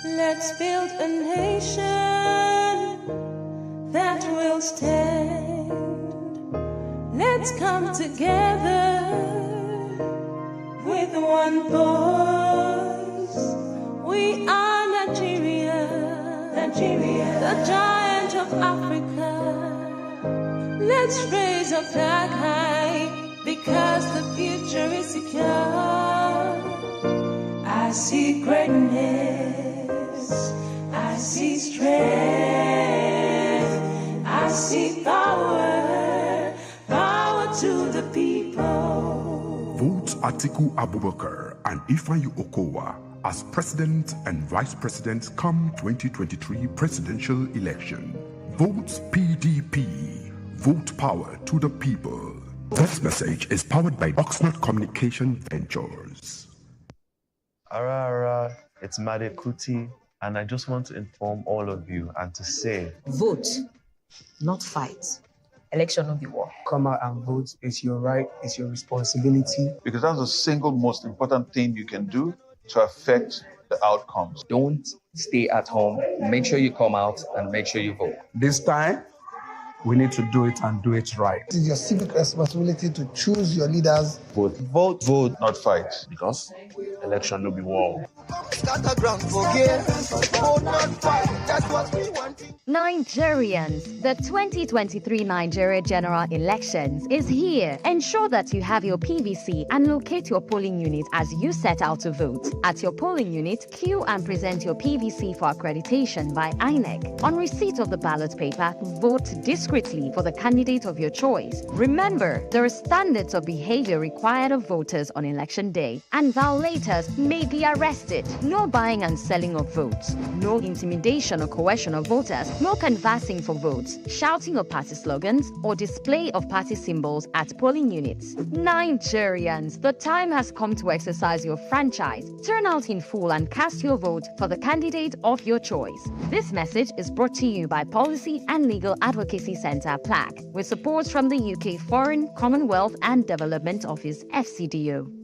Let's build a nation that will stand. Let's come together with one voice. We are Nigeria, the giant of Africa. Let's raise our flag high because the future is secure. I see greatness, I see strength, I see power, power to the people. Vote Atiku Abubakar and Ifeanyi Okowa as President and Vice President come 2023 presidential election. Vote PDP. Vote power to the people. This message is powered by Oxnard Communication Ventures. Ara, it's Made Kuti, and I just want to inform all of you and to say, vote, not fight. Election will be war. Come out and vote. It's your right, it's your responsibility. Because that's the single most important thing you can do to affect the outcomes. Don't stay at home. Make sure you come out and make sure you vote. This time, we need to do it and do it right. It is your civic responsibility to choose your leaders. Vote, vote, vote, not fight. Because election will be war. Nigerians, the 2023 Nigeria General Elections is here. Ensure that you have your PVC and locate your polling unit as you set out to vote. At your polling unit, queue and present your PVC for accreditation by INEC. On receipt of the ballot paper, vote discreetly for the candidate of your choice. Remember, there are standards of behavior required of voters on election day, and violators may be arrested. no buying and selling of votes, no intimidation or coercion of voters, no canvassing for votes, shouting of party slogans, or display of party symbols at polling units. Nigerians, the time has come to exercise your franchise. Turn out in full and cast your vote for the candidate of your choice. This message is brought to you by Policy and Legal Advocacy Centre, PLAC, with support from the UK Foreign, Commonwealth and Development Office, FCDO.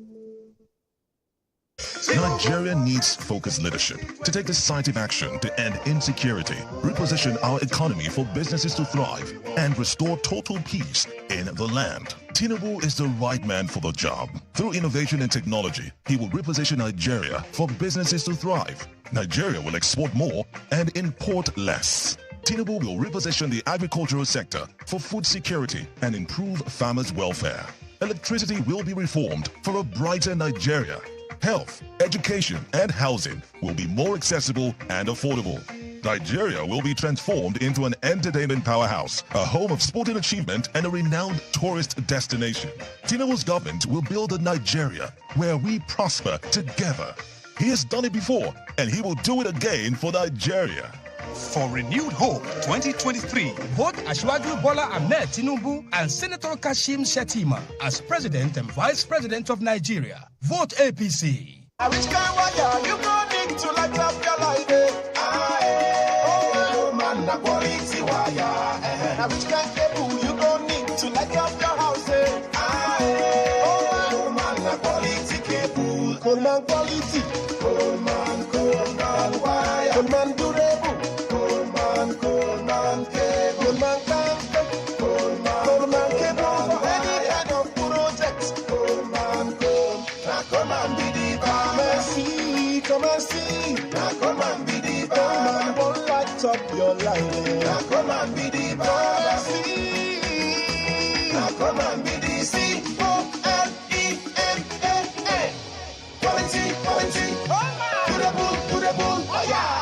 Nigeria needs focused leadership to take decisive action to end insecurity, reposition our economy for businesses to thrive, and restore total peace in the land. Tinubu is the right man for the job. Through innovation and technology, he will reposition Nigeria for businesses to thrive. Nigeria will export more and import less. Tinubu will reposition the agricultural sector for food security and improve farmers' welfare. Electricity will be reformed for a brighter Nigeria. Health, education, and housing will be more accessible and affordable. Nigeria will be transformed into an entertainment powerhouse, a home of sporting achievement, and a renowned tourist destination. Tinubu's government will build a Nigeria where we prosper together. He has done it before, and he will do it again for Nigeria. For renewed hope 2023, vote Asiwaju Bola Ahmed Tinubu and Senator Kashim Shettima as President and Vice President of Nigeria. Vote APC. Which kind wire you go need to light up your light? Oh, man, the quality wire. Which kind cable you go need to light up your house? Oh, man, the quality cable. Coleman quality. Coleman wire. Coleman durable. Coleman cable. Coleman cable. Coleman cable for any kind of project. Coleman. Come and be the bar. Come and see. Come and be the bar. Coleman won't light up your life. Come and be the bar. Come and see. Come and be the C-O-L-E-M-A-A. Quality, quality. Durable, oh yeah.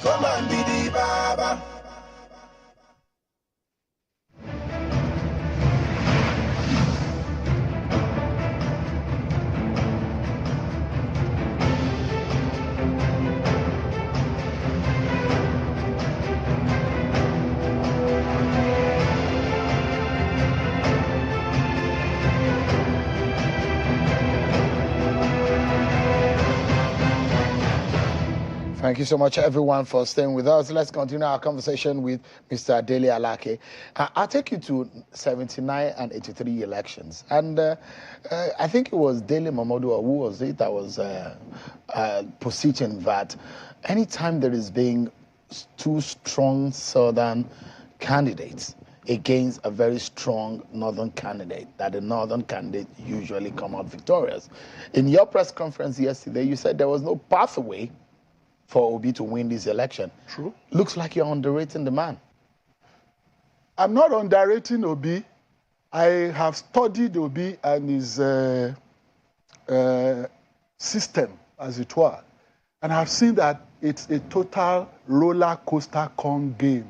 Come and be the barber. Thank you so much, everyone, for staying with us. Let's continue our conversation with Mr. Dele Alake. I'll take you to 79 and 83 elections. And I think it was Dele Momodu, or who was it, that was positing that anytime there is being two strong southern candidates against a very strong northern candidate, that the northern candidate usually come out victorious. In your press conference yesterday, you said there was no pathway for Obi to win this election. True. Looks like you're underrating the man. I'm not underrating Obi. I have studied Obi and his system, as it were. And I've seen that it's a total roller coaster con game.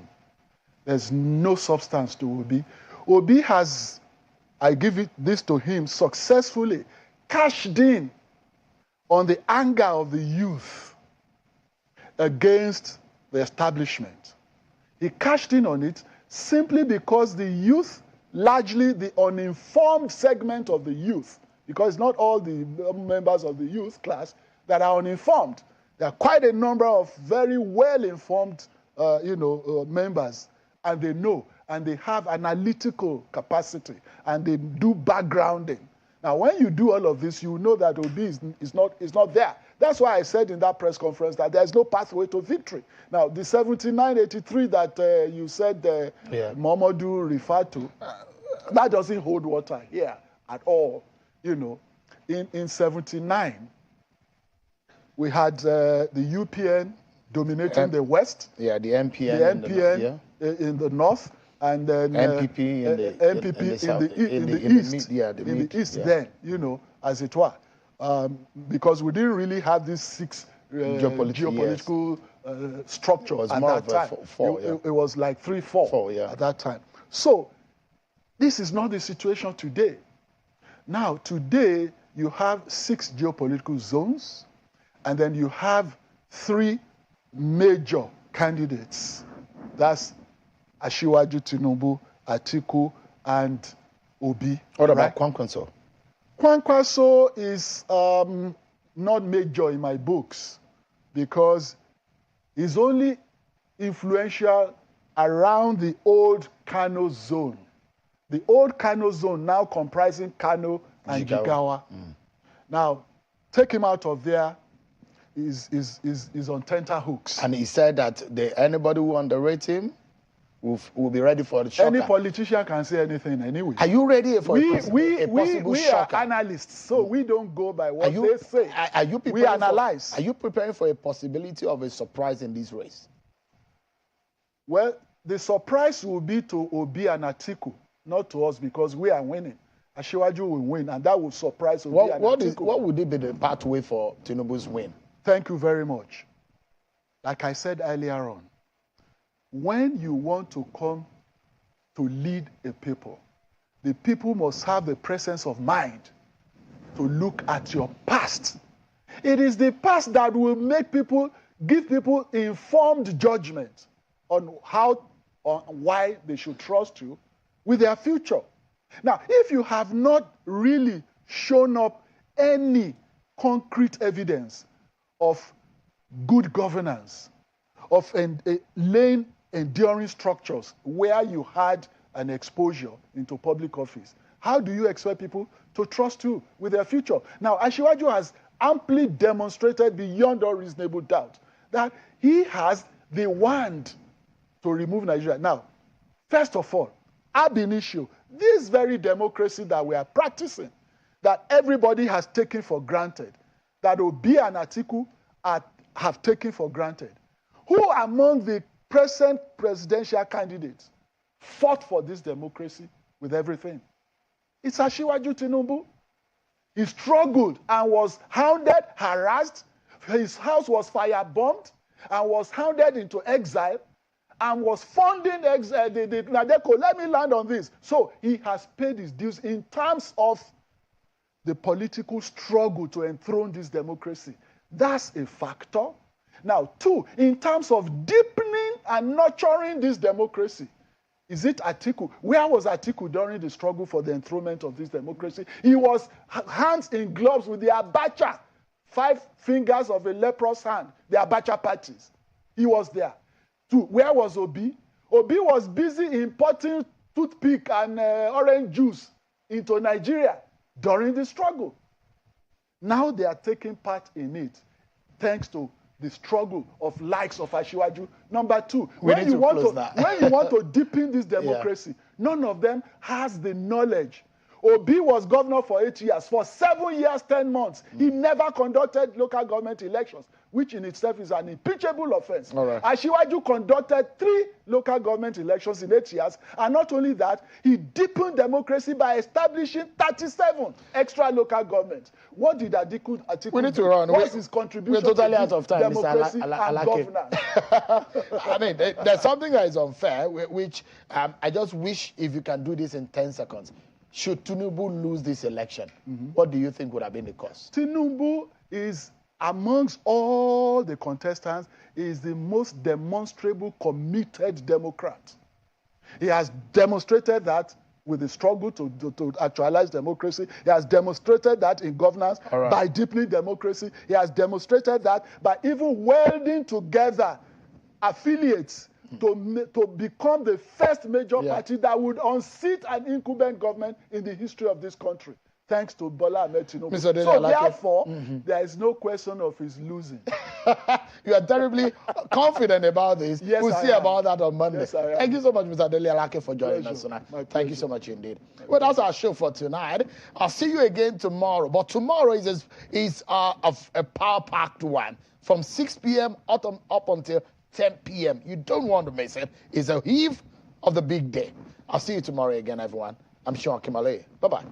There's no substance to Obi. Obi has, I give this to him, successfully cashed in on the anger of the youth against the establishment. He cashed in on it simply because the youth, largely the uninformed segment of the youth, because not all the members of the youth class that are uninformed. There are quite a number of very well-informed members, and they know, and they have analytical capacity, and they do backgrounding. Now, when you do all of this, you know that Obi is not there. That's why I said in that press conference that there's no pathway to victory. Now, the 79-83 that you said Momodu referred to, that doesn't hold water here at all. You know, in 79, we had the UPN dominating the West. Yeah, the MPN. In the north, and then MPP in the east. Then, you know, as it were. Because we didn't really have these six geopolitical structures at that time. It was like 3-4 at that time. So this is not the situation today. Now, today, you have 6 geopolitical zones, and then you have 3 major candidates. That's Asiwaju Tinubu, Atiku, and Obi. What about Kwankwaso? Kwankwaso is not major in my books because he's only influential around the old Kano zone. The old Kano zone now comprising Kano and Jigawa. Now, take him out of there, is on tenterhooks. And he said that anybody who underrates him will be ready for the shocker. Any politician can say anything anyway. Are you ready for a possible shocker? We are analysts, so we don't go by what they say. We analyze. Are you preparing for a possibility of a surprise in this race? Well, the surprise will be to Obi and Atiku, not to us, because we are winning. Asiwaju will win, and that will surprise Obi and Atiku. What would be the pathway for Tinubu's win? Thank you very much. Like I said earlier on, when you want to come to lead a people, the people must have the presence of mind to look at your past. It is the past that will give people informed judgment on why they should trust you with their future. Now, if you have not really shown up any concrete evidence of good governance, of laying enduring structures where you had an exposure into public office, how do you expect people to trust you with their future? Now, Asiwaju has amply demonstrated beyond all reasonable doubt that he has the wand to remove Nigeria. Now, first of all, ab initio, this very democracy that we are practicing, that everybody has taken for granted, that Obi and Atiku have taken for granted, who among the present presidential candidates fought for this democracy with everything? It's Asiwaju Tinubu. He struggled and was hounded, harassed. His house was firebombed and was hounded into exile and was funding the Nadeco. Let me land on this. So he has paid his dues in terms of the political struggle to enthrone this democracy. That's a factor. Now, 2, in terms of deepening and nurturing this democracy, is it Atiku? Where was Atiku during the struggle for the enthronement of this democracy? He was hands in gloves with the Abacha, 5 fingers of a leprous hand, the Abacha parties. He was there. 2, where was Obi? Obi was busy importing toothpick and orange juice into Nigeria during the struggle. Now they are taking part in it, thanks to the struggle of likes of Asiwaju. Number 2, when you want to deepen this democracy, none of them has the knowledge. Obi was governor for 8 years. For 7 years, 10 months, he never conducted local government elections, which in itself is an impeachable offense. Right. Asiwaju conducted 3 local government elections in 8 years, and not only that, he deepened democracy by establishing 37 extra local governments. What did Atiku we need to run. What's his contribution we're totally to out of time, democracy and governance? I mean, there's something that is unfair, which I just wish if you can do this in 10 seconds. Should Tinubu lose this election, what do you think would have been the cause? Tinubu is, amongst all the contestants, is the most demonstrable, committed Democrat. He has demonstrated that with the struggle to actualize democracy. He has demonstrated that in governance by deepening democracy. He has demonstrated that by even welding together affiliates to become the first major party that would unseat an incumbent government in the history of this country, thanks to Bola Ahmed Tinubu. So therefore, there is no question of his losing. You are terribly confident about this. Yes, we'll see about that on Monday. Yes, I am. Thank you so much, Mr. Dele Alake, for joining us tonight. Thank you so much indeed. Well, that's our show for tonight. I'll see you again tomorrow. But tomorrow is a power-packed one from 6 p.m. up until 10 p.m. You don't want to miss it. It's a eve of the big day. I'll see you tomorrow again, everyone. I'm Sean Kimale. Bye-bye.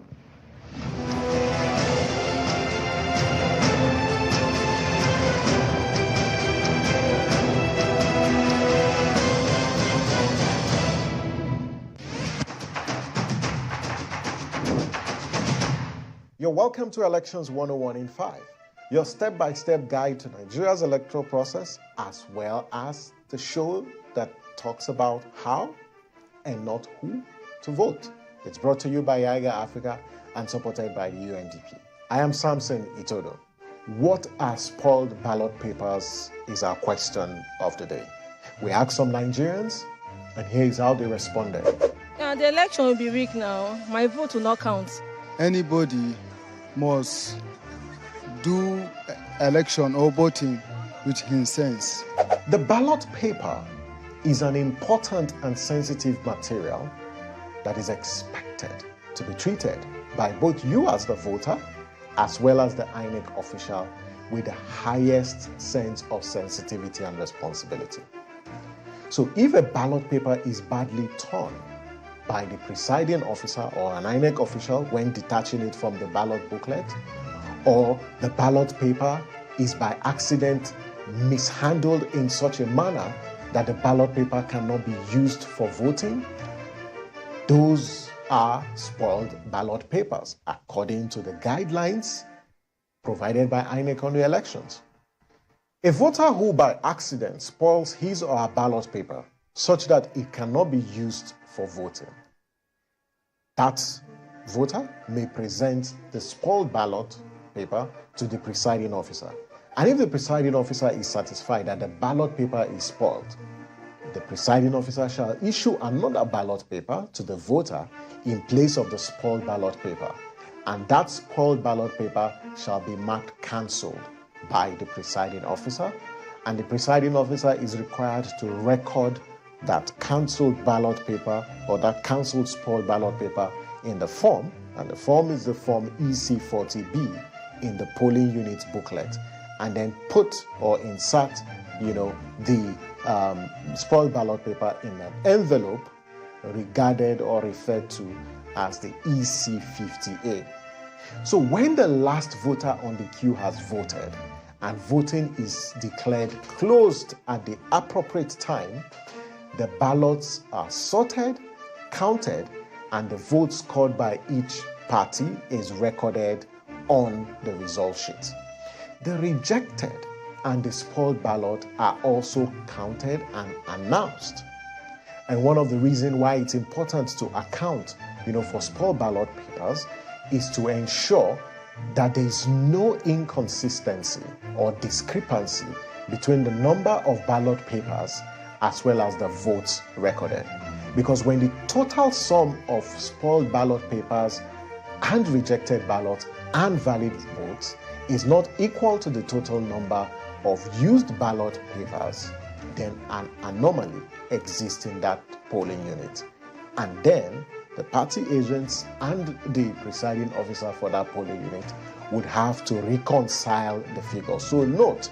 You're welcome to Elections 101 in 5, your step-by-step guide to Nigeria's electoral process, as well as the show that talks about how and not who to vote. It's brought to you by INEC Africa and supported by the UNDP. I am Samson Itodo. What are spoiled ballot papers is our question of the day. We asked some Nigerians, and here is how they responded. The election will be rigged now. My vote will not count. Anybody must do election or voting with his sense. The ballot paper is an important and sensitive material that is expected to be treated by both you as the voter as well as the INEC official with the highest sense of sensitivity and responsibility. So if a ballot paper is badly torn by the presiding officer or an INEC official when detaching it from the ballot booklet, or the ballot paper is by accident mishandled in such a manner that the ballot paper cannot be used for voting, those are spoiled ballot papers according to the guidelines provided by INEC on the elections. A voter who by accident spoils his or her ballot paper such that it cannot be used for voting, that voter may present the spoiled ballot paper to the presiding officer. And if the presiding officer is satisfied that the ballot paper is spoiled, the presiding officer shall issue another ballot paper to the voter in place of the spoiled ballot paper. And that spoiled ballot paper shall be marked cancelled by the presiding officer, and the presiding officer is required to record that cancelled ballot paper or that cancelled spoiled ballot paper in the form, and the form is the form EC40B in the polling unit booklet, and then put or insert, the spoiled ballot paper in an envelope regarded or referred to as the EC50A. So when the last voter on the queue has voted and voting is declared closed at the appropriate time, the ballots are sorted, counted, and the vote scored by each party is recorded on the result sheet. The rejected and the spoiled ballot are also counted and announced. And one of the reasons why it's important to account, for spoiled ballot papers is to ensure that there is no inconsistency or discrepancy between the number of ballot papers as well as the votes recorded. Because when the total sum of spoiled ballot papers and rejected ballots and valid votes is not equal to the total number of used ballot papers, then an anomaly exists in that polling unit. And then the party agents and the presiding officer for that polling unit would have to reconcile the figures. So note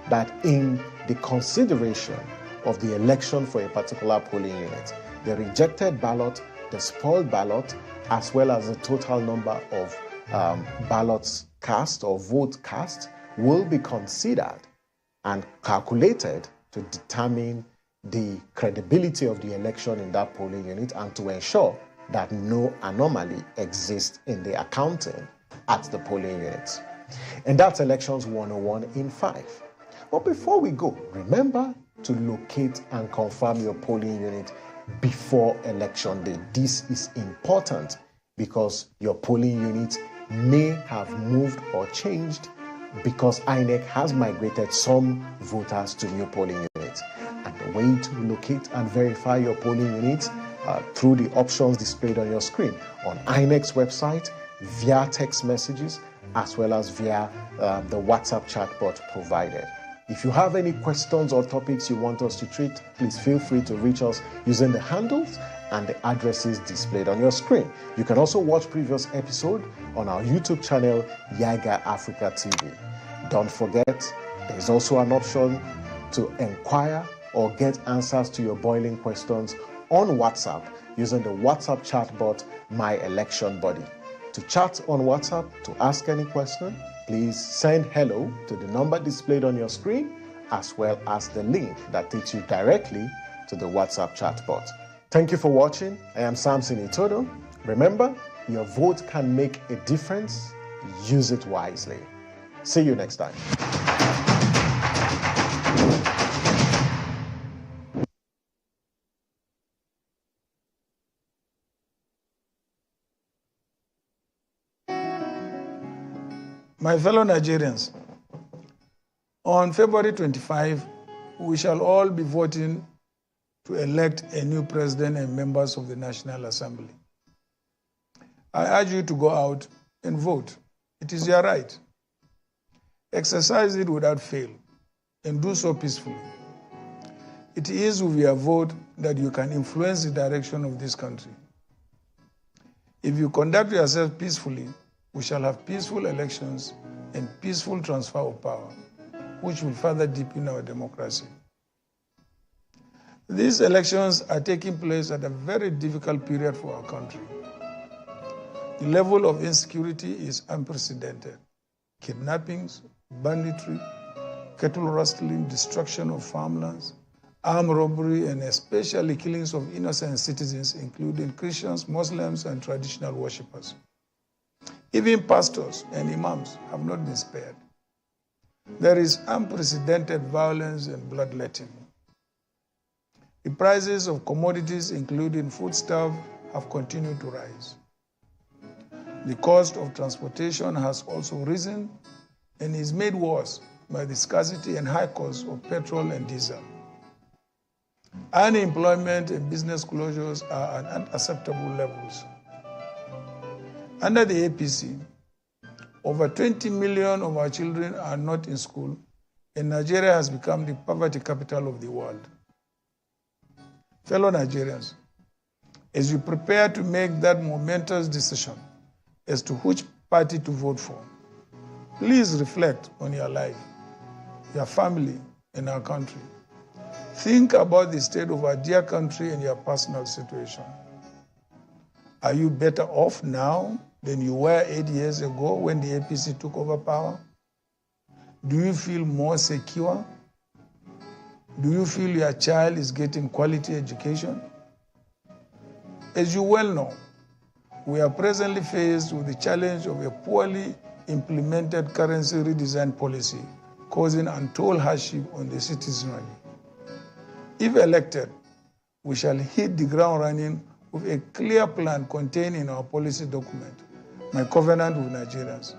that in the consideration of the election for a particular polling unit, the rejected ballot, the spoiled ballot, as well as the total number of ballots cast or vote cast will be considered and calculated to determine the credibility of the election in that polling unit and to ensure that no anomaly exists in the accounting at the polling units. And that's Elections 101 in 5. But before we go, remember to locate and confirm your polling unit before election day. This is important because your polling unit may have moved or changed because INEC has migrated some voters to new polling units. And the way to locate and verify your polling units through the options displayed on your screen on INEC's website, via text messages, as well as via the WhatsApp chatbot provided. If you have any questions or topics you want us to treat, please feel free to reach us using the handles and the addresses displayed on your screen. You can also watch previous episodes on our YouTube channel, INEC Africa TV. Don't forget, there is also an option to inquire or get answers to your boiling questions on WhatsApp using the WhatsApp chatbot, My Election Buddy. To chat on WhatsApp, to ask any question, please send hello to the number displayed on your screen, as well as the link that takes you directly to the WhatsApp chatbot. Thank you for watching. I am Samson Itodo. Remember, your vote can make a difference use it wisely. See you next time. My fellow Nigerians, on February 25, we shall all be voting to elect a new president and members of the National Assembly. I urge you to go out and vote. It is your right. Exercise it without fail and do so peacefully. It is with your vote that you can influence the direction of this country. If you conduct yourself peacefully, we shall have peaceful elections and peaceful transfer of power, which will further deepen our democracy. These elections are taking place at a very difficult period for our country. The level of insecurity is unprecedented. Kidnappings, banditry, cattle rustling, destruction of farmlands, armed robbery, and especially killings of innocent citizens, including Christians, Muslims, and traditional worshippers. Even pastors and imams have not been spared. There is unprecedented violence and bloodletting. The prices of commodities, including foodstuff, have continued to rise. The cost of transportation has also risen and is made worse by the scarcity and high cost of petrol and diesel. Unemployment and business closures are at unacceptable levels. Under the APC, over 20 million of our children are not in school, and Nigeria has become the poverty capital of the world. Fellow Nigerians, as you prepare to make that momentous decision as to which party to vote for, please reflect on your life, your family, and our country. Think about the state of our dear country and your personal situation. Are you better off now than you were 8 years ago when the APC took over power? Do you feel more secure? Do you feel your child is getting quality education? As you well know, we are presently faced with the challenge of a poorly implemented currency redesign policy causing untold hardship on the citizenry. If elected, we shall hit the ground running with a clear plan contained in our policy document, My Covenant with Nigerians.